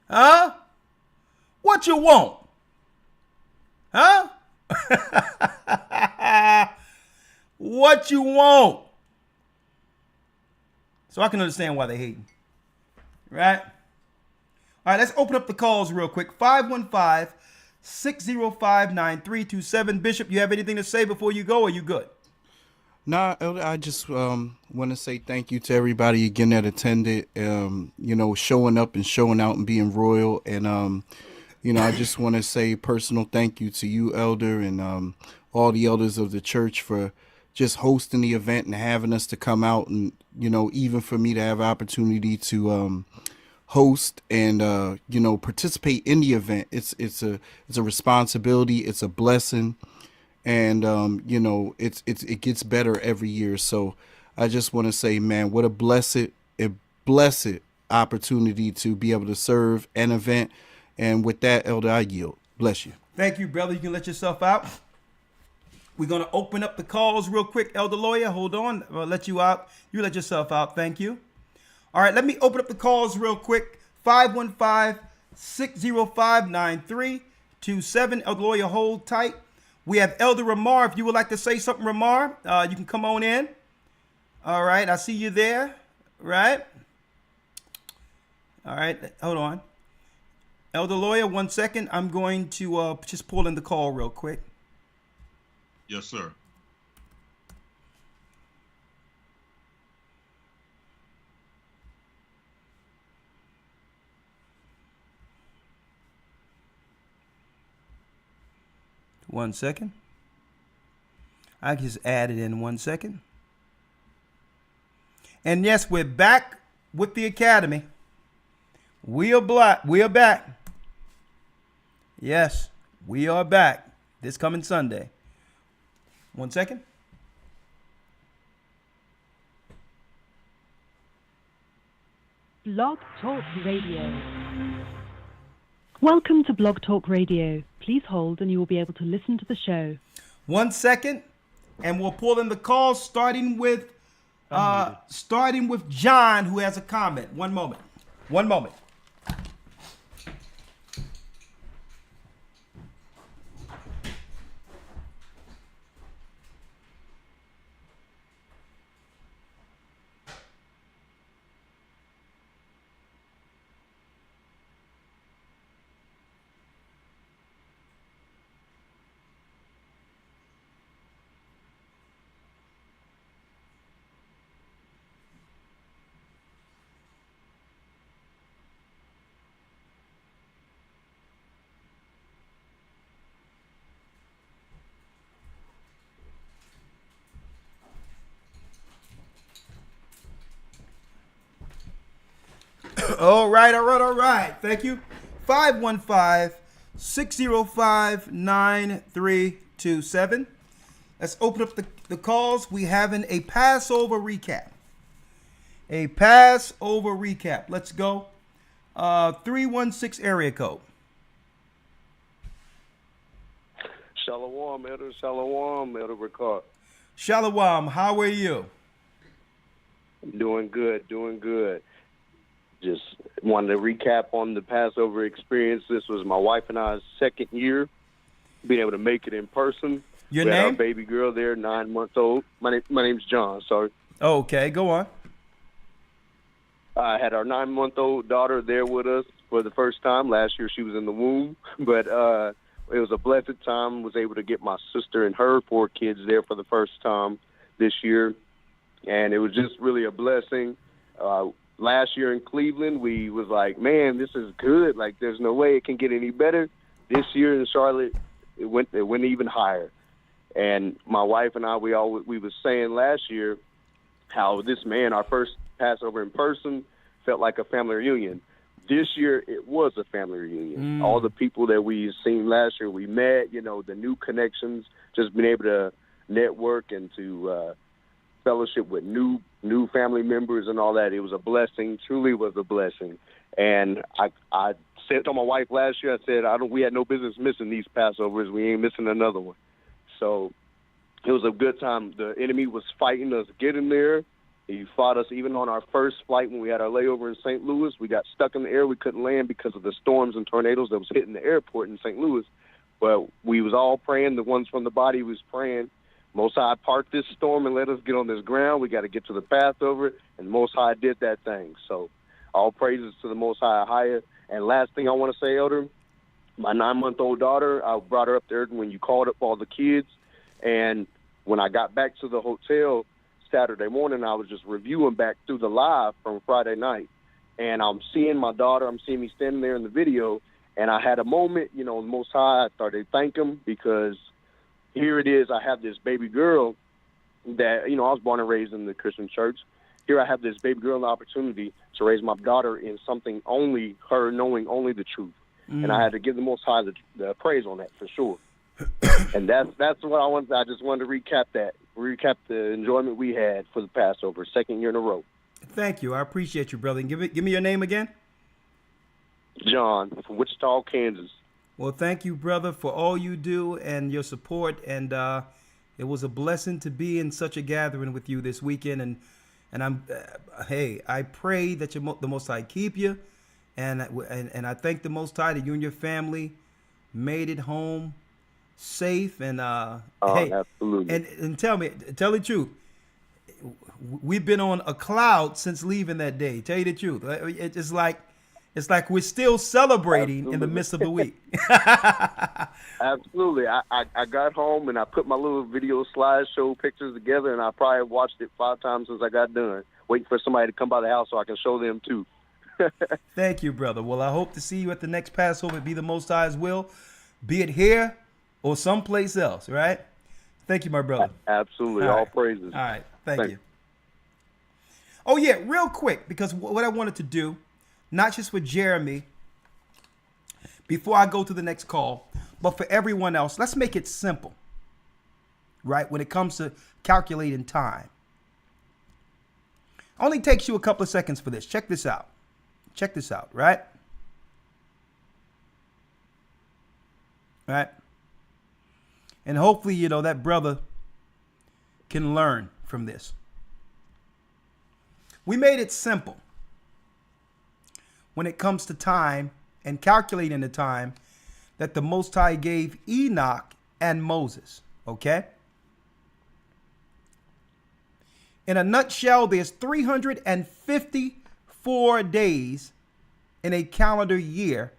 Huh? What you want? Huh? What you want? So I can understand why they hating. Right? All right, let's open up the calls real quick. 515-605-9327. Bishop, you have anything to say before you go, or you good? Nah, Elder, I just want to say thank you to everybody again that attended, showing up and showing out and being royal. And, I just want to say personal thank you to you, Elder, and all the elders of the church for just hosting the event and having us to come out. And, even for me to have opportunity to host and, participate in the event. It's a responsibility. It's a blessing. And, it gets better every year. So I just want to say, man, what a blessed opportunity to be able to serve an event. And with that, Elder, I yield. Bless you. Thank you, brother. You can let yourself out. We're going to open up the calls real quick. Elder Lawyer, hold on. I'll let you out. You let yourself out. Thank you. All right, let me open up the calls real quick. 515-605-9327. Elder Lawyer, hold tight. We have Elder Ramar. If you would like to say something, Ramar, you can come on in. All right, I see you there. Right? All right, hold on. Elder Lawyer, 1 second. I'm going to just pull in the call real quick. Yes, sir. One second. I just added in 1 second. And yes, we're back with the Academy. We are back. Yes, we are back this coming Sunday. 1 second. Blog Talk Radio. Welcome to Blog Talk Radio. Please hold and you will be able to listen to the show. 1 second, and we'll pull in the calls starting with John, who has a comment. One moment. All right. Thank you. 515-605-9327. Let's open up the calls. We having a Passover recap. Let's go. 316 area code. Shalom, Elder. Shalom, Elder Ricard. Shalom. How are you? Doing good. Just wanted to recap on the Passover experience. This was my wife and I's second year being able to make it in person. Your we name? had our baby girl there, 9 months old. My name's John. Sorry. Okay, go on. I had our 9-month-old daughter there with us for the first time. Last year she was in the womb, but it was a blessed time. Was able to get my sister and her 4 kids there for the first time this year, and it was just really a blessing. Last year in Cleveland, we was like, man, this is good. Like, there's no way it can get any better. This year in Charlotte, it went even higher. And my wife and I, we was saying last year how our first Passover in person felt like a family reunion. This year, it was a family reunion. All the people that we seen last year, we met, the new connections, just being able to network and to fellowship with new family members and all that. It was a blessing, truly was a blessing. And I said to my wife last year, I said, we had no business missing these Passovers. We ain't missing another one. So it was a good time. The enemy was fighting us getting there, He fought us even on our first flight when we had our layover in St. Louis. We got stuck in the air. We couldn't land because of the storms and tornadoes that was hitting the airport in St. Louis. But we was all praying. The ones from the body was praying. Most High parked this storm and let us get on this ground. We got to get to the Passover, and Most High did that thing. So all praises to the Most High higher. And last thing I want to say, Elder, my 9-month-old daughter, I brought her up there when you called up all the kids. And when I got back to the hotel Saturday morning, I was just reviewing back through the live from Friday night. And I'm seeing my daughter, I'm seeing me standing there in the video, and I had a moment, you know, Most High, I started to thank him because here it is, I have this baby girl that, you know, I was born and raised in the Christian church. Here I have this baby girl the opportunity to raise my daughter in something only her knowing only the truth. And I had to give the Most High the praise on that for sure. And that's what I wanted. I just wanted to recap the enjoyment we had for the Passover, second year in a row. Thank you. I appreciate you, brother. And give me your name again. John from Wichita, Kansas. Well, thank you, brother, for all you do and your support. And it was a blessing to be in such a gathering with you this weekend. And I'm, hey, I pray that the Most High keep you, and I thank the Most High that you and your family made it home safe. And hey, absolutely. And tell the truth. We've been on a cloud since leaving that day. Tell you the truth. It's like we're still celebrating in the midst of the week. Absolutely. I got home and I put my little video slideshow pictures together, and I probably watched it 5 times since I got done, waiting for somebody to come by the house so I can show them too. Thank you, brother. Well, I hope to see you at the next Passover. Be the Most High's will, be it here or someplace else, right? Thank you, my brother. Absolutely. All praises. All right. Thank you. Oh, yeah, real quick, because what I wanted to do, not just with Jeremy, before I go to the next call, but for everyone else, let's make it simple, right? When it comes to calculating time. Only takes you a couple of seconds for this. Check this out. Check this out, right? Right? And hopefully, you know, that brother can learn from this. We made it simple when it comes to time and calculating the time that the Most High gave Enoch and Moses, okay? In a nutshell, there's 354 days in a calendar year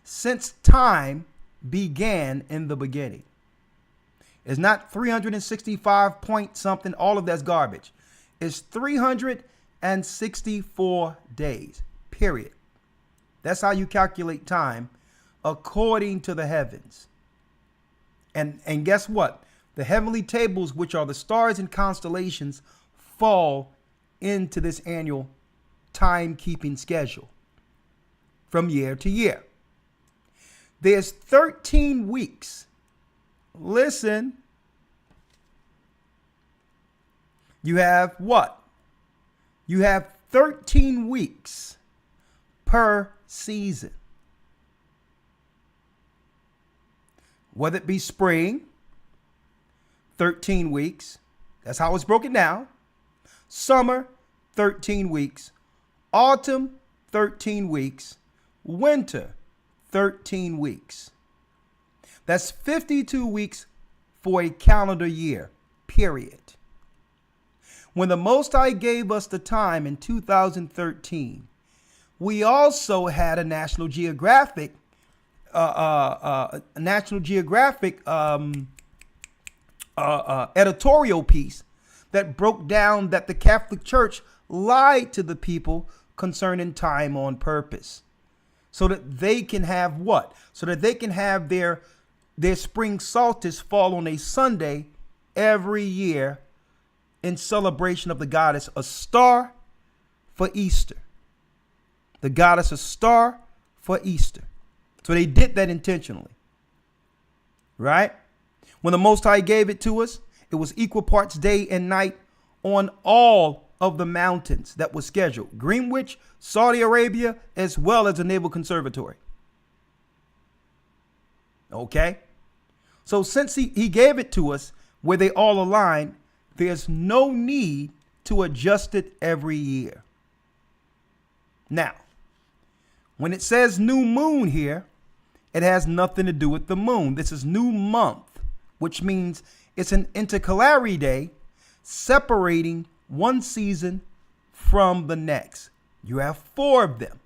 since time began in the beginning. It's not 365 point something, all of that's garbage. It's 364 days, period. That's how you calculate time according to the heavens. And guess what? The heavenly tables, which are the stars and constellations, fall into this annual timekeeping schedule from year to year. There's 13 weeks. Listen. You have what? You have 13 weeks per season. Whether it be spring, 13 weeks. That's how it's broken down. Summer, 13 weeks. Autumn, 13 weeks. Winter, 13 weeks. That's 52 weeks for a calendar year, period. When the Most High gave us the time in 2013, we also had a National Geographic editorial piece that broke down that the Catholic Church lied to the people concerning time on purpose, so that they can have what? So that they can have their spring solstice fall on a Sunday every year in celebration of the goddess a star for Easter. The goddess a star for Easter. So they did that intentionally. Right? When the Most High gave it to us, it was equal parts day and night on all of the mountains that was scheduled. Greenwich, Saudi Arabia, as well as the Naval Conservatory. Okay? So since he gave it to us where they all align, there's no need to adjust it every year. Now, when it says new moon here, it has nothing to do with the moon. This is new month, which means it's an intercalary day separating one season from the next. You have 4 of them.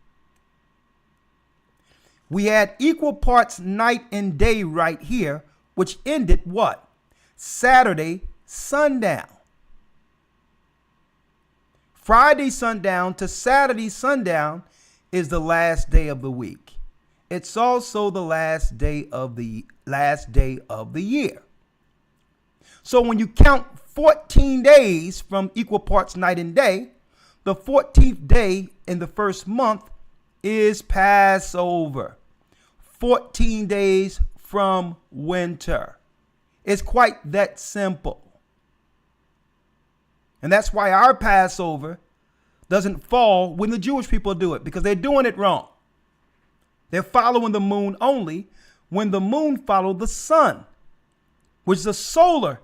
We had equal parts night and day right here, which ended what? Saturday sundown. Friday sundown to Saturday sundown is the last day of the week. It's also the last day of the year. So when you count 14 days from equal parts night and day, the 14th day in the first month is Passover. 14 days from winter. It's quite that simple. And that's why our Passover doesn't fall when the Jewish people do it, because they're doing it wrong. They're following the moon only when the moon followed the sun, which is a solar,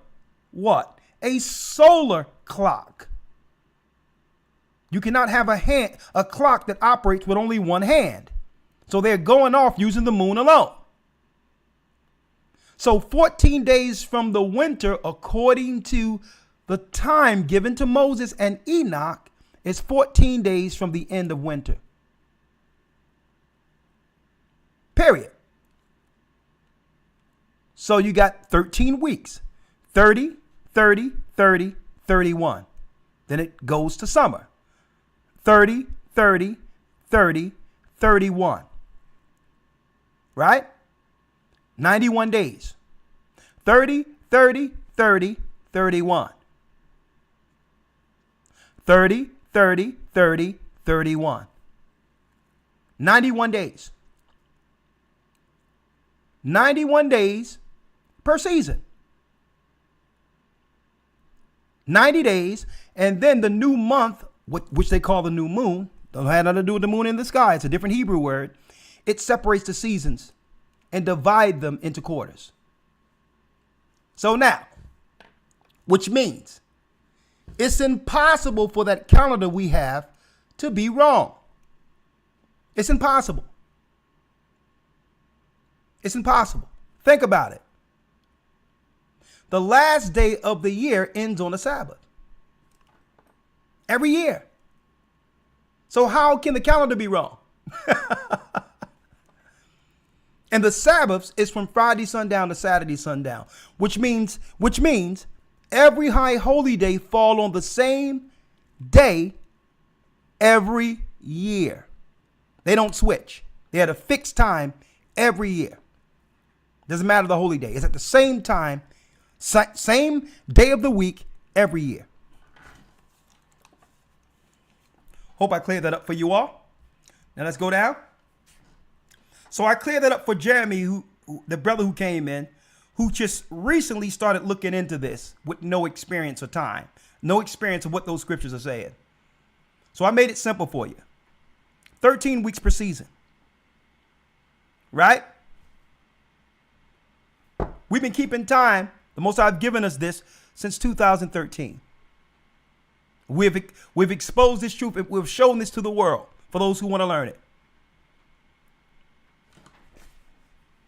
what? A solar clock. You cannot have a clock that operates with only one hand. So they're going off using the moon alone. So 14 days from the winter, according to the time given to Moses and Enoch, is 14 days from the end of winter. Period. So you got 13 weeks, 30, 30, 30, 31. Then it goes to summer. 30, 30, 30, 31. Right? 91 days. 30, 30, 30, 31. 30, 30, 30, 31. 91 days. 91 days per season. 90 days, and then the new month, which they call the new moon, don't have nothing to do with the moon in the sky. It's a different Hebrew word. It separates the seasons and divide them into quarters. So now, which means it's impossible for that calendar we have to be wrong. It's impossible. It's impossible. Think about it. The last day of the year ends on a Sabbath. Every year. So how can the calendar be wrong? And the Sabbaths is from Friday sundown to Saturday sundown, which means every high holy day fall on the same day every year. They don't switch. They had a fixed time every year. Doesn't matter the holy day. It's at the same time, same day of the week every year. Hope I cleared that up for you all. Now let's go down. So I cleared that up for Jeremy, who the brother who came in, who just recently started looking into this with no experience or time, no experience of what those scriptures are saying. So I made it simple for you. 13 weeks per season. Right? We've been keeping time. The Most High have given us this since 2013. We've exposed this truth and we've shown this to the world for those who want to learn it.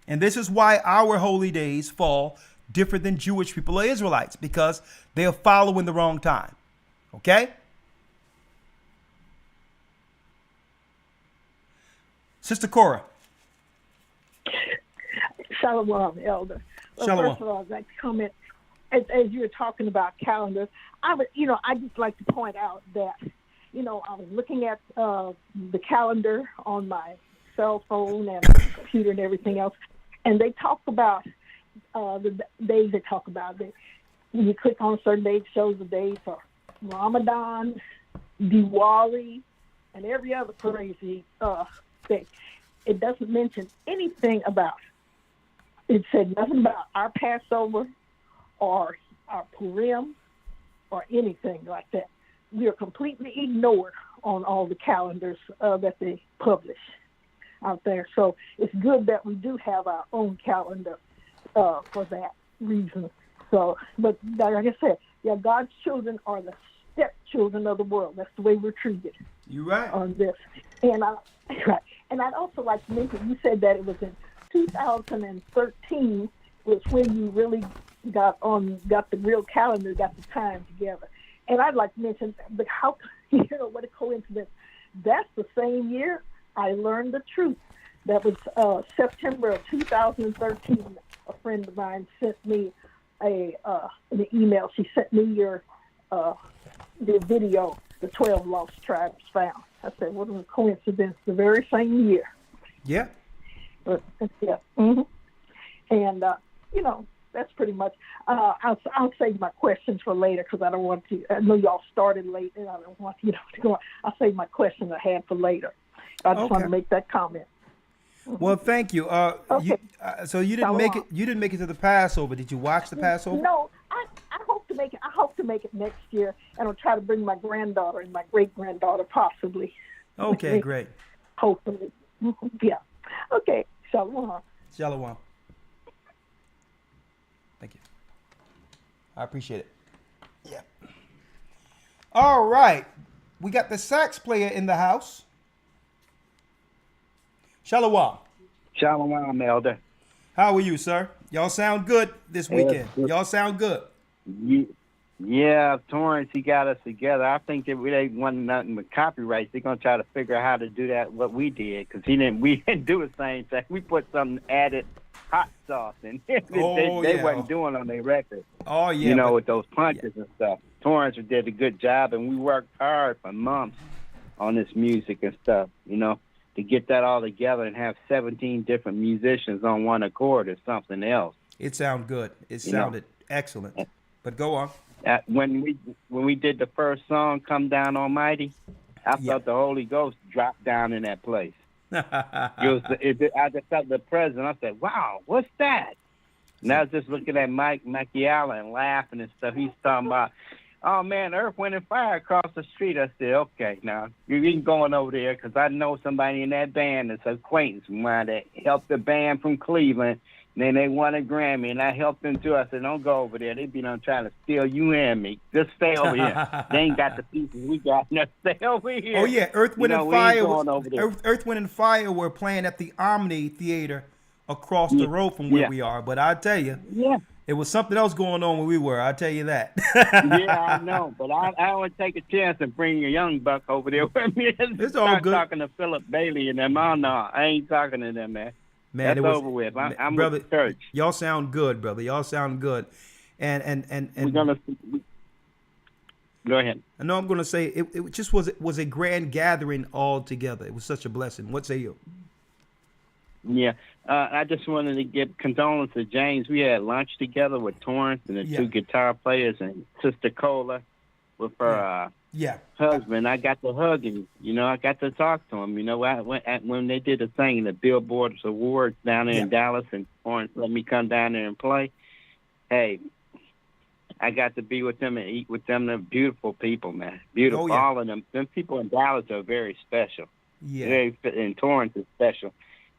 And this is why our holy days fall different than Jewish people or Israelites, because they are following the wrong time. Okay? Sister Cora. Shalom, Elder. Well, Shalom. First of all, I'd like to comment, as you were talking about calendars, I just like to point out that, I was looking at the calendar on my cell phone and computer and everything else, and they talk about the days they talk about. When you click on a certain day, it shows the days for Ramadan, Diwali, and every other crazy thing. It doesn't mention anything about, it said nothing about our Passover or our Purim or anything like that. We are completely ignored on all the calendars that they publish out there. So it's good that we do have our own calendar for that reason. So, but like I said, God's children are the children of the world. That's the way we're treated. You're right. On this. And right. And I'd also like to mention, you said that it was in 2013 was when you really got the real calendar, got the time together. And I'd like to mention, but how, what a coincidence. That's the same year I learned the truth. That was September of 2013. A friend of mine sent me an email. She sent me your video, the 12 Lost Tribes Found. I said, what a coincidence, the very same year. Yeah. But, yeah. Mm-hmm. And, that's pretty much, I'll save my questions for later because I don't want to, I know y'all started late and I don't want, to go on. I'll save my questions I had for later. I just want to make that comment. Mm-hmm. Well, thank you. Okay. So you didn't make it. You didn't make it to the Passover. Did you watch the Passover? No, I hope to make it. I hope to make it next year, and I'll try to bring my granddaughter and my great granddaughter possibly. Okay, great. Hopefully, yeah. Okay, shalom. Shalom. Thank you. I appreciate it. Yeah. All right, we got the sax player in the house. Shalom. Shalom, Elder. How are you, sir? Y'all sound good this weekend. Y'all sound good. Yeah, Torrance, he got us together. I think that they want nothing but copyrights. They're gonna try to figure out how to do that. What we did, because we didn't do the same thing. We put some added hot sauce in. They wasn't doing on their record. Oh yeah, with those punches and stuff. Torrance did a good job, and we worked hard for months on this music and stuff. To get that all together and have 17 different musicians on one accord is something else. It sounded good. It sounded excellent. But go on. When we did the first song, "Come Down Almighty," I felt the Holy Ghost drop down in that place. I just felt the presence. I said, "Wow, what's that?" And I was just looking at Mike Macchiala and laughing and stuff. He's talking about, "Oh man, Earth, Wind, and Fire across the street." I said, "Okay, now you ain't going over there because I know somebody in that band that's an acquaintance of mine that helped the band from Cleveland. And then they won a Grammy, and I helped them too." I said, "Don't go over there. They be trying to steal you and me. Just stay over here. They ain't got the pieces we got. Now stay over here." Oh yeah, Earth, Wind, and Fire. Earth, Wind, and Fire were playing at the Omni Theater across the road from where we are. But I tell you, it was something else going on where we were. I tell you that. Yeah, I know. But I would take a chance and bring a young buck over there with me. It's all good. Talking to Philip Bailey and them. Oh no, I ain't talking to them, man. Man, that's over with. I'm brother, with the church. Y'all sound good, brother. Y'all sound good. And we're gonna go ahead. I know I'm gonna say it just was a grand gathering all together. It was such a blessing. What say you? Yeah. I just wanted to give condolences to James. We had lunch together with Torrance and the two guitar players and Sister Cola with her husband. I got to hug him. I got to talk to him. When they did the thing, the Billboard Awards down there in Dallas, and Torrance let me come down there and play. Hey, I got to be with them and eat with them. They're beautiful people, man. Beautiful. Oh, yeah. All of them. Them people in Dallas are very special. Yeah. And Torrance is special.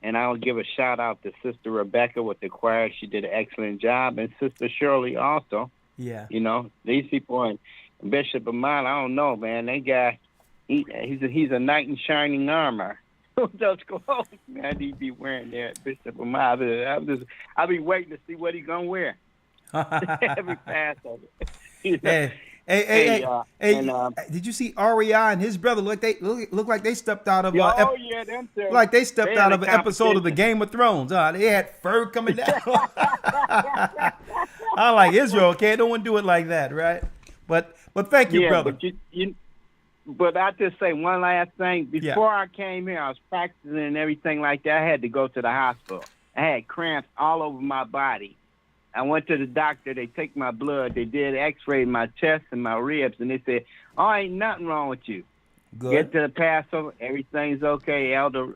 And I'll give a shout out to Sister Rebecca with the choir. She did an excellent job. And Sister Shirley also. Yeah. These people, and Bishop Amon, I don't know, man. That guy, he's a knight in shining armor. Those clothes, man, he be wearing there at Bishop Amon. I'll be waiting to see what he's going to wear. Every Passover. Hey, did you see REI and his brother? Look like they stepped out of them two. Like they stepped out of an episode of the Game of Thrones. They had fur coming down. I like Israel. Okay, no one do it like that, right? But thank you, brother. But I just say one last thing. Before I came here, I was practicing and everything like that. I had to go to the hospital. I had cramps all over my body. I went to the doctor. They take my blood. They did X-ray my chest and my ribs, and they said, "Oh, ain't nothing wrong with you." Good. Get to the Passover, everything's okay. Elder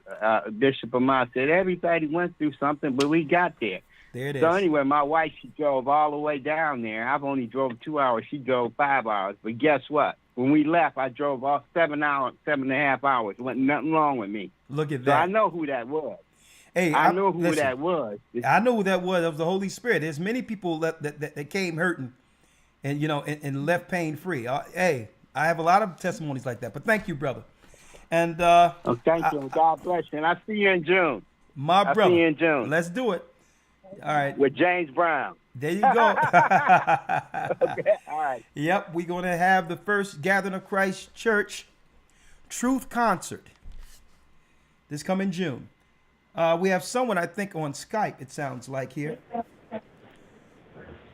Bishop Amon said everybody went through something, but we got there. There it is. So anyway, my wife, she drove all the way down there. I've only drove 2 hours. She drove 5 hours. But guess what? When we left, I drove all 7.5 hours. Wasn't nothing wrong with me. Look at so that. I know who that was. Hey, I know who that was. I know who that was. It was the Holy Spirit. There's many people that came hurting, and and left pain free. Hey, I have a lot of testimonies like that. But thank you, brother. And thank you. God bless you. And I'll see you in June. My brother. See you in June. Let's do it. All right. With James Brown. There you go. Okay. All right. Yep, we're going to have the first Gathering of Christ Church Truth Concert this coming June. We have someone, I think, on Skype, it sounds like, here.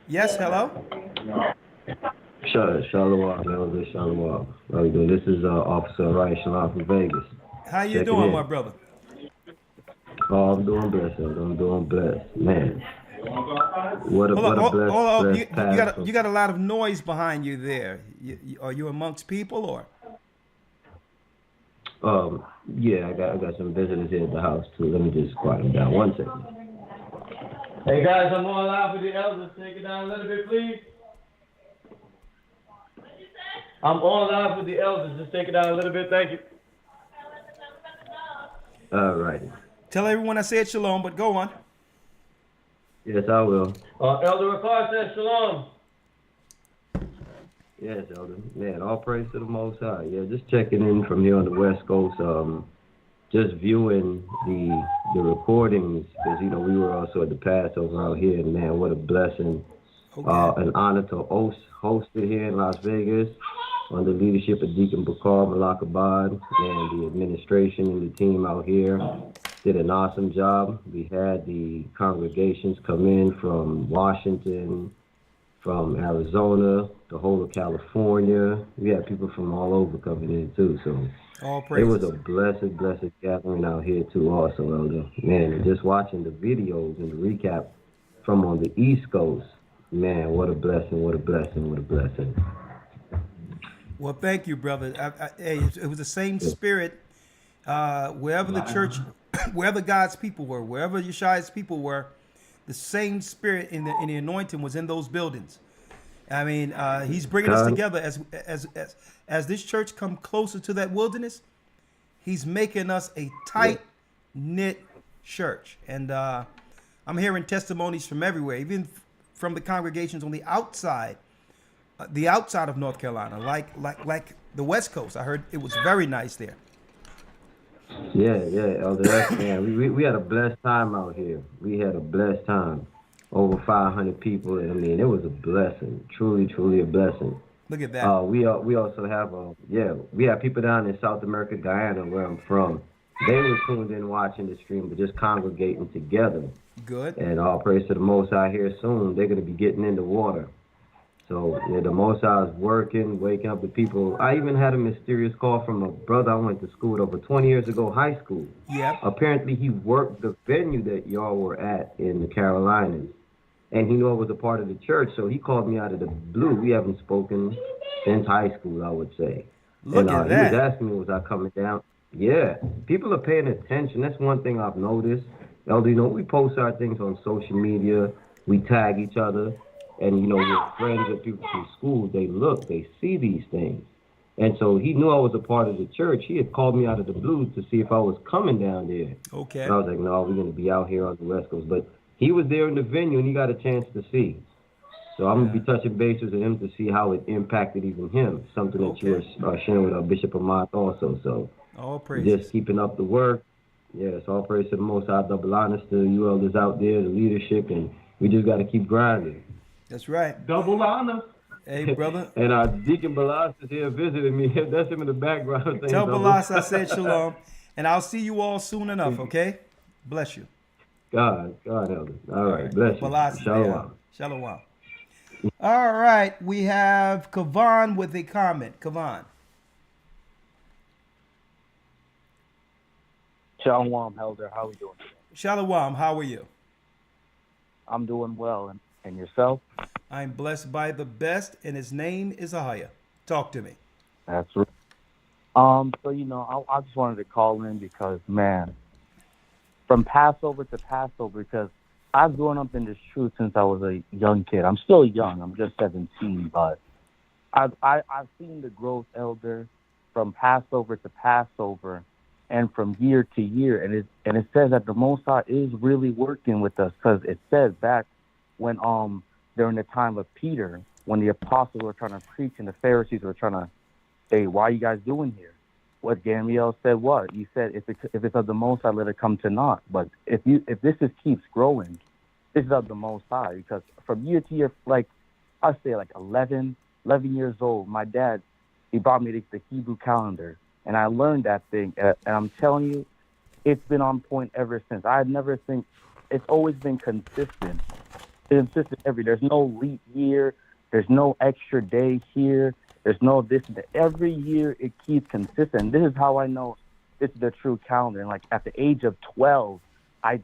Yes, hello? Shalom, Elder. Shalom. How you doing? This is Officer Ryan Shalom from Vegas. How you doing, my brother? Oh, I'm doing blessed, Elder. I'm doing blessed. Man. What a blessed you got a lot of noise behind you there. Are you amongst people or? Yeah, I got some visitors here at the house too. Let me just quiet them down 1 second. Hey guys, I'm on live with the elders. Take it down a little bit, please. I'm on live with the elders. Just take it down a little bit. Thank you. All right. Tell everyone I said shalom, but go on. Yes, I will. Elder Ricard says shalom. Yes, Elder. Man, all praise to the Most High. Yeah, just checking in from here on the West Coast. Just viewing the recordings because we were also at the Passover out here, and man, what a blessing! Okay. An honor to host it here in Las Vegas under the leadership of Deacon Bakar Malakabad and the administration and the team out here did an awesome job. We had the congregations come in from Washington, from Arizona, the whole of California. We had people from all over coming in too. So it was a blessed gathering out here too also, Elder. Man, just watching the videos and the recap from on the East Coast, man, what a blessing, what a blessing, what a blessing. Well, thank you, brother. It was the same spirit wherever the church, wherever God's people were, wherever Yeshua's people were, the same spirit in the anointing was in those buildings. I mean, he's bringing us together as this church come closer to that wilderness. He's making us a tight knit church, and I'm hearing testimonies from everywhere, even from the congregations on the outside of North Carolina, like the West Coast. I heard it was very nice there. Yeah, Elder. Man, we had a blessed time out here. We had a blessed time. Over 500 people. I mean, it was a blessing. Truly a blessing. Look at that. We also have we have people down in South America, Guyana, where I'm from. They were tuned in watching the stream, but just congregating together. Good. And all praise to the Most High here soon. They're going to be getting in the water. So the Most High is working, waking up the people. I even had a mysterious call from a brother I went to school with over 20 years ago, high school. Yeah. Apparently he worked the venue that y'all were at in the Carolinas. And he knew I was a part of the church, so he called me out of the blue. We haven't spoken since high school, I would say. Look at that. He was asking me, was I coming down? Yeah. People are paying attention. That's one thing I've noticed. Elder, we post our things on social media. We tag each other. And, with friends and people from school, they see these things. And so he knew I was a part of the church. He had called me out of the blue to see if I was coming down there. Okay. And I was like, no, we're going to be out here on the West Coast. But he was there in the venue, and he got a chance to see. So I'm going to be touching bases with him to see how it impacted even him, something that you were sharing with our Bishop Ahmad also. So all praise. Just keeping up the work. Yes, all praise to the Most High. Double honors to you elders out there, the leadership, and we just got to keep grinding. That's right. Double honors. Hey, brother. And Deacon Balas is here visiting me. That's him in the background. Tell Balas I said shalom, and I'll see you all soon enough, okay? Bless you. God, Elder. All right, bless you. Balas, Shalom. Shalom. All right, we have Kavan with a comment. Kavan. Shalom, Elder. How are we doing today? Shalom. How are you? I'm doing well. And yourself? I'm blessed by the best, and his name is Ahaya. Talk to me. That's right. So, I just wanted to call in because, man, from Passover to Passover, because I've grown up in this truth since I was a young kid. I'm still young. I'm just 17, but I've seen the growth, Elder, from Passover to Passover and from year to year. And it says that the Most High is really working with us, because it says back when during the time of Peter, when the apostles were trying to preach and the Pharisees were trying to hey, why are you guys doing here? What Gamaliel said, what? He said, if it's of the Most High, let it come to naught. But if this keeps growing, this is of the Most High. Because from year to year, like, I say like 11 years old, my dad, he brought me the Hebrew calendar. And I learned that thing. And I'm telling you, it's been on point ever since. It's always been consistent. There's no leap year. There's no extra day here. There's no this. Every year it keeps consistent. This is how I know this is the true calendar. And like at the age of 12, I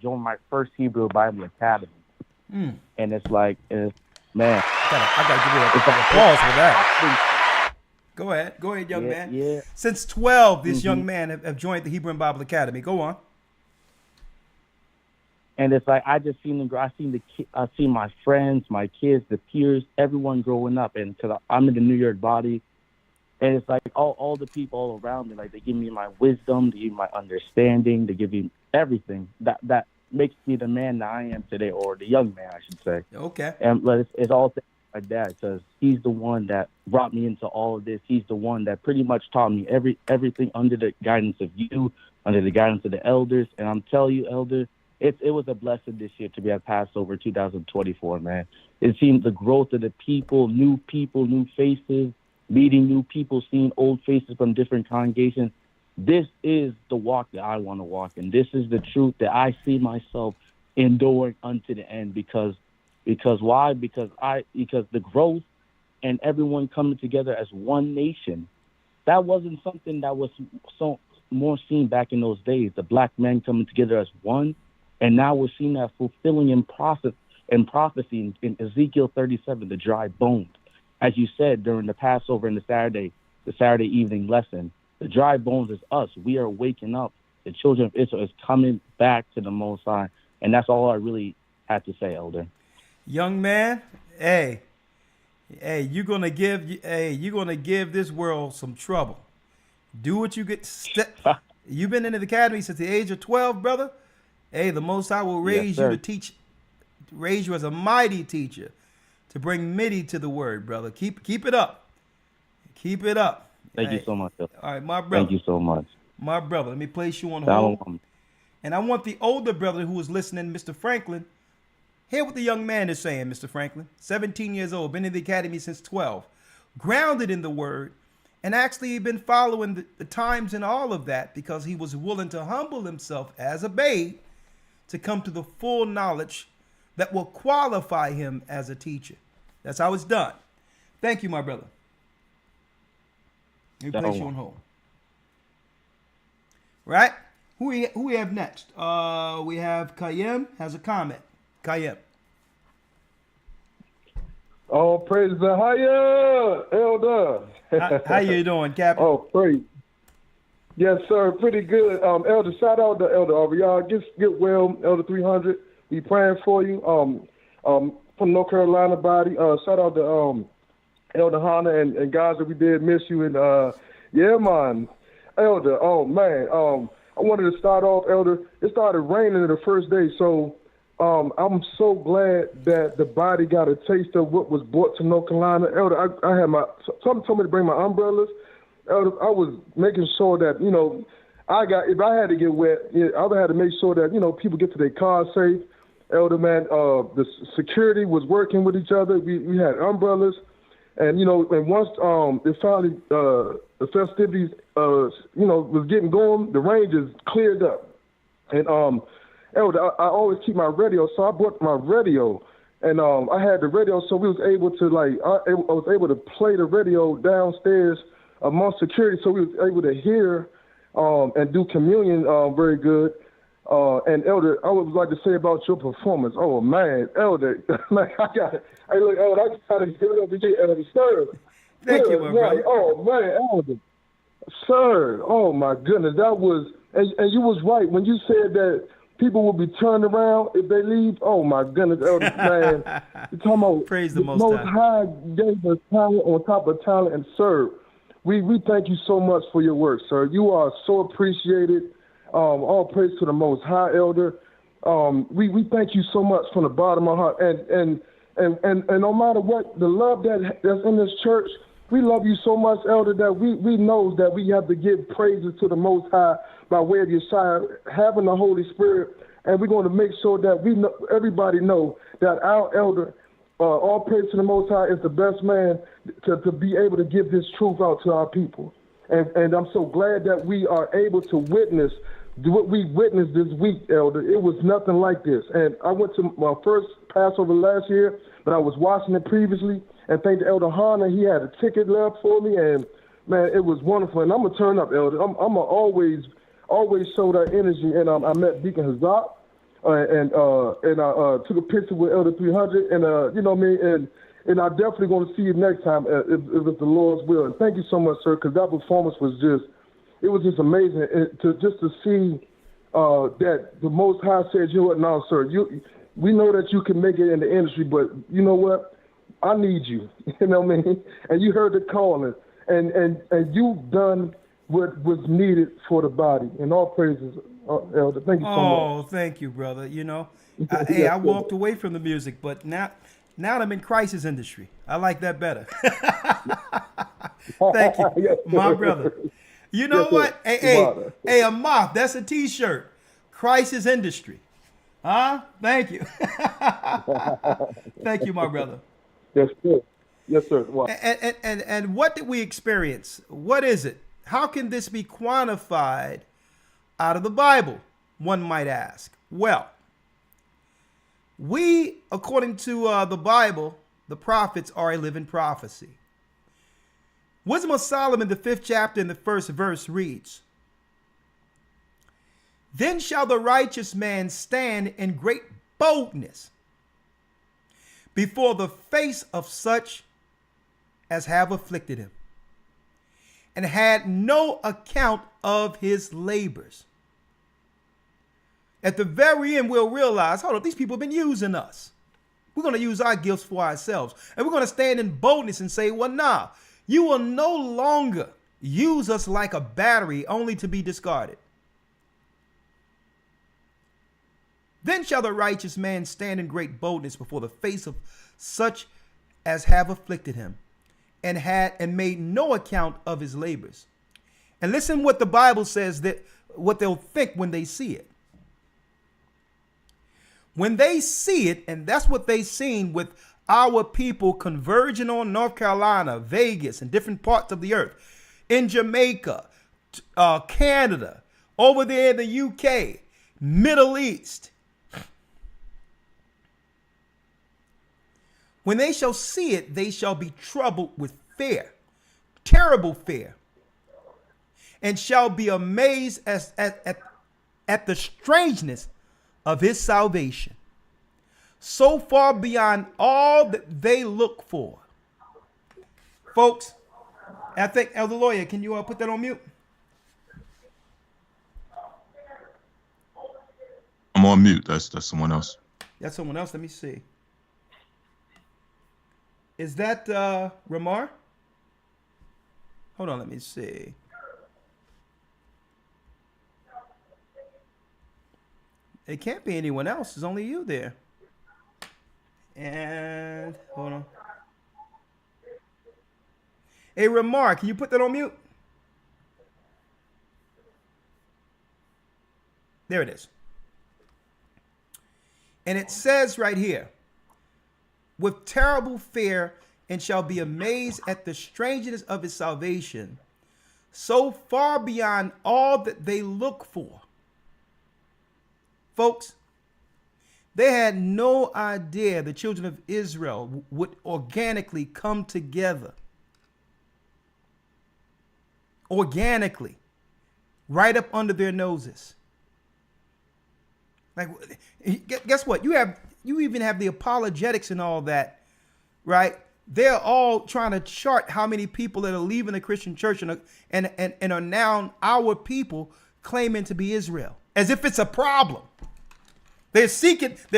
joined my first Hebrew Bible Academy. And it's like, man. I got to give you an applause for that. Go ahead, young man. Yeah. Since 12, this young man have joined the Hebrew Bible Academy. Go on. And it's like I just seen them grow. I seen my friends, my kids, the peers, everyone growing up. And because I'm in the New York body, and it's like all the people all around me, like they give me my wisdom, they give me my understanding, they give me everything that makes me the man that I am today, or the young man, I should say. Okay. And it's all thanks to my dad, because he's the one that brought me into all of this. He's the one that pretty much taught me everything under the guidance of you, under the guidance of the elders. And I'm telling you, elder, it was a blessing this year to be at Passover 2024, man. It seemed the growth of the people, new faces, meeting new people, seeing old faces from different congregations. This is the walk that I want to walk in. This is the truth that I see myself enduring unto the end. Because why? Because the growth and everyone coming together as one nation, that wasn't something that was so more seen back in those days. The black men coming together as one. And now we're seeing that fulfilling in prophecy in Ezekiel 37, the dry bones. As you said during the Passover and the Saturday evening lesson, the dry bones is us. We are waking up. The children of Israel is coming back to the Most High. And that's all I really had to say, elder. Young man, hey, you're gonna give this world some trouble. Do what you get. You've been in the academy since the age of 12, brother. Hey, the Most High will raise you as a mighty teacher to bring many to the word, brother. Keep it up. Keep it up. Thank you so much. All right, my brother. Thank you so much. My brother, let me place you on hold. And I want the older brother who is listening, Mr. Franklin, hear what the young man is saying, Mr. Franklin. 17 years old, been in the academy since 12, grounded in the word, and actually been following the times and all of that because he was willing to humble himself as a babe to come to the full knowledge that will qualify him as a teacher. That's how it's done. Thank you, my brother. Let me place you on hold. Right? Who we have next? We have Kayem has a comment. Kayem. Oh, praise the higher elder. How you doing, Captain? Oh, praise. Yes, sir. Pretty good. Elder, shout out to Elder Aubrey. Y'all get well, Elder 300. We praying for you. From North Carolina body. Shout out to Elder Hannah and guys that we did miss you. And yeah, man. Elder, oh man. I wanted to start off, Elder. It started raining the first day, so I'm so glad that the body got a taste of what was brought to North Carolina. Elder, I had someone told me to bring my umbrellas. Elder, I was making sure that, if I had to get wet, I would have to make sure that, people get to their cars safe. Elder, man, the security was working with each other. We had umbrellas. And, and once it finally, the festivities, was getting going, the rain just cleared up. And, Elder, I always keep my radio, so I brought my radio. And I had the radio, so we was able to, I was able to play the radio downstairs amongst security, so we was able to hear and do communion very good. And Elder, I would like to say about your performance. Oh man, Elder, Elder, I gotta give it up to you, Elder, sir. Thank you, my brother. Oh man, Elder, sir. Oh my goodness, that was, and you was right when you said that people will be turned around if they leave. Oh my goodness, Elder, man. You're talking about praise the Most High gave us talent on top of talent, and sir, we thank you so much for your work, sir. You are so appreciated. All praise to the Most High, Elder. We thank you so much from the bottom of our heart. And no matter what, the love that's in this church, We love you so much, Elder, that we know that we have to give praises to the Most High by way of Yeshua, having the Holy Spirit, and we're going to make sure that we know, everybody know that our Elder, all praise to the Most High, is the best man to be able to give this truth out to our people. And I'm so glad that we are able to witness what we witnessed this week, Elder. It was nothing like this. And I went to my first Passover last year, but I was watching it previously. And thank the Elder Hana, he had a ticket left for me, and man, it was wonderful. And I'm gonna turn up, Elder. I'm gonna always show that energy. And I met Deacon Hazak, and I took a picture with Elder 300, and you know what I mean. And I'm definitely gonna see you next time if it's the Lord's will. And thank you so much, sir, because that performance was just amazing. To see that the Most High said, you know what, now, sir, we know that you can make it in the industry, but you know what? I need you. You know what I mean? And you heard the calling, and you've done what was needed for the body. And all praises, Elder. Thank you so much. Oh, thank you, brother. You know, I walked away from the music, but now I'm in crisis industry. I like that better. Thank you, Yes, my sir. brother. You know Yes, what? sir. Hey, a moth. That's a T-shirt. Crisis industry. Huh? Thank you. Thank you, my brother. Yes, sir. Yes, sir. Wow. And what did we experience? What is it? How can this be quantified out of the Bible? One might ask. Well, we, according to the Bible, the prophets are a living prophecy. Wisdom of Solomon, the 5th chapter and the 1st verse reads, "Then shall the righteous man stand in great boldness before the face of such as have afflicted him, and had no account of his labors." At the very end, we'll realize, hold up, these people have been using us. We're going to use our gifts for ourselves. And we're going to stand in boldness and say, well, nah, you will no longer use us like a battery only to be discarded. Then shall the righteous man stand in great boldness before the face of such as have afflicted him, and made no account of his labors. And listen what the Bible says, that what they'll think when they see it. When they see it, and that's what they seen with our people converging on North Carolina, Vegas, and different parts of the earth, in Jamaica, Canada, over there in the UK, Middle East. When they shall see it, they shall be troubled with fear, terrible fear, and shall be amazed at the strangeness of his salvation, so far beyond all that they look for. Folks, I think, Elder Lawyer, can you put that on mute? I'm on mute. That's someone else. That's someone else. Let me see. Is that Ramar? Hold on, let me see. It can't be anyone else. It's only you there. And hold on. Hey, Ramar, can you put that on mute? There it is. And it says right here, with terrible fear, and shall be amazed at the strangeness of his salvation, so far beyond all that they look for. Folks, they had no idea the children of Israel would organically come together. Organically, right up under their noses. Like, guess what? You even have the apologetics and all that, right? They're all trying to chart how many people that are leaving the Christian church and are now our people claiming to be Israel, as if it's a problem. They're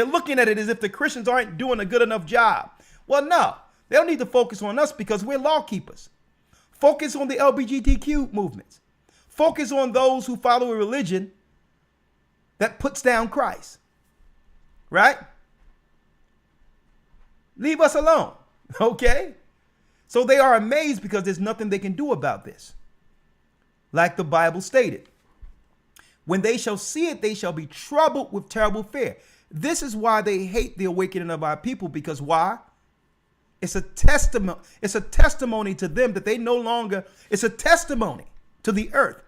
looking at it as if the Christians aren't doing a good enough job. Well, no, they don't need to focus on us because we're law keepers. Focus on the LGBTQ movements. Focus on those who follow a religion that puts down Christ. Right? Leave us alone. Okay? So they are amazed because there's nothing they can do about this. Like the Bible stated, when they shall see it, they shall be troubled with terrible fear. This is why they hate the awakening of our people, because why? It's a testimony. It's a testimony to them that they no longer, it's a testimony to the earth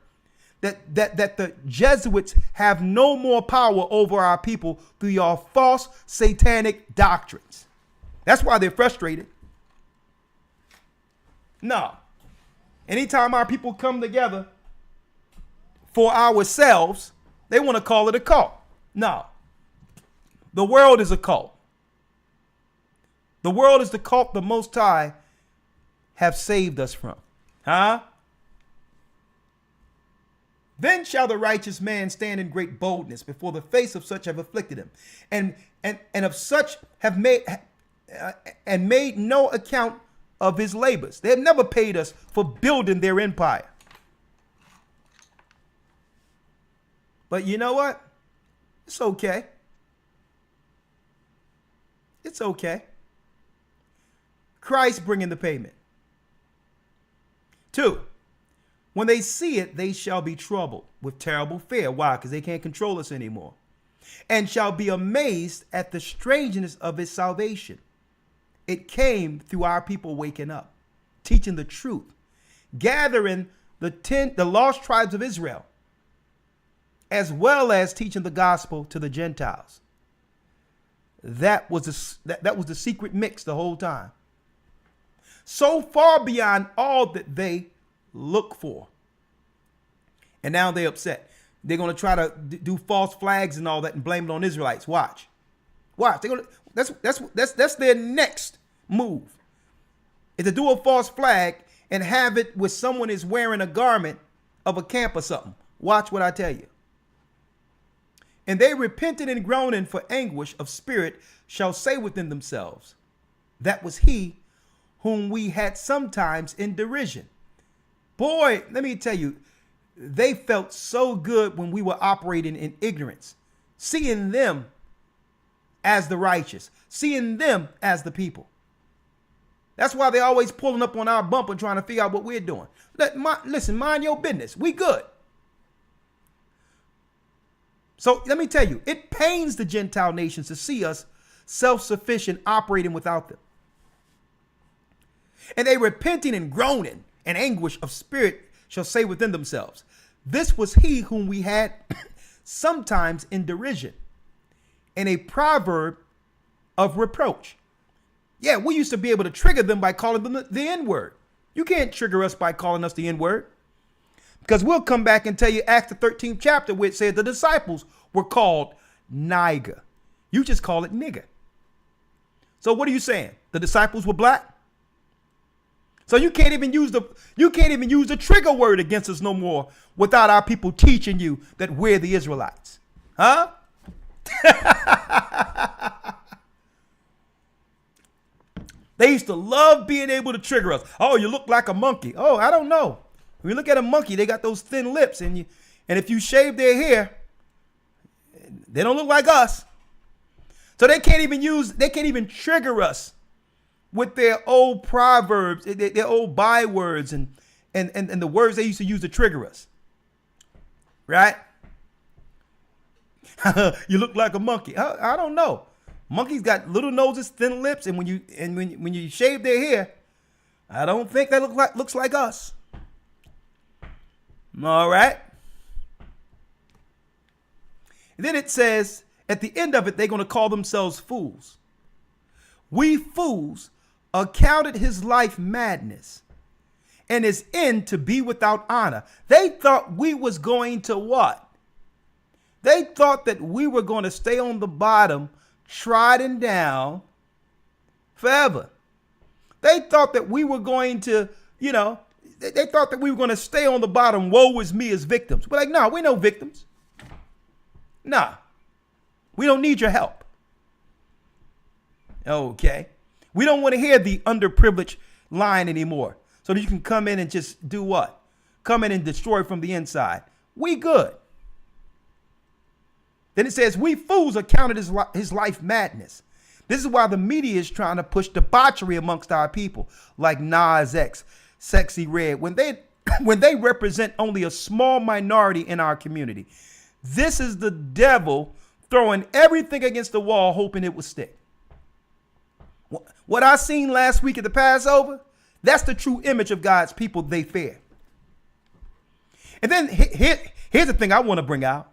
that the Jesuits have no more power over our people through your false satanic doctrines. That's why they're frustrated. No. Anytime our people come together for ourselves, they want to call it a cult. No. The world is a cult. The world is the cult the Most High have saved us from. Huh? Then shall the righteous man stand in great boldness before the face of such have afflicted him, and of such have made no account of his labors. They have never paid us for building their empire. But you know what? It's okay. It's okay. Christ bringing the payment. 2, when they see it, they shall be troubled with terrible fear. Why? Because they can't control us anymore. And shall be amazed at the strangeness of his salvation. It came through our people waking up, teaching the truth, gathering the lost tribes of Israel, as well as teaching the gospel to the Gentiles. That was the secret mix the whole time. So far beyond all that they look for. And now they're upset. They're going to try to do false flags and all that and blame it on Israelites. Watch. They're going to, that's their next move. Is to do a false flag and have it where someone is wearing a garment of a camp or something. Watch what I tell you. And they repented and groaning for anguish of spirit shall say within themselves, that was he whom we had sometimes in derision. Boy, let me tell you, they felt so good when we were operating in ignorance, seeing them as the righteous, seeing them as the people. That's why they're always pulling up on our bumper trying to figure out what we're doing. Listen, mind your business. We good. So let me tell you, it pains the Gentile nations to see us self-sufficient operating without them. And they repenting and groaning and anguish of spirit shall say within themselves, this was he whom we had sometimes in derision, and a proverb of reproach. Yeah, we used to be able to trigger them by calling them the N-word. You can't trigger us by calling us the N-word. Because we'll come back and tell you Acts the 13th chapter where it said the disciples were called niger. You just call it nigger. So what are you saying? The disciples were black? So you can't even use the trigger word against us no more without our people teaching you that we're the Israelites. Huh? They used to love being able to trigger us. Oh, you look like a monkey. Oh, I don't know. When you look at a monkey, they got those thin lips, and if you shave their hair, they don't look like us. So they can't even trigger us with their old proverbs, their old bywords, and the words they used to use to trigger us. Right? You look like a monkey. I don't know. Monkeys got little noses, thin lips, and when you shave their hair, I don't think that looks like us. All right. And then it says, at the end of it, they're going to call themselves fools. We fools accounted his life madness and his end to be without honor. They thought we was going to what? They thought that we were going to stay on the bottom, trodden down forever. They thought that we were going to, they thought that we were going to stay on the bottom. Woe is me as victims. We're like, no, we're no victims. Nah, we don't need your help. Okay. We don't want to hear the underprivileged line anymore. So that you can come in and just do what? Come in and destroy from the inside. We good. Then it says, we fools accounted his life madness. This is why the media is trying to push debauchery amongst our people, like Nas X, Sexy Red, when they represent only a small minority in our community. This is the devil throwing everything against the wall, hoping it will stick. What I seen last week at the Passover, that's the true image of God's people they fear. And then here's the thing I want to bring out.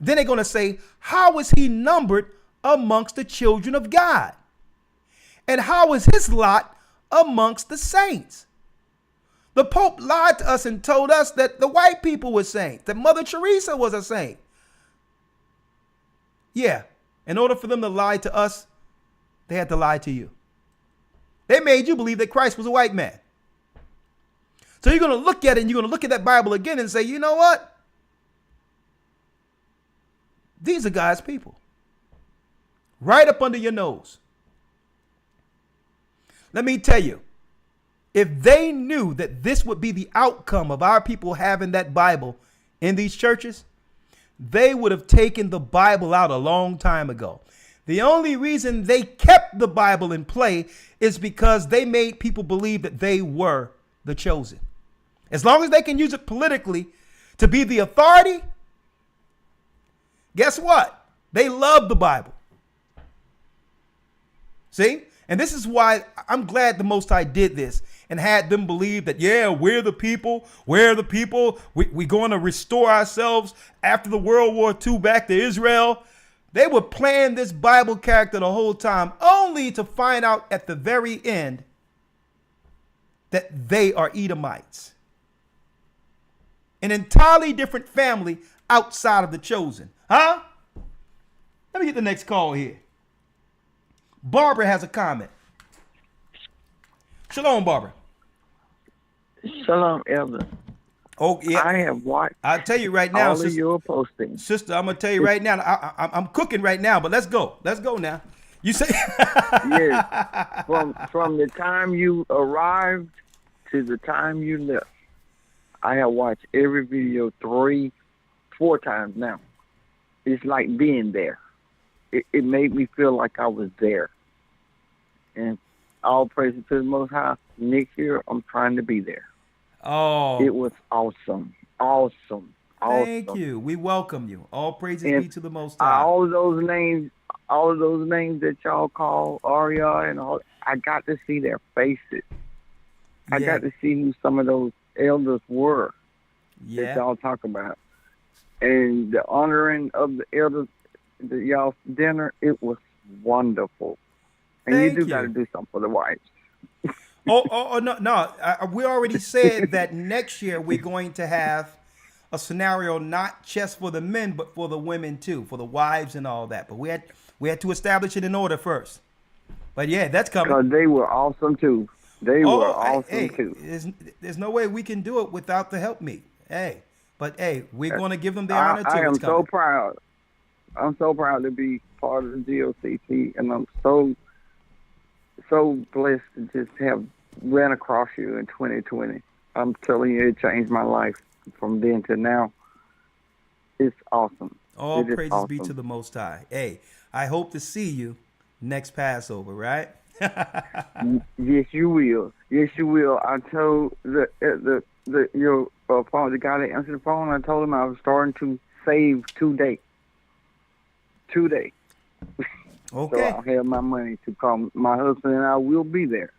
Then they're going to say, how is he numbered amongst the children of God? And how is his lot amongst the saints? The Pope lied to us and told us that the white people were saints, that Mother Teresa was a saint. Yeah, in order for them to lie to us, they had to lie to you. They made you believe that Christ was a white man. So you're going to look at it and you're going to look at that Bible again and say, you know what? These are God's people. Right up under your nose. Let me tell you, if they knew that this would be the outcome of our people having that Bible in these churches, they would have taken the Bible out a long time ago. The only reason they kept the Bible in play is because they made people believe that they were the chosen. As long as they can use it politically to be the authority, guess what? They love the Bible. See? And this is why I'm glad the Most High did this and had them believe that, yeah, we're the people. We're going to restore ourselves after the World War II back to Israel. They were playing this Bible character the whole time, only to find out at the very end that they are Edomites. An entirely different family outside of the chosen. Huh? Let me get the next call here. Barbara has a comment. Shalom, Barbara. Shalom, Elder. Oh, yeah. I have watched. I'll tell you right now, all of your postings. Sister, I'm going to tell you right now. I'm cooking right now, but let's go. Let's go now. You say. Yes. From the time you arrived to the time you left, I have watched every video 3-4 times now. It's like being there. It made me feel like I was there. And all praises to the Most High. Next year, I'm trying to be there. Oh. It was awesome. Awesome. Thank you. We welcome you. All praises be to the Most High. All of those names that y'all call Aria and all, I got to see their faces. I got to see who some of those elders were that y'all talk about. And the honoring of the elders, y'all's dinner, it was wonderful. And Thank you got to do something for the wives. No. We already said that next year we're going to have a scenario not just for the men, but for the women too, for the wives and all that. But we had to establish it in order first. But yeah, that's coming. Because they were awesome too. They were awesome too. There's no way we can do it without the help me. But we're going to give them the honor too. I am so proud. I'm so proud to be part of the GOCC, and I'm so blessed to just have ran across you in 2020. I'm telling you, it changed my life from then to now. It's awesome. All praises be to the Most High. I hope to see you next Passover, right? Yes, you will. Yes, you will. I told your phone, the guy that answered the phone, I told him I was starting to save today. Okay. So I'll have my money to come. My husband and I will be there.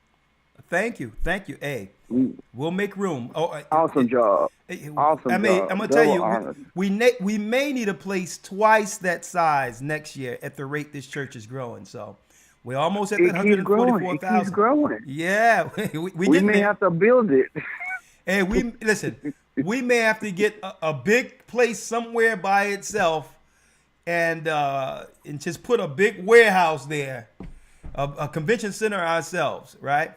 Thank you. We'll make room. Awesome job. Awesome job. I'm gonna tell you, we may need a place twice that size next year at the rate this church is growing. So we're almost at that 144,000. It keeps growing. Yeah, we may have to build it. Hey, we may have to get a big place somewhere by itself. And just put a big warehouse there, a convention center ourselves, right?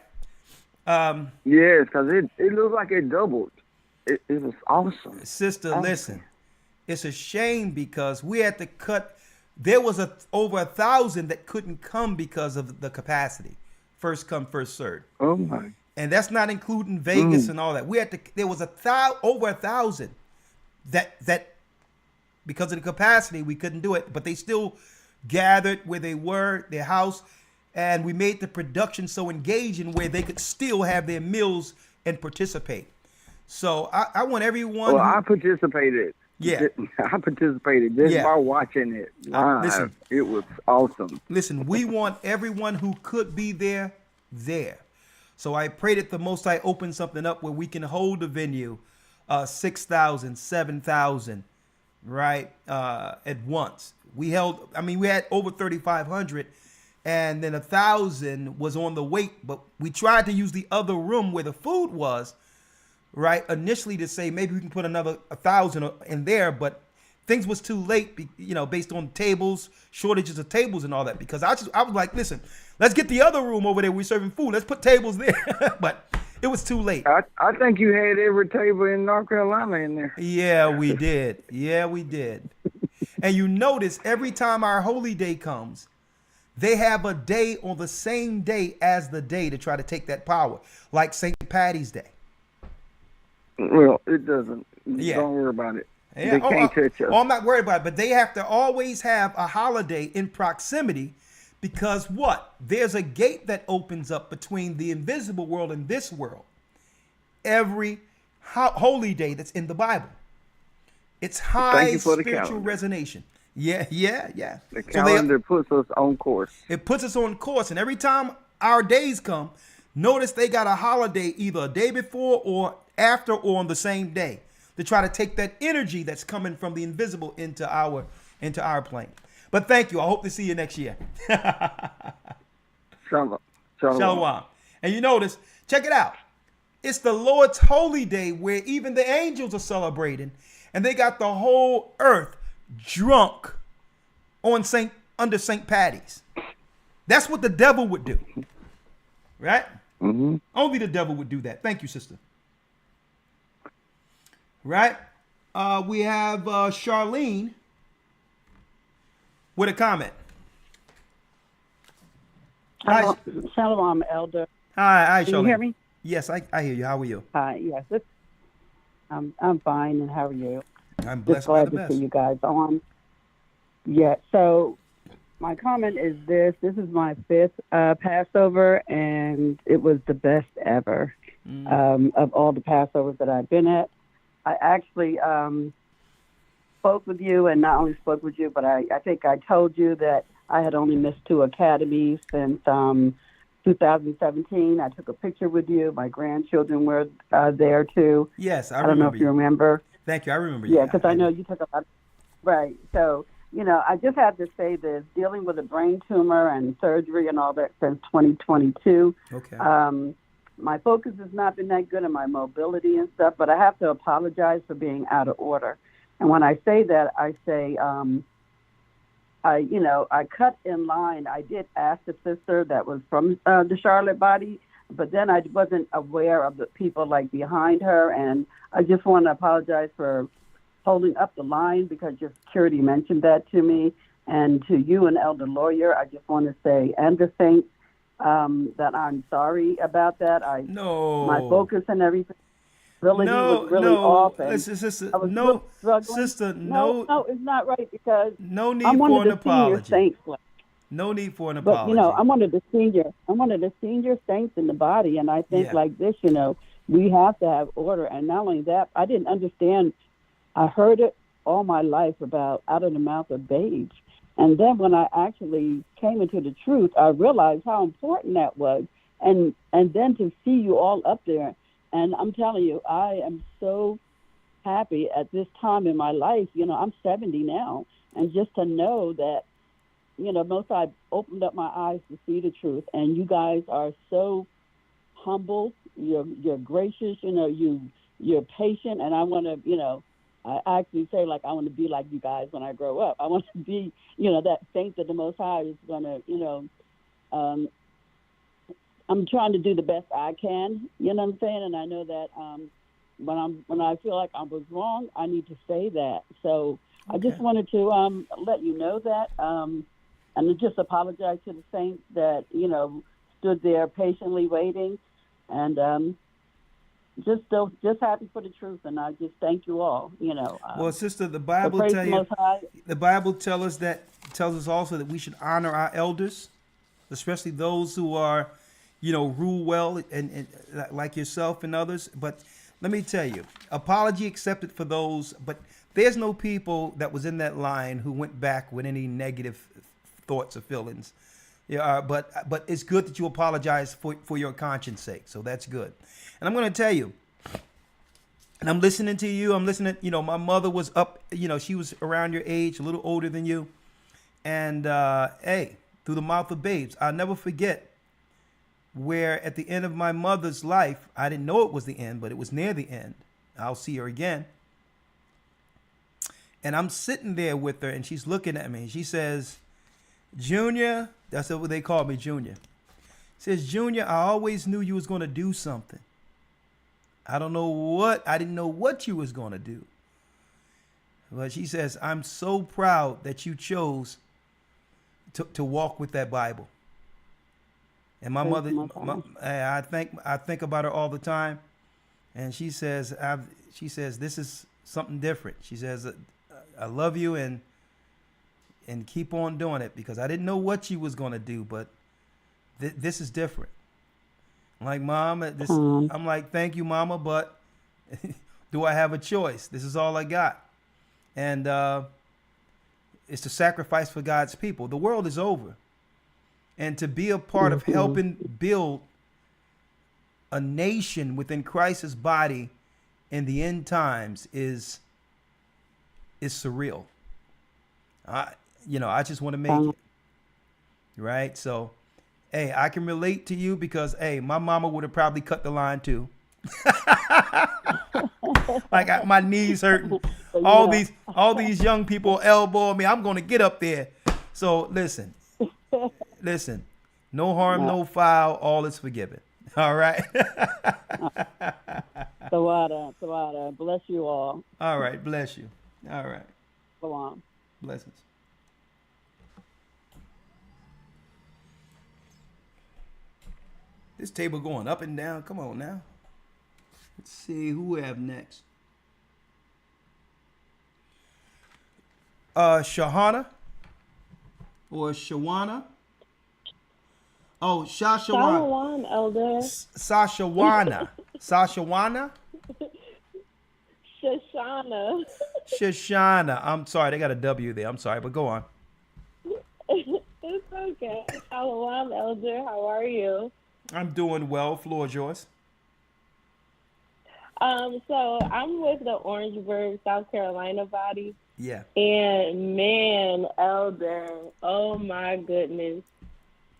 Yes, because it looks like it doubled. It was awesome. Sister, listen, it's a shame because we had to cut. There was over 1,000 that couldn't come because of the capacity. First come, first served. Oh my! And that's not including Vegas and all that. We had to. There was over 1,000 that. Because of the capacity, we couldn't do it, but they still gathered where they were, their house, and we made the production so engaging where they could still have their meals and participate. So I want everyone. Well, I participated. Yeah. I participated just by watching it live. Listen, it was awesome. Listen, we want everyone who could be there. So I pray that the Most High open something up where we can hold the venue, 6,000, 7,000, right, at once. We had over 3,500, and then 1,000 was on the wait, but we tried to use the other room where the food was, right, initially to say maybe we can put another 1,000 in there, but things was too late, based on tables, shortages of tables and all that, because I was like, listen, let's get the other room over there. We're serving food. Let's put tables there. But it was too late. I think you had every table in North Carolina in there. Yeah, we did. And you notice every time our holy day comes, they have a day on the same day as the day to try to take that power, like St. Patty's Day. Well, it doesn't. Yeah. Don't worry about it. Yeah. They can't touch us. I'm not worried about it, but they have to always have a holiday in proximity because what? There's a gate that opens up between the invisible world and this world. Every holy day that's in the Bible. It's high spiritual resonation. Yeah. The calendar puts us on course. It puts us on course, and every time our days come, notice they got a holiday either a day before or after or on the same day to try to take that energy that's coming from the invisible into our plane. But thank you. I hope to see you next year. Shalom. And you notice, check it out. It's the Lord's holy day where even the angels are celebrating, and they got the whole earth drunk under St. Patty's. That's what the devil would do. Right? Mm-hmm. Only the devil would do that. Thank you, sister. Right? We have Charlene with a comment. Shalom, Elder. Hi, Charlene. Can you hear me? Yes, I hear you. How are you? Hi, yes. I'm fine, and how are you? I'm blessed Just glad by the to best. see you guys on. Yeah, so my comment is this. This is my 5th Passover, and it was the best ever of all the Passovers that I've been at. I actually spoke with you, and not only spoke with you, but I think I told you that I had only missed 2 academies since 2017. I took a picture with you. My grandchildren were there, too. Yes, I don't know if you remember. Thank you. I remember you. Yeah, because I know you took a lot. Right. So, I just have to say this, dealing with a brain tumor and surgery and all that since 2022. Okay. My focus has not been that good in my mobility and stuff, but I have to apologize for being out of order. And when I say that, I say, I cut in line. I did ask the sister that was from the Charlotte body, but then I wasn't aware of the people like behind her. And I just want to apologize for holding up the line because your security mentioned that to me. And to you and Elder Lawyer, I just want to say, and the saints, that I'm sorry about that. My focus and everything was really off. And sister, I was no, struggling. sister, no, it's not right because no need I'm one for of an the senior apology. saints. No need for an But apology. I'm one of the senior saints in the body, and I think Yeah. like this, we have to have order. And not only that, I didn't understand. I heard it all my life about out of the mouth of babes. And then when I actually came into the truth, I realized how important that was. And then to see you all up there, and I'm telling you, I am so happy at this time in my life. I'm 70 now, and just to know that, most I opened up my eyes to see the truth. And you guys are so humble. You're gracious. You're patient, and I want to, I actually say, I want to be like you guys when I grow up. I want to be, that saint that the Most High is going to, I'm trying to do the best I can, you know what I'm saying? And I know that when I feel like I was wrong, I need to say that. So I just wanted to let you know that, and just apologize to the saints that, stood there patiently waiting, and just happy for the truth, and I just thank you all. Well, sister, the Bible praise tell the you. Most High. The Bible tell us that tells us also that we should honor our elders, especially those who are, rule well and like yourself and others. But let me tell you, apology accepted for those, but there's no people that was in that line who went back with any negative thoughts or feelings. Yeah, but it's good that you apologize for your conscience sake. So that's good. And I'm going to tell you, and I'm listening to you. I'm listening. My mother was up. She was around your age, a little older than you. And hey, through the mouth of babes, I'll never forget where at the end of my mother's life, I didn't know it was the end, but it was near the end. I'll see her again. And I'm sitting there with her, and she's looking at me. And she says, Junior, that's what they call me, Junior. Says, Junior, I always knew you was going to do something. I didn't know what you was going to do. But she says, I'm so proud that you chose to walk with that Bible. And my mother, I think about her all the time. And she says, this is something different. She says, I love you and keep on doing it, because I didn't know what you was going to do, but this is different. I'm like, Mom, I'm like, thank you, Mama, but do I have a choice? This is all I got. And it's to sacrifice for God's people. The world is over. And to be a part of helping build a nation within Christ's body in the end times is surreal. I just want to make it. Right? So, hey, I can relate to you because, hey, my mama would have probably cut the line too. Like my knees hurting. All these young people elbowing me. I'm going to get up there. So listen, no harm, no foul. All is forgiven. All right. Tawada. Bless you all. All right. Bless you. All right. Go on. Blessings. This table going up and down. Come on now. Let's see who we have next. Shahana or Shawana. Oh, Shashawana. Shalom, Elder. Sashawana. Sashawana. Shoshana. Shoshana. I'm sorry, they got a W there. I'm sorry, but go on. It's okay. Shalom, Elder. How are you? I'm doing well. Floor is yours. So I'm with the Orangeburg, South Carolina body. Yeah. And man, Elder, oh my goodness.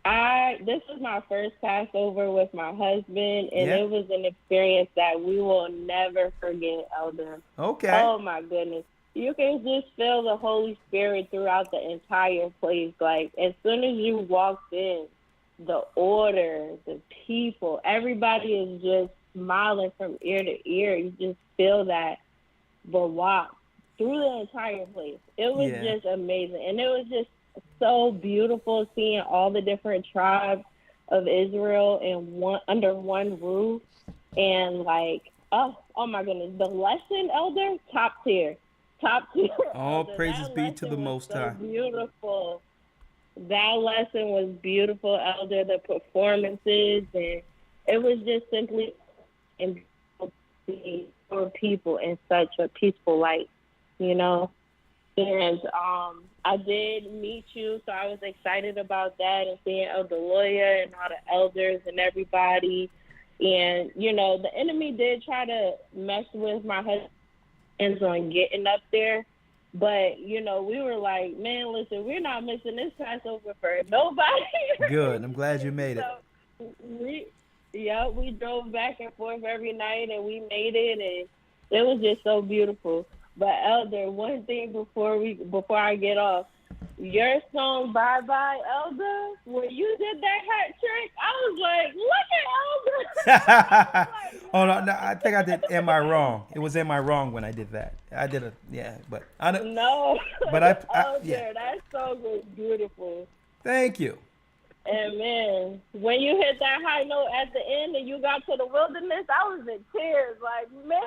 This was my first Passover with my husband, and it was an experience that we will never forget, Elder. Okay. Oh my goodness. You can just feel the Holy Spirit throughout the entire place. Like, as soon as you walked in, the order, the people, everybody is just smiling from ear to ear. You just feel that walk through the entire place. It was just amazing. And it was just so beautiful seeing all the different tribes of Israel under one roof. And like, oh my goodness, the lesson, Elder, top tier. All praises be to the Most High. Beautiful. That lesson was beautiful, Elder. The performances, and it was just simply for people in such a peaceful light, And I did meet you, so I was excited about that, and seeing Elder Lawyer and all the elders and everybody. And the enemy did try to mess with my husband on getting up there. But, we were like, man, listen, we're not missing this Passover for nobody. Good. I'm glad you made it. So we drove back and forth every night, and we made it, and it was just so beautiful. But, Elder, one thing before I get off, your song, Bye Bye, Elder, when you did that hat trick, I was like, look at Elder. Oh, no, I think I did Am I Wrong? It was Am I Wrong when I did that. I did but I don't. No. But Elder, that song was beautiful. Thank you. And man, when you hit that high note at the end and you got to the wilderness, I was in tears. Like, man,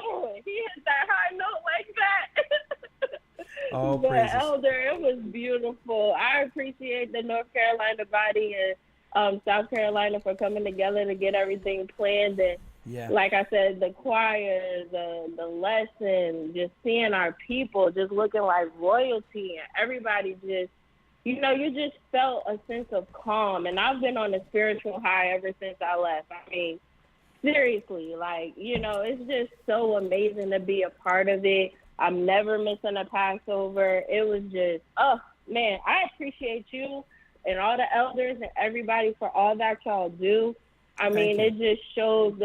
he hit that high note like that. All But praises. Elder, it was beautiful. I appreciate the North Carolina body and South Carolina for coming together to get everything planned. And Yeah. like I said, the choir, the lesson, just seeing our people just looking like royalty, and everybody just, you know, you just felt a sense of calm. And I've been on a spiritual high ever since I left. I mean, seriously, like, you know, it's just so amazing to be a part of it. I'm never missing a Passover. It was just, oh, man, I appreciate you and all the elders and everybody for all that y'all do. I mean, it just shows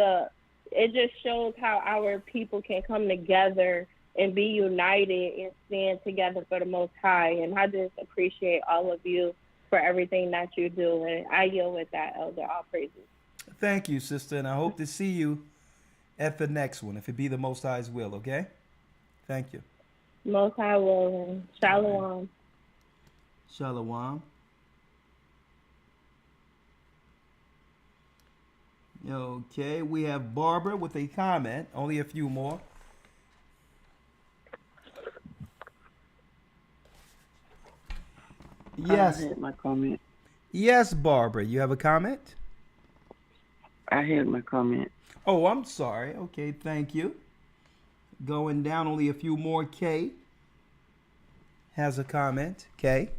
how our people can come together and be united and stand together for the Most High. And I just appreciate all of you for everything that you do. And I yield with that, Elder. All praises. Thank you, sister, and I hope to see you at the next one, if it be the Most High's will, okay? Thank you. Most High will, and Shalom. Shalom. Okay, we have Barbara with a comment. Only a few more. Yes. I had my comment. Yes, Barbara, you have a comment? I had my comment. Oh, I'm sorry. Okay, thank you. Going down, only a few more. Kay has a comment. Kay.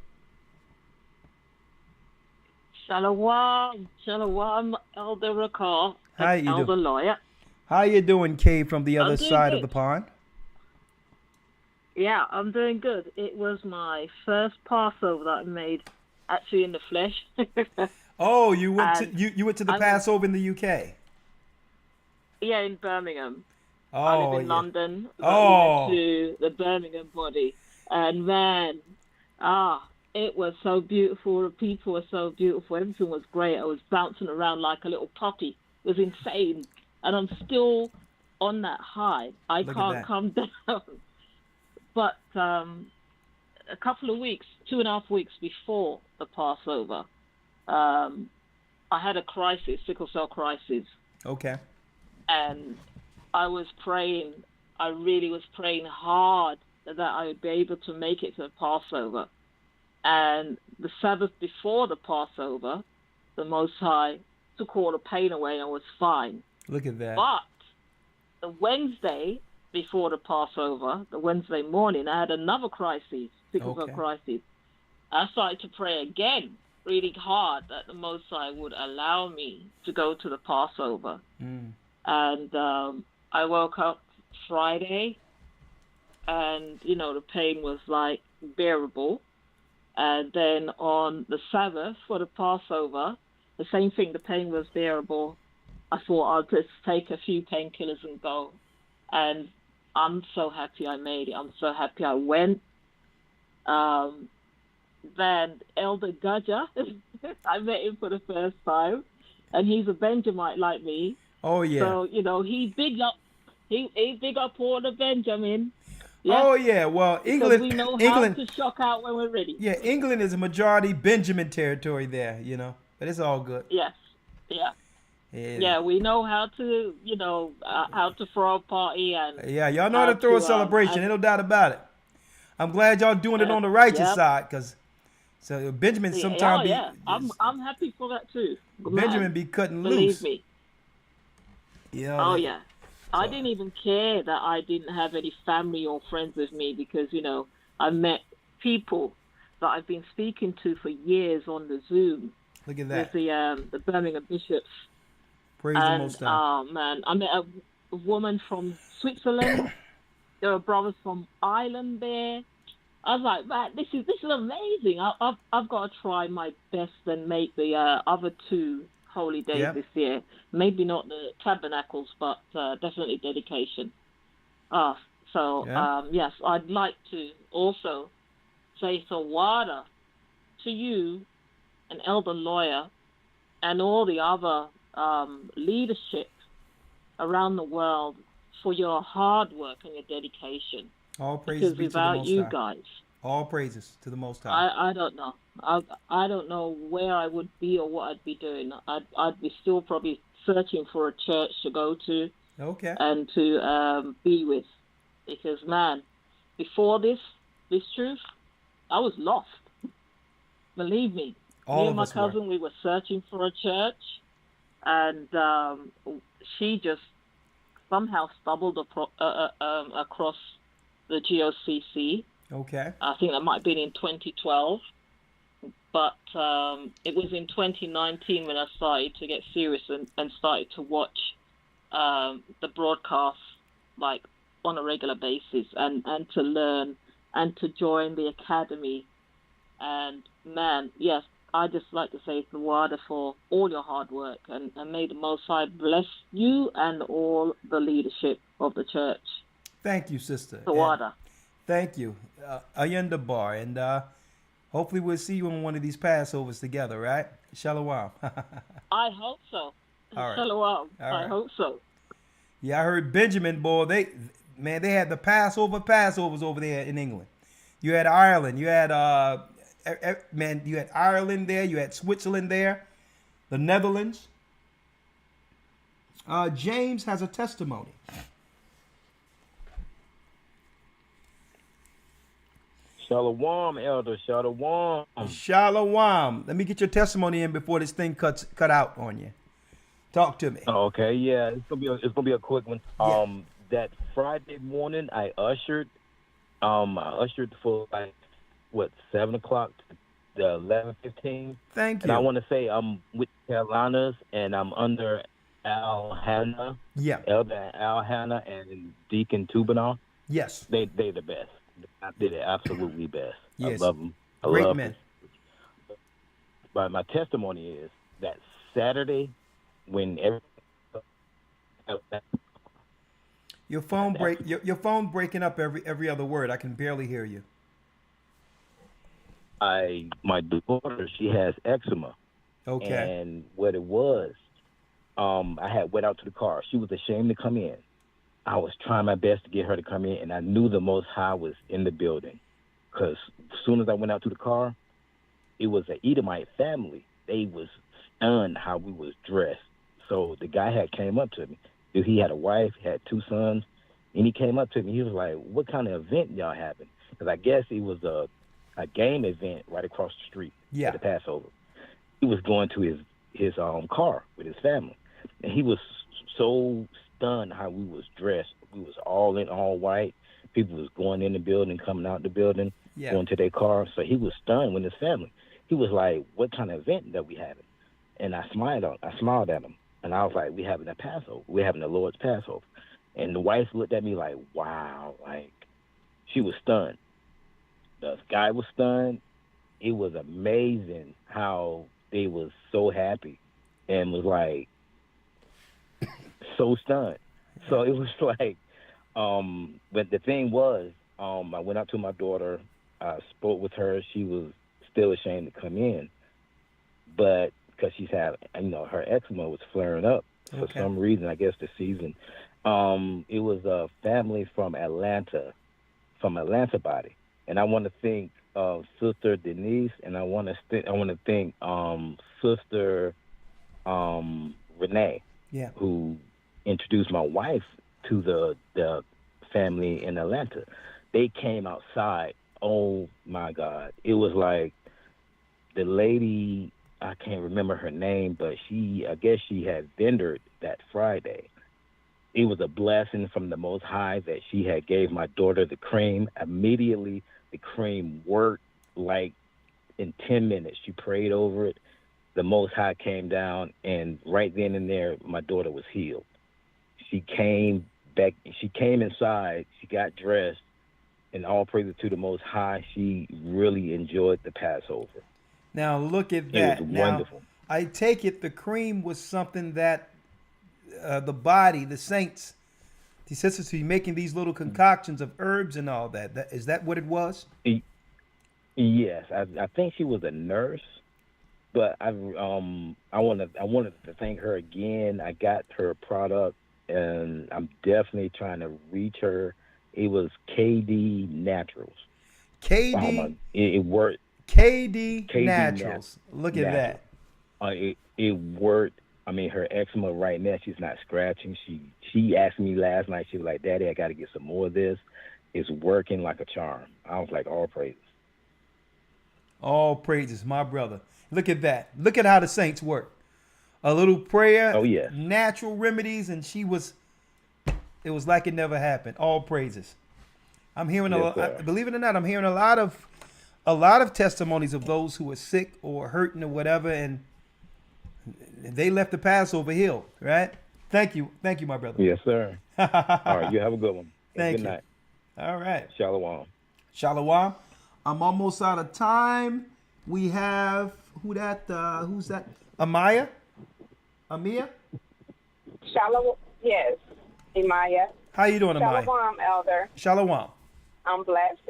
Shalom, Shalom, Elder Rakar, How you Elder doing? Lawyer. How you doing, Kay, from the I'm other doing side of good. the pond? Yeah, I'm doing good. It was my first Passover that I made, actually in the flesh. Oh, you went And you went to the I was- Passover in the UK. Yeah, in Birmingham. I Oh, live in yeah. London, but Oh. we went to the Birmingham body, and man, it was so beautiful. The people were so beautiful. Everything was great. I was bouncing around like a little puppy. It was insane, and I'm still on that high. I Look at can't that. come down. But a couple of weeks, 2.5 weeks before the Passover, I had a crisis, sickle cell crisis. Okay. And I was praying, I really was praying hard that I would be able to make it to the Passover. And the Sabbath before the Passover, the Most High took all the pain away and I was fine. Look at that. But the Wednesday before the Passover, the Wednesday morning, I had another crisis, sickle cell Okay. crisis. I started to pray again, really hard, that the Most High would allow me to go to the Passover. Mm. And I woke up Friday, and you know the pain was like bearable. And then on the Sabbath for the Passover, the same thing. The pain was bearable. I thought I'll just take a few painkillers and go. And I'm so happy I made it. I'm so happy I went. Then Elder Gudger, I met him for the first time, and he's a Benjamite like me. Oh yeah. So, you know, he big up all the Benjamin. Oh yeah. Well, Because England. we know England. how to shock out when we're ready. Yeah, England is a majority Benjamin territory there. You know, but it's all good. Yes. Yeah. Yeah. Yeah, we know how to, you know, how to throw a party and Yeah, y'all know how to throw a celebration. Ain't no doubt about it. I'm glad y'all doing it on the righteous Yep. side, cause so Benjamin Yeah, sometimes yeah. I'm happy for that too. Benjamin Man, be cutting believe loose. me. Yeah. Oh yeah. I didn't even care that I didn't have any family or friends with me because, you know, I met people that I've been speaking to for years on the Zoom Look at with that. the Birmingham bishops. Praise the And Most High. oh man, I met a woman from Switzerland. There were brothers from Ireland there. I was like, man, this is amazing. I've got to try my best and make the other two holy days Yep. this year. Maybe not the tabernacles, but definitely dedication. Yes, I'd like to also say Sawada to you, an elder lawyer, and all the other leadership around the world for your hard work and your dedication. All praises Because be to the without Most you High. guys, All praises to the Most High. I don't know. I don't know where I would be or what I'd be doing. I'd be still probably searching for a church to go to Okay. and to be with. Because man, before this truth, I was lost. Believe me. Me and my cousin, we were searching for a church, and she just somehow stumbled across the GOCC. Okay. I think that might have been in 2012. But it was in 2019 when I started to get serious and started to watch the broadcast like on a regular basis and to learn and to join the academy. And man, yes, I just like to say Tawada for all your hard work, and may the Most High bless you and all the leadership of the church. Thank you, sister. Tawada. Thank you. Ayunda Bar. And hopefully we'll see you on one of these Passovers together, right? Shalom. I hope so. All right. Shalom. All I right. hope so. Yeah, I heard Benjamin, boy, they had the Passovers over there in England. You had Ireland. You had you had Ireland there. You had Switzerland there. The Netherlands. James has a testimony. Shalom, Elder. Shalom. Shalom. Let me get your testimony in before this thing cut out on you. Talk to me. Okay, yeah, it's gonna be a quick one. Yeah. That Friday morning, I ushered for like 7 o'clock to 11:15. Thank you. And I want to say I'm with Carolinas, and I'm under Al Hannah. Yeah. Elder Al Hannah and Deacon Tubinall. Yes. They the best. They're the absolutely best. Yes. I love them. Great men. But my testimony is that Saturday, when your phone breaking up every other word. I can barely hear you. my daughter, she has eczema. Okay. And what it was, I had went out to the car. She was ashamed to come in. I was trying my best to get her to come in, and I knew the Most High was in the building. Because as soon as I went out to the car, it was an Edomite family. They was stunned how we was dressed. So the guy had came up to me. He had a wife, had 2 sons, and he came up to me. He was like, "What kind of event y'all having?" Because I guess it was a game event right across the street at the Passover. He was going to his car with his family, and he was so stunned how we was dressed. We was all in all white. People was going in the building, coming out the building, going to their car. So he was stunned with his family. He was like, "What kind of event that we having?" And I smiled at him, and I was like, "We having a Passover. We're having the Lord's Passover." And the wife looked at me like, "Wow!" Like she was stunned. The guy was stunned. It was amazing how they was so happy and was like so stunned. So it was like, but the thing was, I went out to my daughter. I spoke with her. She was still ashamed to come in, but because she's had, her eczema was flaring up for some reason. I guess the season. It was a family from Atlanta body, and I want to thank Sister Denise, and I want to thank Sister Renee, who introduced my wife to the family in Atlanta. They came outside. Oh my God! It was like the lady, I can't remember her name, but I guess she had vendored that Friday. It was a blessing from the Most High that she had gave my daughter the cream. Immediately, the cream worked like in 10 minutes. She prayed over it. The Most High came down, and right then and there, my daughter was healed. She came back. She came inside. She got dressed, and all praises to the Most High. She really enjoyed the Passover. Now look at that. It was now, wonderful. I take it the cream was something that the body, the saints, the sisters, be making these little concoctions of herbs and all that. Is that what it was? Yes, I think she was a nurse, but I wanted to thank her again. I got her product, and I'm definitely trying to reach her. It was KD Naturals. KD. It worked. KD Naturals. Look at that. It worked. I mean, her eczema right now, she's not scratching. She asked me last night, she was like, "Daddy, I got to get some more of this." is working like a charm. I was like, all praise. All praises, my brother. Look at that. Look at how the saints work. A little prayer, Oh, yeah. natural remedies, and it was like it never happened. All praises. I'm hearing Yes, sir. believe it or not, I'm hearing a lot of testimonies of those who were sick or hurting or whatever, and they left the Passover hill, right? Thank you, my brother. Yes, sir. All right, you have a good one. Thank good you. night. All right. Shalom. Shalom. I'm almost out of time. We have who's that? Amaya? Shalom. Yes, Imaya. How you doing, Amaya? Shalom, Elder. Shalom. I'm blessed.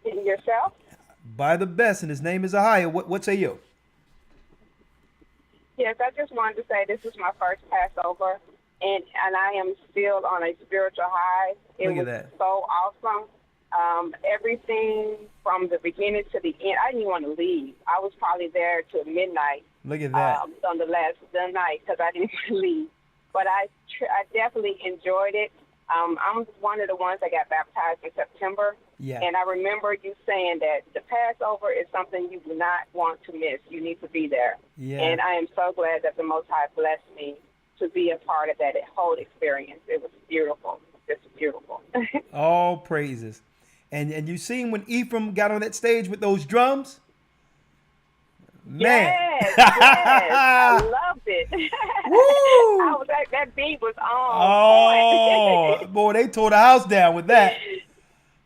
And yourself? By the best, and his name is Ahia. What say you? Yes, I just wanted to say this is my first Passover, and I am still on a spiritual high. It Look at was that. so awesome. Everything from the beginning to the end. I didn't even want to leave. I was probably there till midnight. Look at that. On the night because I didn't want to leave. But I definitely enjoyed it. I'm one of the ones that got baptized in September. Yeah. And I remember you saying that the Passover is something you do not want to miss. You need to be there. Yeah. And I am so glad that the Most High blessed me to be a part of that whole experience. It was beautiful. Just beautiful. All praises. And you seen when Ephraim got on that stage with those drums? Man. Yes, I loved it. I was like, that beat was on. Oh, boy, they tore the house down with that.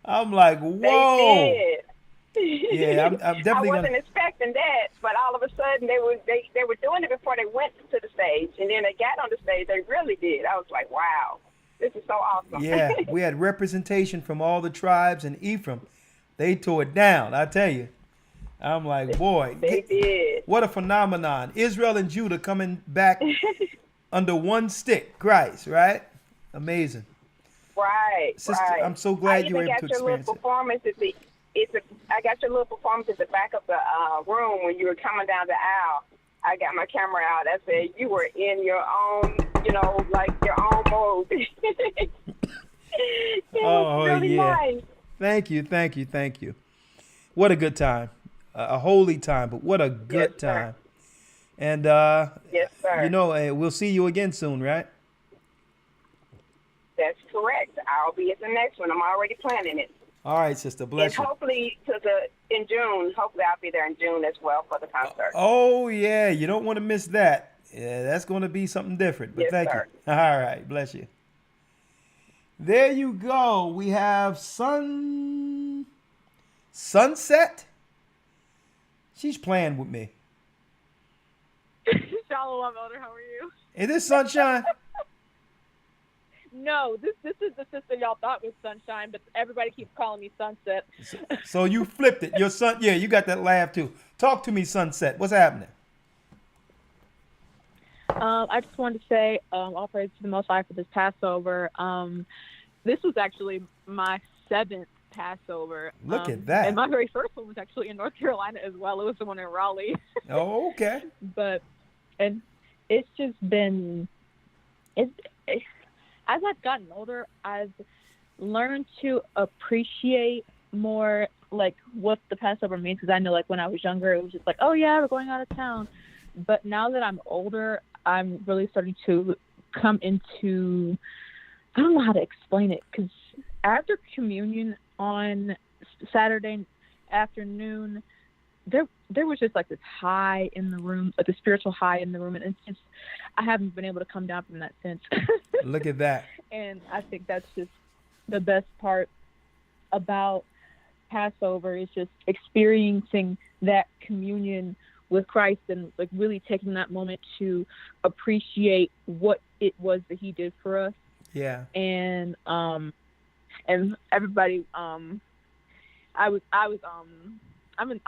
I'm like, whoa. They did. Yeah, I'm definitely I wasn't expecting that, but all of a sudden they were doing it before they went to the stage, and then they got on the stage. They really did. I was like, wow, this is so awesome. Yeah, we had representation from all the tribes, and Ephraim, they tore it down. I tell you, I'm like, boy, they did. What a phenomenon! Israel and Judah coming back under one stick, Christ, right? Amazing. Right, Sister, right. I'm so glad you were able to I got your experience little performance I got your little performance at the back of the room when you were coming down the aisle. I got my camera out. I said you were in your own, like your own mode. It was really nice. Thank you. What a good time. A holy time, but what a good time. And, yes, sir. We'll see you again soon, right? That's correct. I'll be at the next one. I'm already planning it. All right, sister. Bless and you. Hopefully in June. Hopefully I'll be there in June as well for the concert. Oh, yeah. You don't want to miss that. Yeah, that's going to be something different. But yes, thank sir. you. All right. Bless you. There you go. We have Sunset. She's playing with me. Shalom, Elder. How are you? Is this Sunshine? No, this is the sister y'all thought was Sunshine, but everybody keeps calling me Sunset. So you flipped it. Your son, yeah, you got that laugh too. Talk to me, Sunset. What's happening? I just wanted to say, all praise to the Most High for this Passover. This was actually my 7th Passover. Look at that. And my very first one was actually in North Carolina as well. It was the one in Raleigh. Oh, okay. And it's just been, as I've gotten older, I've learned to appreciate more like what the Passover means. Because I know, like when I was younger, it was just like, oh yeah, we're going out of town. But now that I'm older, I'm really starting to come into, I don't know how to explain it. Because after communion on Saturday afternoon, there was just like this high in the room, like a spiritual high in the room, and it's just I haven't been able to come down from that since. Look at that. And I think that's just the best part about Passover is just experiencing that communion with Christ and like really taking that moment to appreciate what it was that He did for us. Yeah. And everybody, I'm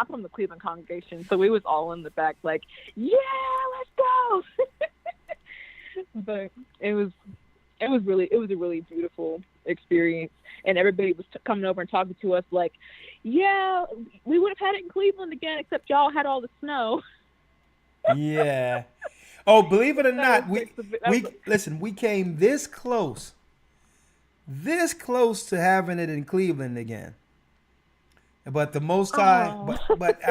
from the Cleveland congregation, so we was all in the back like, yeah, let's go. But it was a really beautiful experience, and everybody was coming over and talking to us like, yeah, we would have had it in Cleveland again, except y'all had all the snow. Yeah. Oh, believe it or not, we came this close this close to having it in Cleveland again. But the Most High, but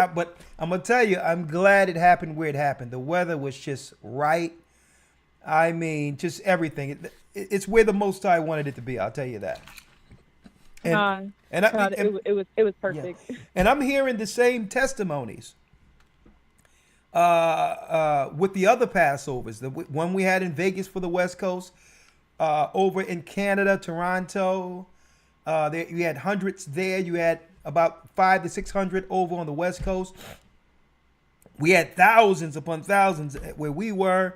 I'm gonna tell you, I'm glad it happened where it happened. The weather was just right. I mean, just everything. It's where the Most High wanted it to be. I'll tell you that. It was perfect. Yeah. And I'm hearing the same testimonies with the other Passovers. The one we had in Vegas for the West Coast, over in Canada, Toronto. You had hundreds there. You had about 500 to 600 over on the West Coast. We had thousands upon thousands where we were.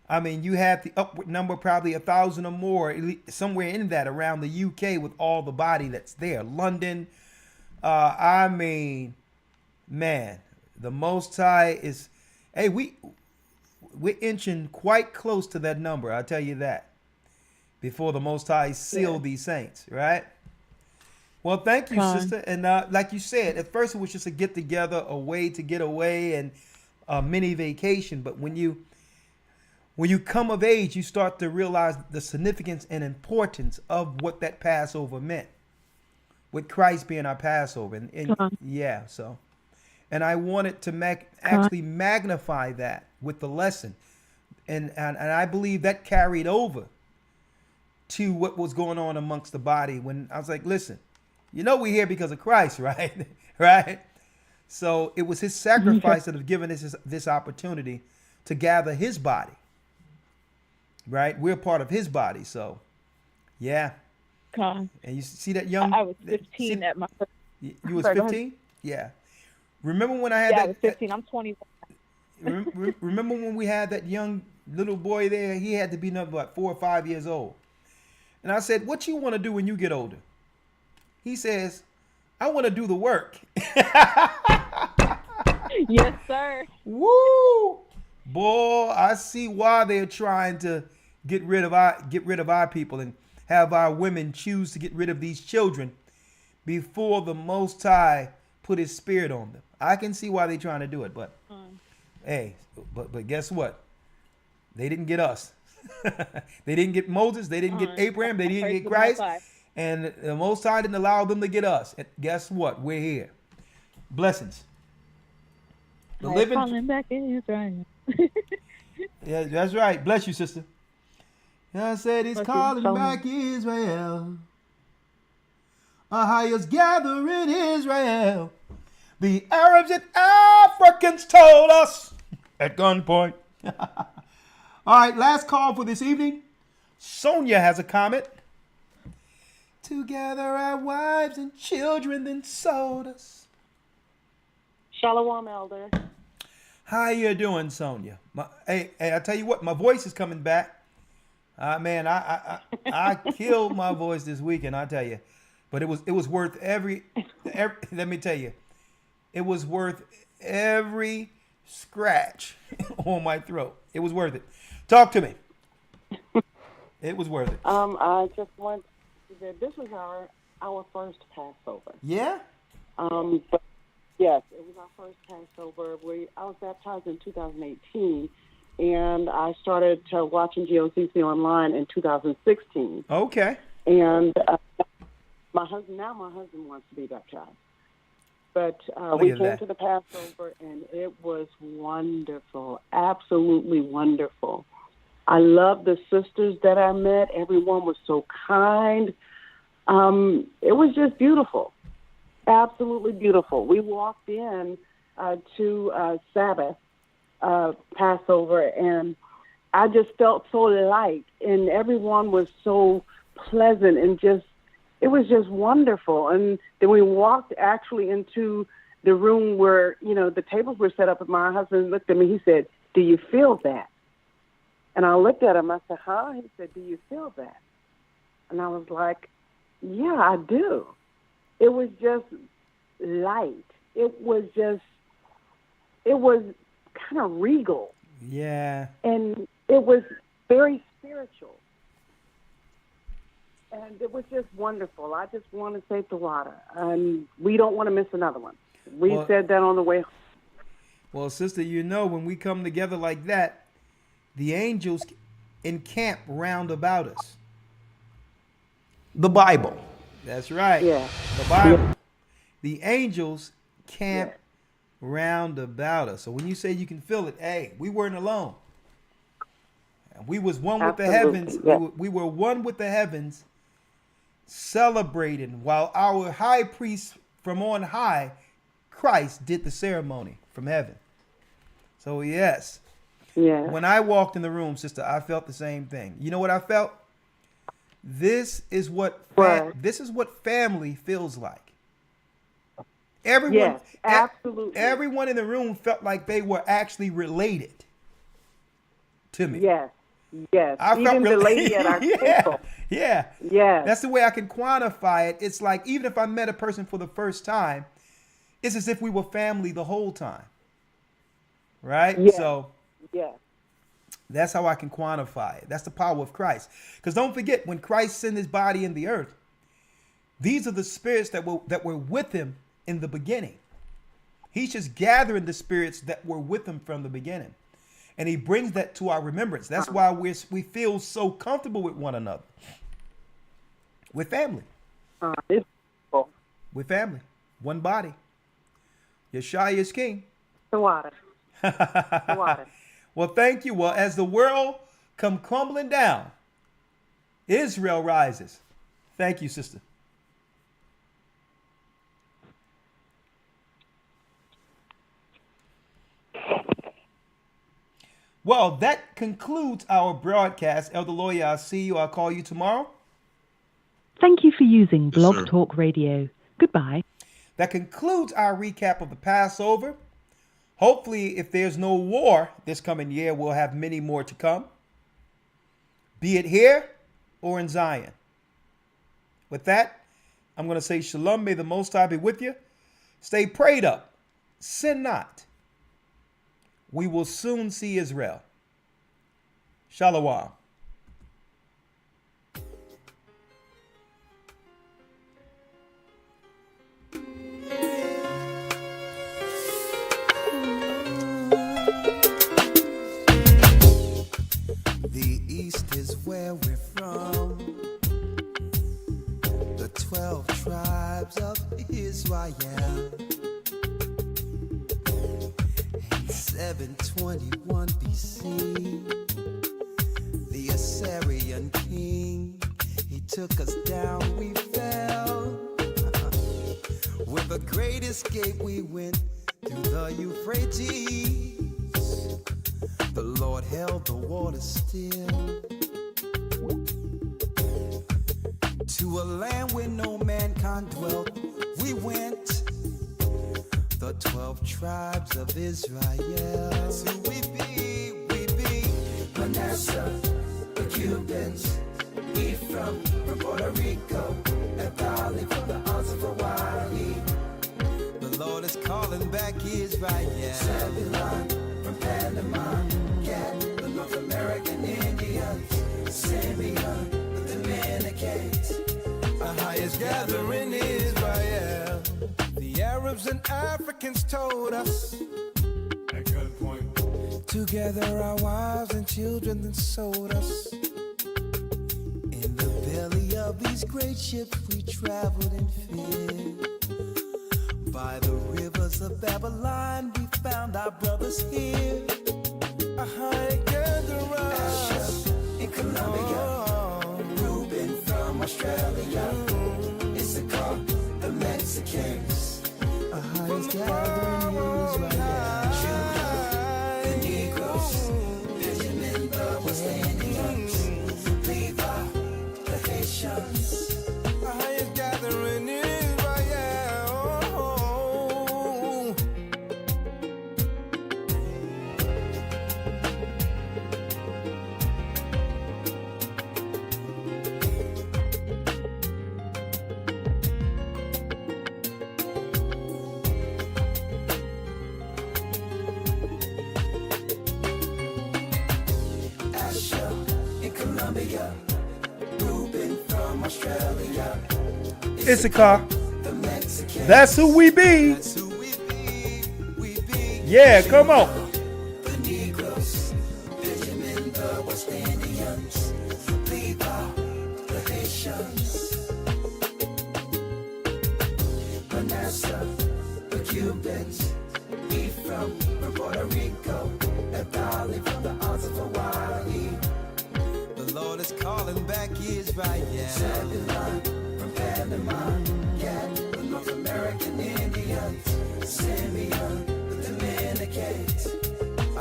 I mean, you had the upward number, probably 1,000 or more, somewhere in that around the UK with all the body that's there. London. I mean, man, the Most High is, hey, we're inching quite close to that number. I'll tell you that. Before the Most High sealed these saints, right? Well, thank you, sister. And like you said, at first it was just a get together, a way to get away, and a mini vacation. But when you come of age, you start to realize the significance and importance of what that Passover meant, with Christ being our Passover. And yeah, so. And I wanted to actually magnify that with the lesson. And I believe that carried over to what was going on amongst the body when I was like, listen, we're here because of Christ, right? Right? So it was his sacrifice that have given us this opportunity to gather his body. Right? We're part of his body. So, yeah. And you see that young... I was 15 at my first... You was 15? Yeah. Remember when I had I was 15. I'm 21. Remember when we had that young little boy there? He had to be nothing but 4 or 5 years old. And I said, what you want to do when you get older? He says, I want to do the work. Yes, sir. Woo! Boy, I see why they're trying to get rid of our people and have our women choose to get rid of these children before the Most High put his spirit on them. I can see why they're trying to do it, but hey, but guess what? They didn't get us. They didn't get Moses. They didn't get Abraham. They didn't get Christ. And the Most High didn't allow them to get us. And guess what? We're here. Blessings. The living. Calling back Israel. Yeah, that's right. Bless you, sister. I said he's calling back Israel. Ahayas gather in Israel. The Arabs and Africans told us at gunpoint. All right, last call for this evening. Sonia has a comment. To gather our wives and children, then sold us. Shalom, Elder. How you doing, Sonia? Hey, I tell you what, my voice is coming back. Man, I killed my voice this weekend, I tell you. But it was worth every let me tell you, it was worth every scratch on my throat. It was worth it. Talk to me. It was worth it. I just want to say this was our first Passover. Yeah? But yes, it was our first Passover. I was baptized in 2018, and I started watching GOCC online in 2016. Okay. And my husband wants to be baptized. But we came to the Passover, and it was wonderful, absolutely wonderful. I love the sisters that I met. Everyone was so kind. It was just beautiful, absolutely beautiful. We walked in to Sabbath, Passover, and I just felt so light, and everyone was so pleasant and it was just wonderful. And then we walked actually into the room where, the tables were set up, and my husband looked at me. He said, "Do you feel that?" And I looked at him. I said, "Huh?" He said, "Do you feel that?" And I was like, "Yeah, I do." It was just light. It was kind of regal. Yeah. And it was very spiritual. And it was just wonderful. I just want to say Tawada. And we don't want to miss another one. We said that on the way home. Well, sister, when we come together like that, the angels encamp round about us. The Bible. That's right. Yeah. The Bible. The angels camp round about us. So when you say you can feel it, hey, we weren't alone. We was one with the heavens. We were one with the heavens, celebrating while our high priest from on high, Christ, did the ceremony from heaven. So yes. Yeah. When I walked in the room, sister, I felt the same thing. You know what I felt? This is what family feels like. Everyone, yes, absolutely. Everyone in the room felt like they were actually related to me. Yes, yes. I even felt the lady at our table. Yeah. Yes. That's the way I can quantify it. It's like even if I met a person for the first time, it's as if we were family the whole time. Right? Yes. So yes. That's how I can quantify it. That's the power of Christ. Because don't forget, when Christ sent his body in the earth, these are the spirits that were with him in the beginning. He's just gathering the spirits that were with him from the beginning. And he brings that to our remembrance. That's why we feel so comfortable with one another. We're family. We're family. One body. Yeshua is king. The water. The water. Well, thank you. Well, as the world come crumbling down, Israel rises. Thank you, sister. Well, that concludes our broadcast. Elder Lawyer, I'll see you. I'll call you tomorrow. Thank you for using Blog Talk Radio. Goodbye. That concludes our recap of the Passover. Hopefully, if there's no war this coming year, we'll have many more to come, be it here or in Zion. With that, I'm going to say shalom. May the Most High be with you. Stay prayed up. Sin not. We will soon see Israel. Shalom. The east is where we're from. The 12 tribes of Israel. In 721 BC, the Assyrian king, he took us down, we fell. With a great escape, we went through the Euphrates. The Lord held the water still. To a land where no mankind dwelt, we went. The 12 tribes of Israel. So we be Manasseh, the Cubans, Ephraim from Puerto Rico, Naphtali from the Isles of Hawaii. The Lord is calling back Israel. Zebulun from Panama, Gad, the North American Indians, Simeon, the Dominicans. Our highest gathering Israel. The Arabs and Africans told us. At gunpoint. Together our wives and children then sold us. In the belly of these great ships we traveled in fear. By the rivers of Babylon we found our brothers here. A high gatherer. Asher in Colombia. Reuben from Australia. Issachar, the Mexicans. A highest gathering Israel. Judah, the Negroes. Benjamin, the West Indians. Levi, the Haitians. A highest gathering Israel. Reuben from Australia. Issachar. That's who we be. Yeah, come on. The Negroes, Benjamin, the West Indians, Levi, the Haitians. Cubans, Ephraim from Puerto Rico, Naphtali from the isles of Hawaii. The Lord is calling back Israel. Zebulun from Panama, Gad